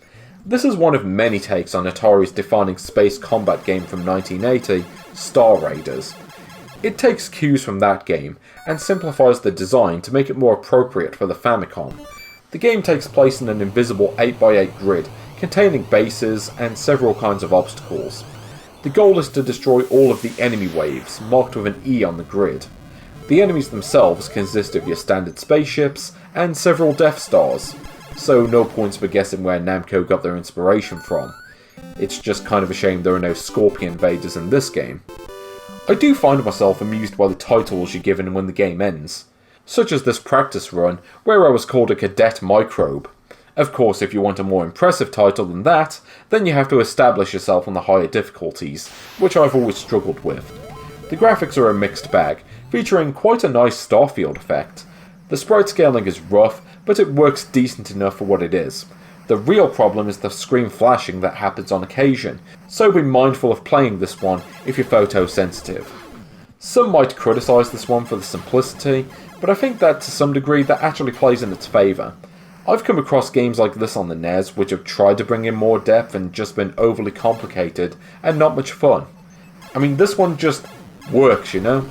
This is one of many takes on Atari's defining space combat game from 1980, Star Raiders. It takes cues from that game, and simplifies the design to make it more appropriate for the Famicom. The game takes place in an invisible 8x8 grid, containing bases and several kinds of obstacles. The goal is to destroy all of the enemy waves, marked with an E on the grid. The enemies themselves consist of your standard spaceships, and several Death Stars, so no points for guessing where Namco got their inspiration from. It's just kind of a shame there are no Scorpion Invaders in this game. I do find myself amused by the titles you're given when the game ends, such as this practice run where I was called a Cadet Microbe. Of course, if you want a more impressive title than that, then you have to establish yourself on the higher difficulties, which I've always struggled with. The graphics are a mixed bag, featuring quite a nice Starfield effect. The sprite scaling is rough, but it works decent enough for what it is. The real problem is the screen flashing that happens on occasion, so be mindful of playing this one if you're photosensitive. Some might criticise this one for the simplicity, but I think that to some degree that actually plays in its favour. I've come across games like this on the NES which have tried to bring in more depth and just been overly complicated and not much fun. I mean, this one just works, you know?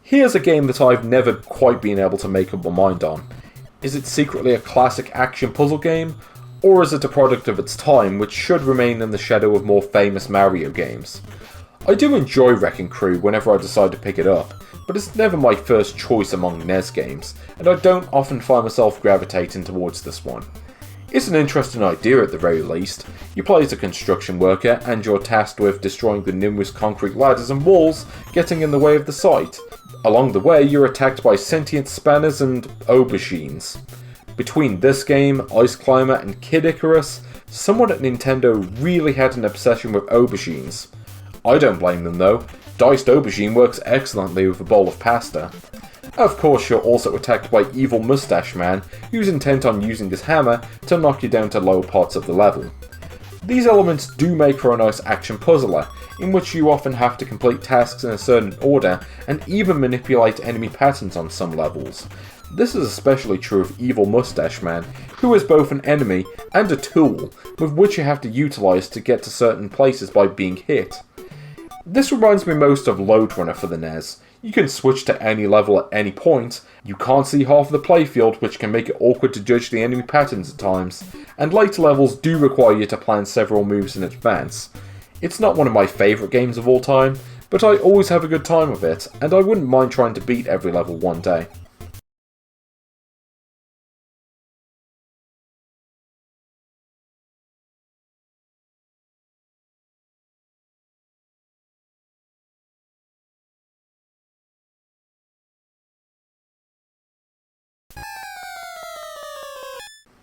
Here's a game that I've never quite been able to make up my mind on. Is it secretly a classic action puzzle game, or is it a product of its time which should remain in the shadow of more famous Mario games? I do enjoy Wrecking Crew whenever I decide to pick it up, but it's never my first choice among NES games, and I don't often find myself gravitating towards this one. It's an interesting idea at the very least. You play as a construction worker, and you're tasked with destroying the numerous concrete ladders and walls getting in the way of the site. Along the way, you're attacked by sentient spanners and aubergines. Between this game, Ice Climber, and Kid Icarus, someone at Nintendo really had an obsession with aubergines. I don't blame them though. Diced aubergine works excellently with a bowl of pasta. Of course, you're also attacked by Evil Mustache Man, who's intent on using his hammer to knock you down to lower parts of the level. These elements do make for a nice action puzzler, in which you often have to complete tasks in a certain order and even manipulate enemy patterns on some levels. This is especially true of Evil Mustache Man, who is both an enemy and a tool with which you have to utilise to get to certain places by being hit. This reminds me most of Lode Runner for the NES. You can switch to any level at any point, you can't see half of the playfield, which can make it awkward to judge the enemy patterns at times, and later levels do require you to plan several moves in advance. It's not one of my favourite games of all time, but I always have a good time with it, and I wouldn't mind trying to beat every level one day.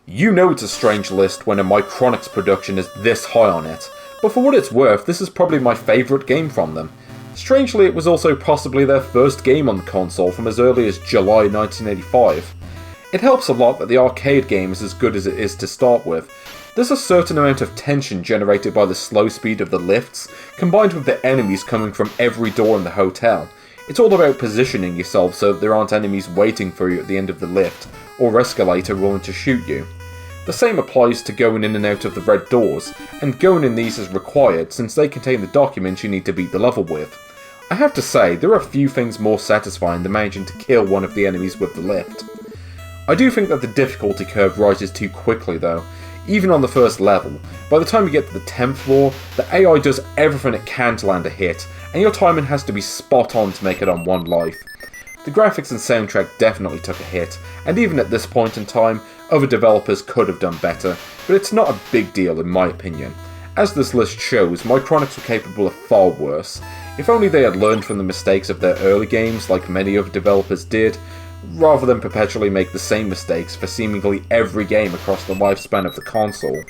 You know it's a strange list when a Micronix production is this high on it, but for what it's worth, this is probably my favourite game from them. Strangely, it was also possibly their first game on the console from as early as July 1985. It helps a lot that the arcade game is as good as it is to start with. There's a certain amount of tension generated by the slow speed of the lifts, combined with the enemies coming from every door in the hotel. It's all about positioning yourself so that there aren't enemies waiting for you at the end of the lift, or escalator willing to shoot you. The same applies to going in and out of the red doors, and going in these is required since they contain the documents you need to beat the level with. I have to say, there are a few things more satisfying than managing to kill one of the enemies with the lift. I do think that the difficulty curve rises too quickly though. Even on the first level, by the time you get to the 10th floor, the AI does everything it can to land a hit, and your timing has to be spot on to make it on one life. The graphics and soundtrack definitely took a hit, and even at this point in time, other developers could have done better, but it's not a big deal in my opinion. As this list shows, Micronix were capable of far worse. If only they had learned from the mistakes of their early games like many other developers did, rather than perpetually make the same mistakes for seemingly every game across the lifespan of the console.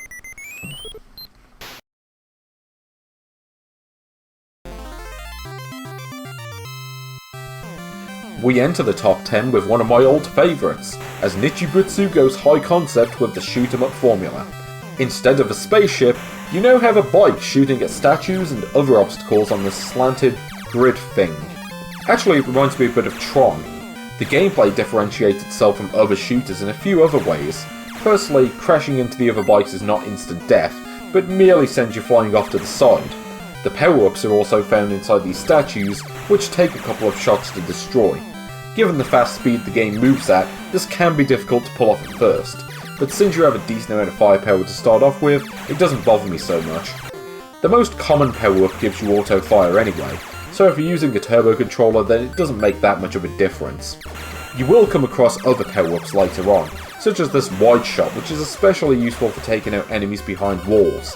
We enter the top 10 with one of my old favourites, as Nichibutsu goes high concept with the shoot 'em up formula. Instead of a spaceship, you now have a bike shooting at statues and other obstacles on this slanted grid thing. Actually, it reminds me a bit of Tron. The gameplay differentiates itself from other shooters in a few other ways. Firstly, crashing into the other bikes is not instant death, but merely sends you flying off to the side. The power-ups are also found inside these statues, which take a couple of shots to destroy. Given the fast speed the game moves at, this can be difficult to pull off at first, but since you have a decent amount of firepower to start off with, it doesn't bother me so much. The most common power-up gives you auto-fire anyway, so if you're using a turbo controller then it doesn't make that much of a difference. You will come across other power-ups later on, such as this wide shot, which is especially useful for taking out enemies behind walls.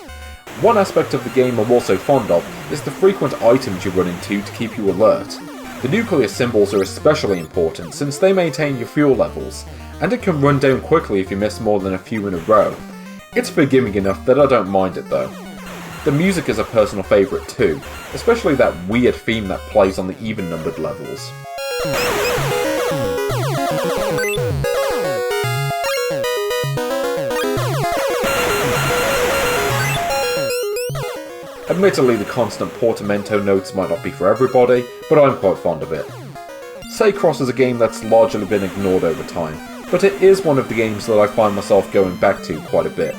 One aspect of the game I'm also fond of is the frequent items you run into to keep you alert. The nuclear symbols are especially important since they maintain your fuel levels, and it can run down quickly if you miss more than a few in a row. It's forgiving enough that I don't mind it though. The music is a personal favourite too, especially that weird theme that plays on the even-numbered levels. Admittedly, the constant portamento notes might not be for everybody, but I'm quite fond of it. Saycross is a game that's largely been ignored over time, but it is one of the games that I find myself going back to quite a bit.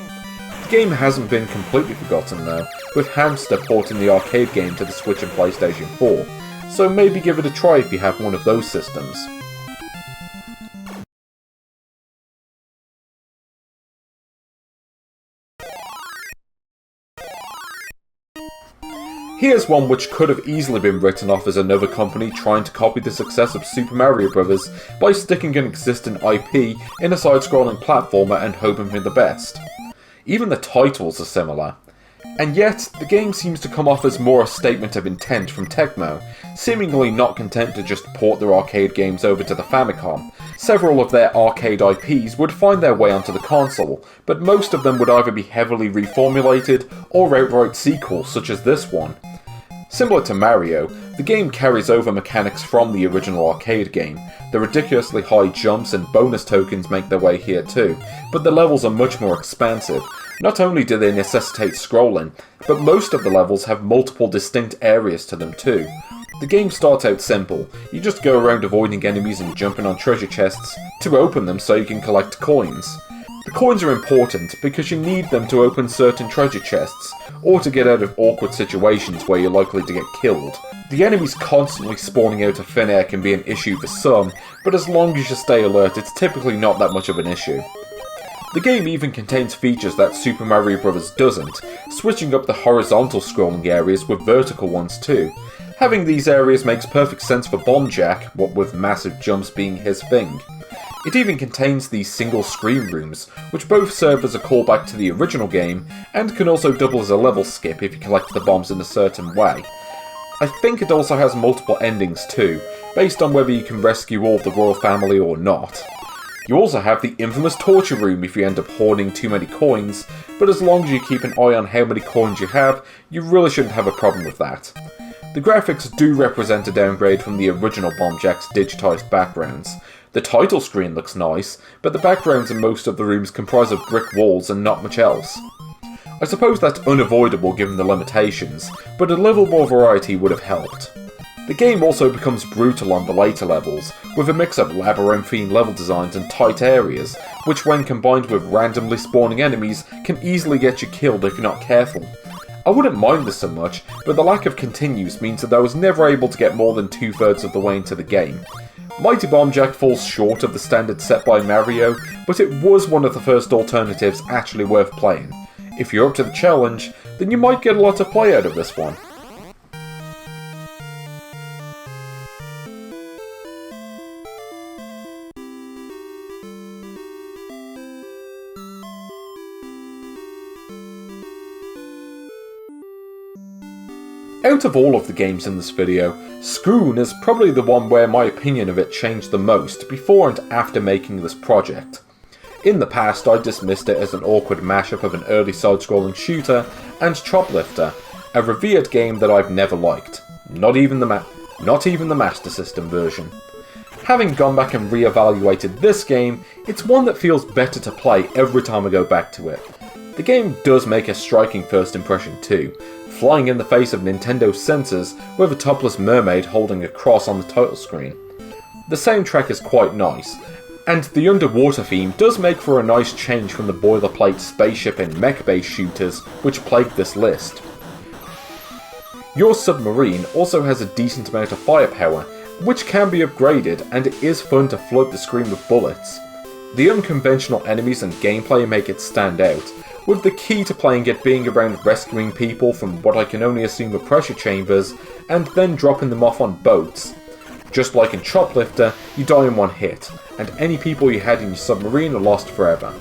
The game hasn't been completely forgotten though, with Hamster porting the arcade game to the Switch and PlayStation 4, so maybe give it a try if you have one of those systems. Here's one which could have easily been written off as another company trying to copy the success of Super Mario Bros. By sticking an existing IP in a side-scrolling platformer and hoping for the best. Even the titles are similar. And yet, the game seems to come off as more a statement of intent from Tecmo, seemingly not content to just port their arcade games over to the Famicom. Several of their arcade IPs would find their way onto the console, but most of them would either be heavily reformulated or outright sequels such as this one. Similar to Mario, the game carries over mechanics from the original arcade game. The ridiculously high jumps and bonus tokens make their way here too, but the levels are much more expansive. Not only do they necessitate scrolling, but most of the levels have multiple distinct areas to them too. The game starts out simple. You just go around avoiding enemies and jumping on treasure chests to open them so you can collect coins. The coins are important because you need them to open certain treasure chests, or to get out of awkward situations where you're likely to get killed. The enemies constantly spawning out of thin air can be an issue for some, but as long as you stay alert, it's typically not that much of an issue. The game even contains features that Super Mario Bros. Doesn't, switching up the horizontal scrolling areas with vertical ones too. Having these areas makes perfect sense for Bomb Jack, what with massive jumps being his thing. It even contains these single screen rooms, which both serve as a callback to the original game, and can also double as a level skip if you collect the bombs in a certain way. I think it also has multiple endings too, based on whether you can rescue all of the royal family or not. You also have the infamous torture room if you end up hoarding too many coins, but as long as you keep an eye on how many coins you have, you really shouldn't have a problem with that. The graphics do represent a downgrade from the original Bomb Jack's digitised backgrounds. The title screen looks nice, but the backgrounds in most of the rooms comprise of brick walls and not much else. I suppose that's unavoidable given the limitations, but a little more variety would have helped. The game also becomes brutal on the later levels, with a mix of labyrinthine level designs and tight areas, which when combined with randomly spawning enemies can easily get you killed if you're not careful. I wouldn't mind this so much, but the lack of continues means that I was never able to get more than 2/3 of the way into the game. Mighty Bomb Jack falls short of the standard set by Mario, but it was one of the first alternatives actually worth playing. If you're up to the challenge, then you might get a lot of play out of this one. Out of all of the games in this video, Scroon is probably the one where my opinion of it changed the most before and after making this project. In the past, I dismissed it as an awkward mashup of an early side-scrolling shooter and Choplifter, a revered game that I've never liked. Not even the Master System version. Having gone back and re-evaluated this game, it's one that feels better to play every time I go back to it. The game does make a striking first impression too, flying in the face of Nintendo's censors with a topless mermaid holding a cross on the title screen. The soundtrack is quite nice, and the underwater theme does make for a nice change from the boilerplate spaceship and mech-based shooters which plague this list. Your submarine also has a decent amount of firepower, which can be upgraded, and it is fun to flood the screen with bullets. The unconventional enemies and gameplay make it stand out, with the key to playing it being around rescuing people from what I can only assume are pressure chambers, and then dropping them off on boats. Just like in Choplifter, you die in one hit, and any people you had in your submarine are lost forever.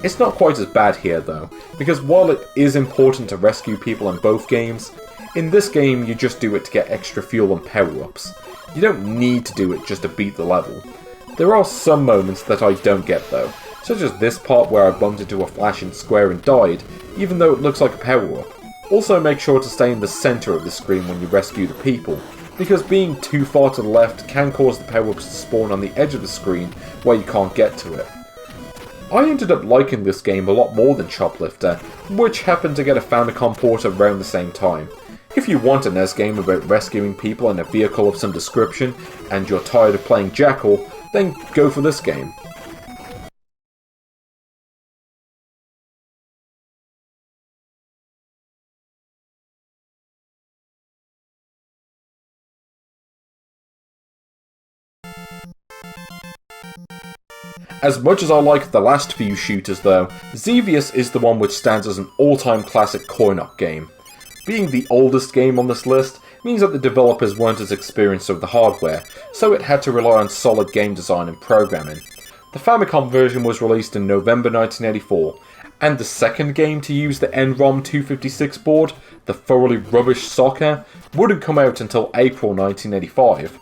It's not quite as bad here though, because while it is important to rescue people in both games, in this game you just do it to get extra fuel and power-ups. You don't need to do it just to beat the level. There are some moments that I don't get though, such as this part where I bumped into a flashing square and died, even though it looks like a power-up. Also make sure to stay in the centre of the screen when you rescue the people, because being too far to the left can cause the power-ups to spawn on the edge of the screen where you can't get to it. I ended up liking this game a lot more than Choplifter, which happened to get a Famicom port around the same time. If you want a NES game about rescuing people in a vehicle of some description, and you're tired of playing Jackal, then go for this game. As much as I like the last few shooters though, Xevious is the one which stands as an all-time classic coin-op game. Being the oldest game on this list means that the developers weren't as experienced with the hardware, so it had to rely on solid game design and programming. The Famicom version was released in November 1984, and the second game to use the NROM 256 board, the thoroughly rubbish Soccer, wouldn't come out until April 1985.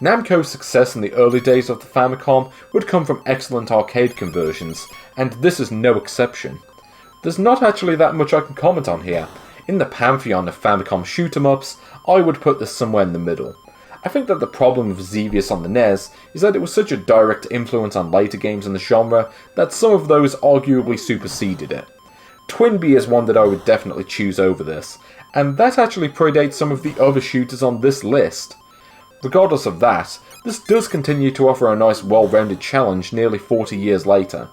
Namco's success in the early days of the Famicom would come from excellent arcade conversions, and this is no exception. There's not actually that much I can comment on here. In the pantheon of Famicom shoot-em-ups, I would put this somewhere in the middle. I think that the problem with Xevious on the NES is that it was such a direct influence on later games in the genre that some of those arguably superseded it. Twinbee is one that I would definitely choose over this, and that actually predates some of the other shooters on this list. Regardless of that, this does continue to offer a nice well-rounded challenge nearly 40 years later.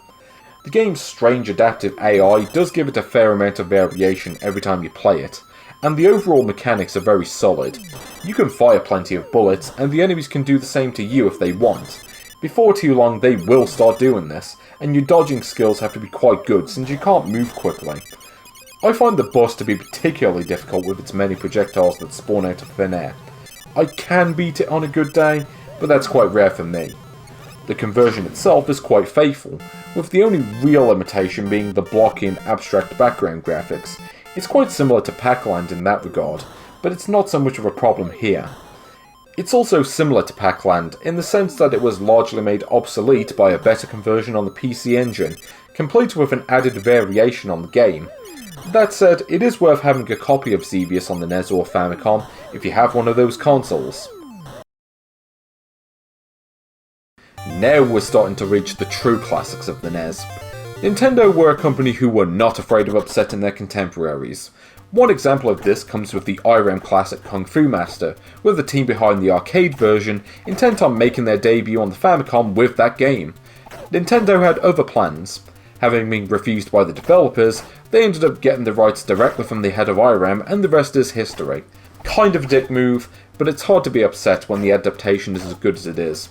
The game's strange adaptive AI does give it a fair amount of variation every time you play it, and the overall mechanics are very solid. You can fire plenty of bullets, and the enemies can do the same to you if they want. Before too long they will start doing this, and your dodging skills have to be quite good since you can't move quickly. I find the boss to be particularly difficult with its many projectiles that spawn out of thin air. I can beat it on a good day, but that's quite rare for me. The conversion itself is quite faithful, with the only real limitation being the blocky and abstract background graphics. It's quite similar to Pac-Land in that regard, but it's not so much of a problem here. It's also similar to Pac-Land in the sense that it was largely made obsolete by a better conversion on the PC Engine, complete with an added variation on the game. That said, it is worth having a copy of Xevious on the NES or Famicom if you have one of those consoles. Now we're starting to reach the true classics of the NES. Nintendo were a company who were not afraid of upsetting their contemporaries. One example of this comes with the IRAM classic Kung Fu Master, with the team behind the arcade version intent on making their debut on the Famicom with that game. Nintendo had other plans. Having been refused by the developers, they ended up getting the rights directly from the head of IRAM, and the rest is history. Kind of a dick move, but it's hard to be upset when the adaptation is as good as it is.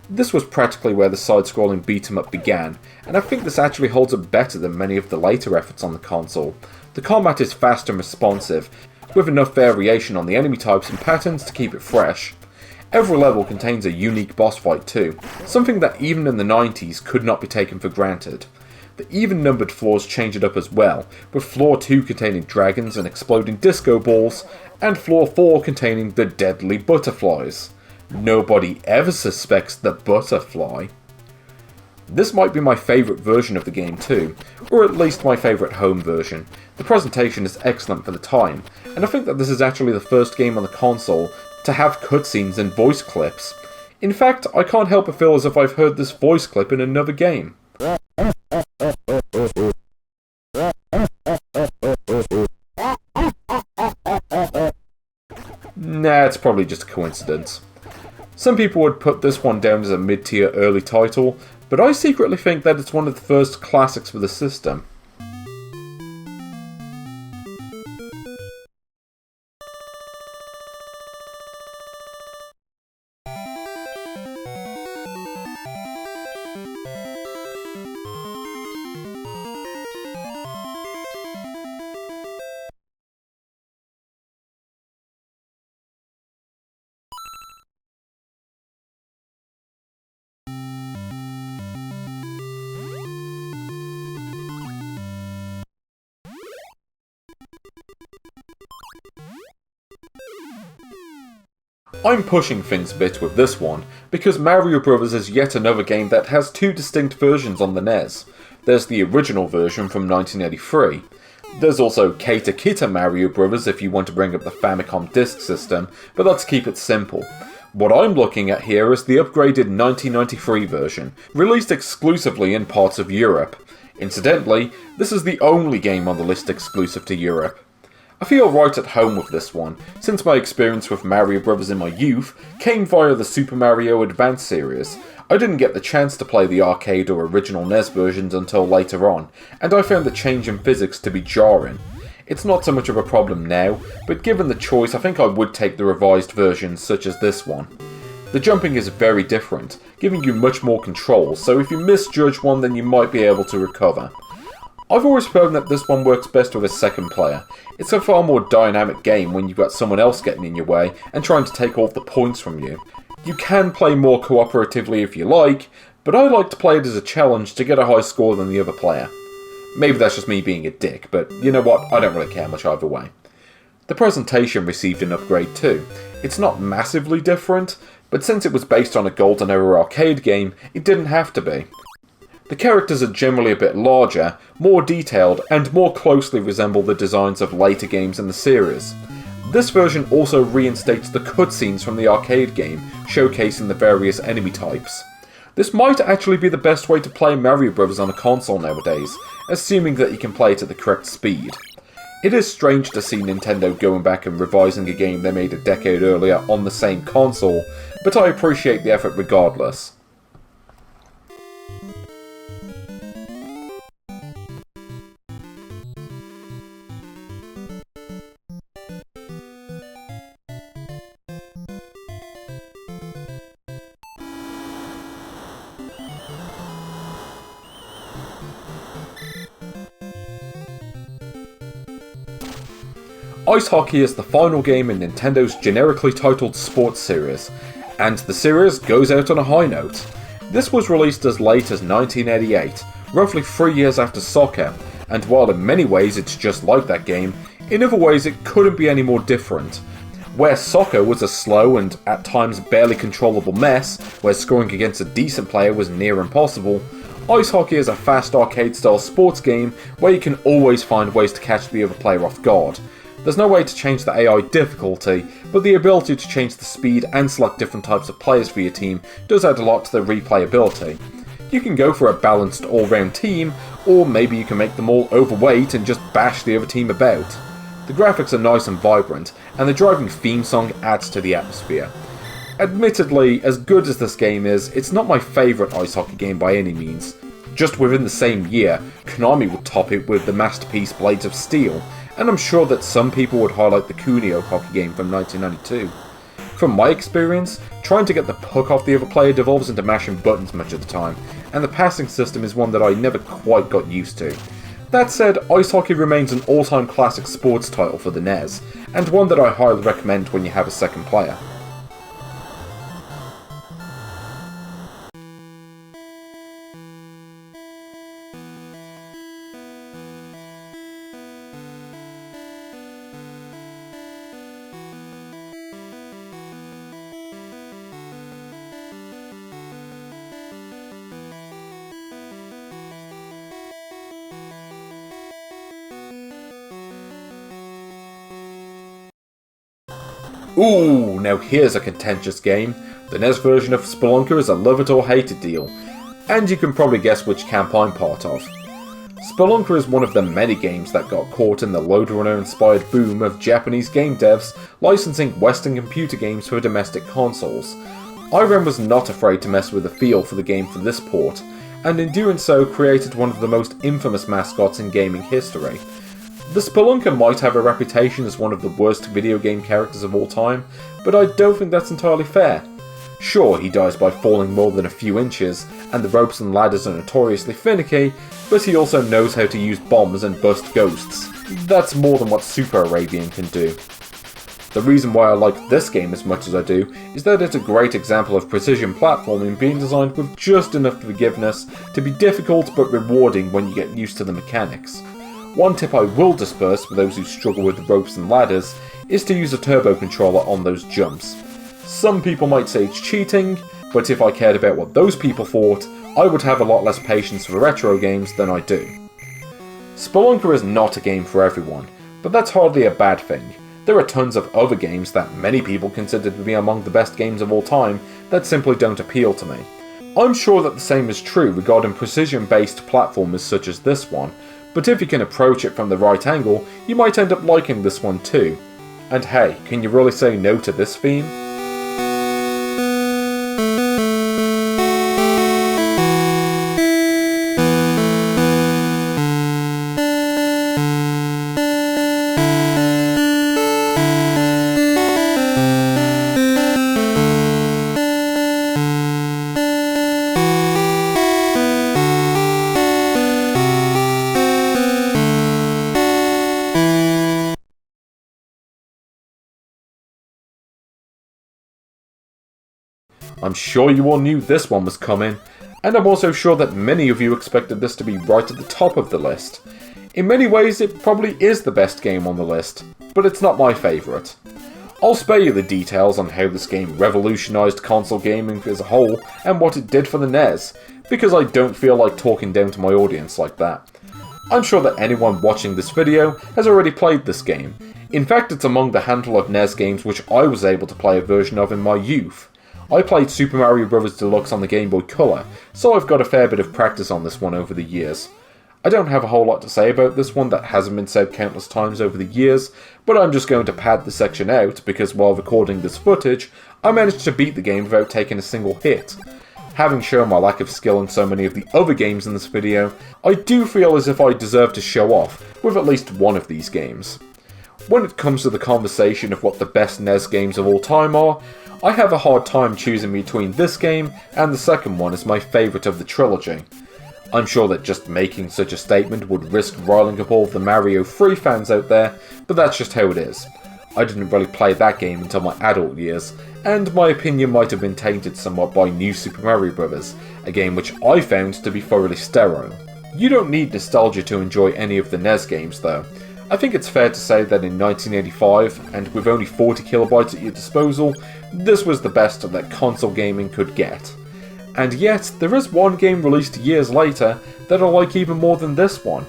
This was practically where the side-scrolling beat-em-up began, and I think this actually holds up better than many of the later efforts on the console. The combat is fast and responsive, with enough variation on the enemy types and patterns to keep it fresh. Every level contains a unique boss fight too, something that even in the 90s could not be taken for granted. The even-numbered floors change it up as well, with floor 2 containing dragons and exploding disco balls, and floor 4 containing the deadly butterflies. Nobody ever suspects the butterfly. This might be my favourite version of the game too, or at least my favourite home version. The presentation is excellent for the time, and I think that this is actually the first game on the console to have cutscenes and voice clips. In fact, I can't help but feel as if I've heard this voice clip in another game. Nah, it's probably just a coincidence. Some people would put this one down as a mid-tier early title, but I secretly think that it's one of the first classics for the system. I'm pushing things a bit with this one, because Mario Bros. Is yet another game that has two distinct versions on the NES. There's the original version from 1983. There's also Kata Kita Mario Bros. If you want to bring up the Famicom disk system, but let's keep it simple. What I'm looking at here is the upgraded 1993 version, released exclusively in parts of Europe. Incidentally, this is the only game on the list exclusive to Europe. I feel right at home with this one, since my experience with Mario Bros. In my youth came via the Super Mario Advance series. I didn't get the chance to play the arcade or original NES versions until later on, and I found the change in physics to be jarring. It's not so much of a problem now, but given the choice I think I would take the revised versions such as this one. The jumping is very different, giving you much more control, so if you misjudge one then you might be able to recover. I've always found that this one works best with a second player. It's a far more dynamic game when you've got someone else getting in your way and trying to take all the points from you. You can play more cooperatively if you like, but I like to play it as a challenge to get a high score than the other player. Maybe that's just me being a dick, but you know what, I don't really care much either way. The presentation received an upgrade too. It's not massively different, but since it was based on a Golden Era arcade game, it didn't have to be. The characters are generally a bit larger, more detailed, and more closely resemble the designs of later games in the series. This version also reinstates the cutscenes from the arcade game, showcasing the various enemy types. This might actually be the best way to play Mario Bros. On a console nowadays, assuming that you can play it at the correct speed. It is strange to see Nintendo going back and revising a game they made a decade earlier on the same console, but I appreciate the effort regardless. Ice Hockey is the final game in Nintendo's generically titled sports series, and the series goes out on a high note. This was released as late as 1988, roughly 3 years after Soccer, and while in many ways it's just like that game, in other ways it couldn't be any more different. Where Soccer was a slow and at times barely controllable mess, where scoring against a decent player was near impossible, Ice hockey is a fast arcade-style sports game where you can always find ways to catch the other player off guard. There's no way to change the AI difficulty, but the ability to change the speed and select different types of players for your team does add a lot to the replayability. You can go for a balanced all-round team, or maybe you can make them all overweight and just bash the other team about. The graphics are nice and vibrant, and the driving theme song adds to the atmosphere. Admittedly, as good as this game is, it's not my favourite ice hockey game by any means. Just within the same year, Konami would top it with the masterpiece Blades of Steel, and I'm sure that some people would highlight the Kunio hockey game from 1992. From my experience, trying to get the puck off the other player devolves into mashing buttons much of the time, and the passing system is one that I never quite got used to. That said, ice hockey remains an all-time classic sports title for the NES, and one that I highly recommend when you have a second player. Ooh, now here's a contentious game. The NES version of Spelunker is a love it or hate it deal, and you can probably guess which camp I'm part of. Spelunker is one of the many games that got caught in the Lode Runner-inspired boom of Japanese game devs licensing Western computer games for domestic consoles. IREM was not afraid to mess with the feel for the game for this port, and in doing so created one of the most infamous mascots in gaming history. The Spelunker might have a reputation as one of the worst video game characters of all time, but I don't think that's entirely fair. Sure, he dies by falling more than a few inches, and the ropes and ladders are notoriously finicky, but he also knows how to use bombs and bust ghosts. That's more than what Super Arabian can do. The reason why I like this game as much as I do is that it's a great example of precision platforming being designed with just enough forgiveness to be difficult but rewarding when you get used to the mechanics. One tip I will disperse for those who struggle with the ropes and ladders is to use a turbo controller on those jumps. Some people might say it's cheating, but if I cared about what those people thought, I would have a lot less patience for retro games than I do. Spelunker is not a game for everyone, but that's hardly a bad thing. There are tons of other games that many people consider to be among the best games of all time that simply don't appeal to me. I'm sure that the same is true regarding precision-based platformers such as this one, but if you can approach it from the right angle, you might end up liking this one too. And hey, can you really say no to this theme? I'm sure you all knew this one was coming, and I'm also sure that many of you expected this to be right at the top of the list. In many ways, it probably is the best game on the list, but it's not my favourite. I'll spare you the details on how this game revolutionised console gaming as a whole and what it did for the NES, because I don't feel like talking down to my audience like that. I'm sure that anyone watching this video has already played this game. In fact, it's among the handful of NES games which I was able to play a version of in my youth. I played Super Mario Bros. Deluxe on the Game Boy Color, so I've got a fair bit of practice on this one over the years. I don't have a whole lot to say about this one that hasn't been said countless times over the years, but I'm just going to pad this section out because while recording this footage, I managed to beat the game without taking a single hit. Having shown my lack of skill in so many of the other games in this video, I do feel as if I deserve to show off with at least one of these games. When it comes to the conversation of what the best NES games of all time are, I have a hard time choosing between this game and the second one as my favourite of the trilogy. I'm sure that just making such a statement would risk riling up all of the Mario 3 fans out there, but that's just how it is. I didn't really play that game until my adult years, and my opinion might have been tainted somewhat by New Super Mario Bros., a game which I found to be thoroughly sterile. You don't need nostalgia to enjoy any of the NES games though. I think it's fair to say that in 1985, and with only 40 kilobytes at your disposal, this was the best that console gaming could get. And yet, there is one game released years later that I like even more than this one.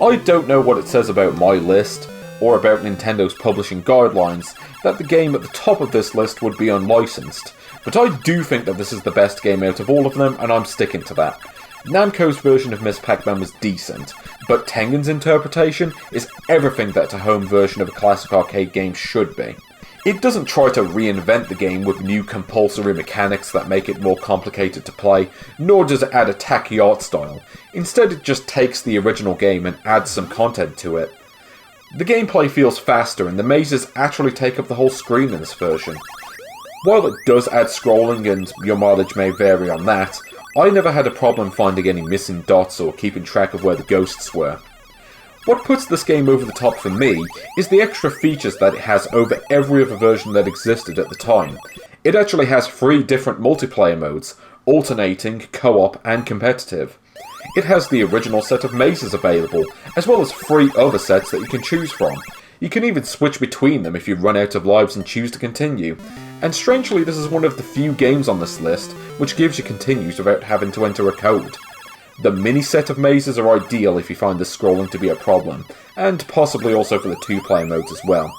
I don't know what it says about my list, or about Nintendo's publishing guidelines, that the game at the top of this list would be unlicensed, but I do think that this is the best game out of all of them, and I'm sticking to that. Namco's version of Miss Pac-Man was decent, but Tengen's interpretation is everything that a home version of a classic arcade game should be. It doesn't try to reinvent the game with new compulsory mechanics that make it more complicated to play, nor does it add a tacky art style. Instead, it just takes the original game and adds some content to it. The gameplay feels faster, and the mazes actually take up the whole screen in this version. While it does add scrolling, and your mileage may vary on that, I never had a problem finding any missing dots or keeping track of where the ghosts were. What puts this game over the top for me is the extra features that it has over every other version that existed at the time. It actually has 3 different multiplayer modes, alternating, co-op, and competitive. It has the original set of mazes available, as well as 3 other sets that you can choose from. You can even switch between them if you run out of lives and choose to continue. And strangely, this is one of the few games on this list which gives you continues without having to enter a code. The mini set of mazes are ideal if you find the scrolling to be a problem, and possibly also for the 2-player modes as well.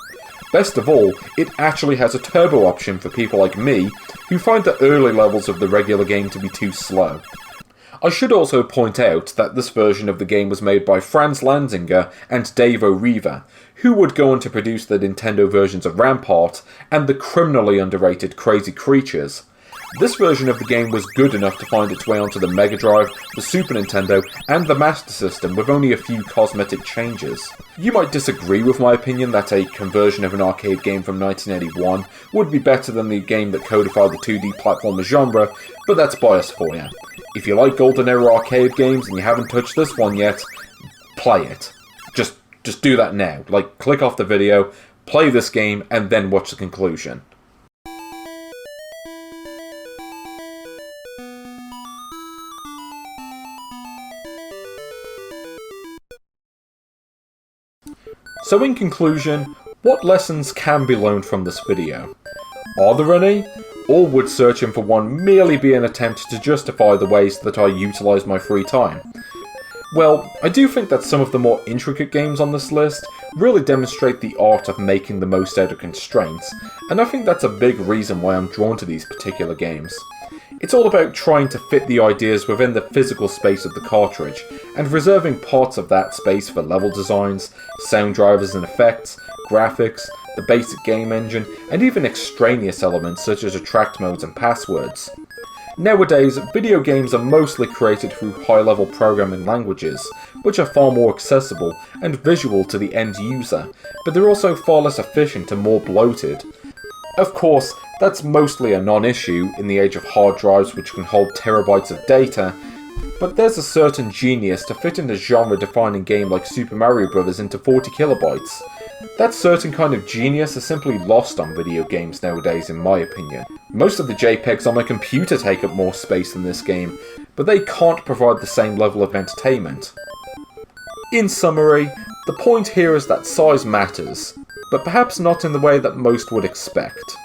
Best of all, it actually has a turbo option for people like me, who find the early levels of the regular game to be too slow. I should also point out that this version of the game was made by Franz Lanzinger and Dave O'Reeva, who would go on to produce the Nintendo versions of Rampart and the criminally underrated Crazy Creatures. This version of the game was good enough to find its way onto the Mega Drive, the Super Nintendo, and the Master System with only a few cosmetic changes. You might disagree with my opinion that a conversion of an arcade game from 1981 would be better than the game that codified the 2D platformer genre, but that's bias for you. If you like Golden Era arcade games and you haven't touched this one yet, play it. Just do that now. Like, click off the video, play this game, and then watch the conclusion. So in conclusion, what lessons can be learned from this video? Are there any? Or would searching for one merely be an attempt to justify the ways that I utilise my free time? Well, I do think that some of the more intricate games on this list really demonstrate the art of making the most out of constraints, and I think that's a big reason why I'm drawn to these particular games. It's all about trying to fit the ideas within the physical space of the cartridge, and reserving parts of that space for level designs, sound drivers and effects, graphics, the basic game engine, and even extraneous elements such as attract modes and passwords. Nowadays, video games are mostly created through high-level programming languages, which are far more accessible and visual to the end user, but they're also far less efficient and more bloated. Of course, that's mostly a non-issue in the age of hard drives which can hold terabytes of data, but there's a certain genius to fit in a genre-defining game like Super Mario Bros. Into 40 kilobytes. That certain kind of genius is simply lost on video games nowadays, in my opinion. Most of the JPEGs on my computer take up more space than this game, but they can't provide the same level of entertainment. In summary, the point here is that size matters, but perhaps not in the way that most would expect.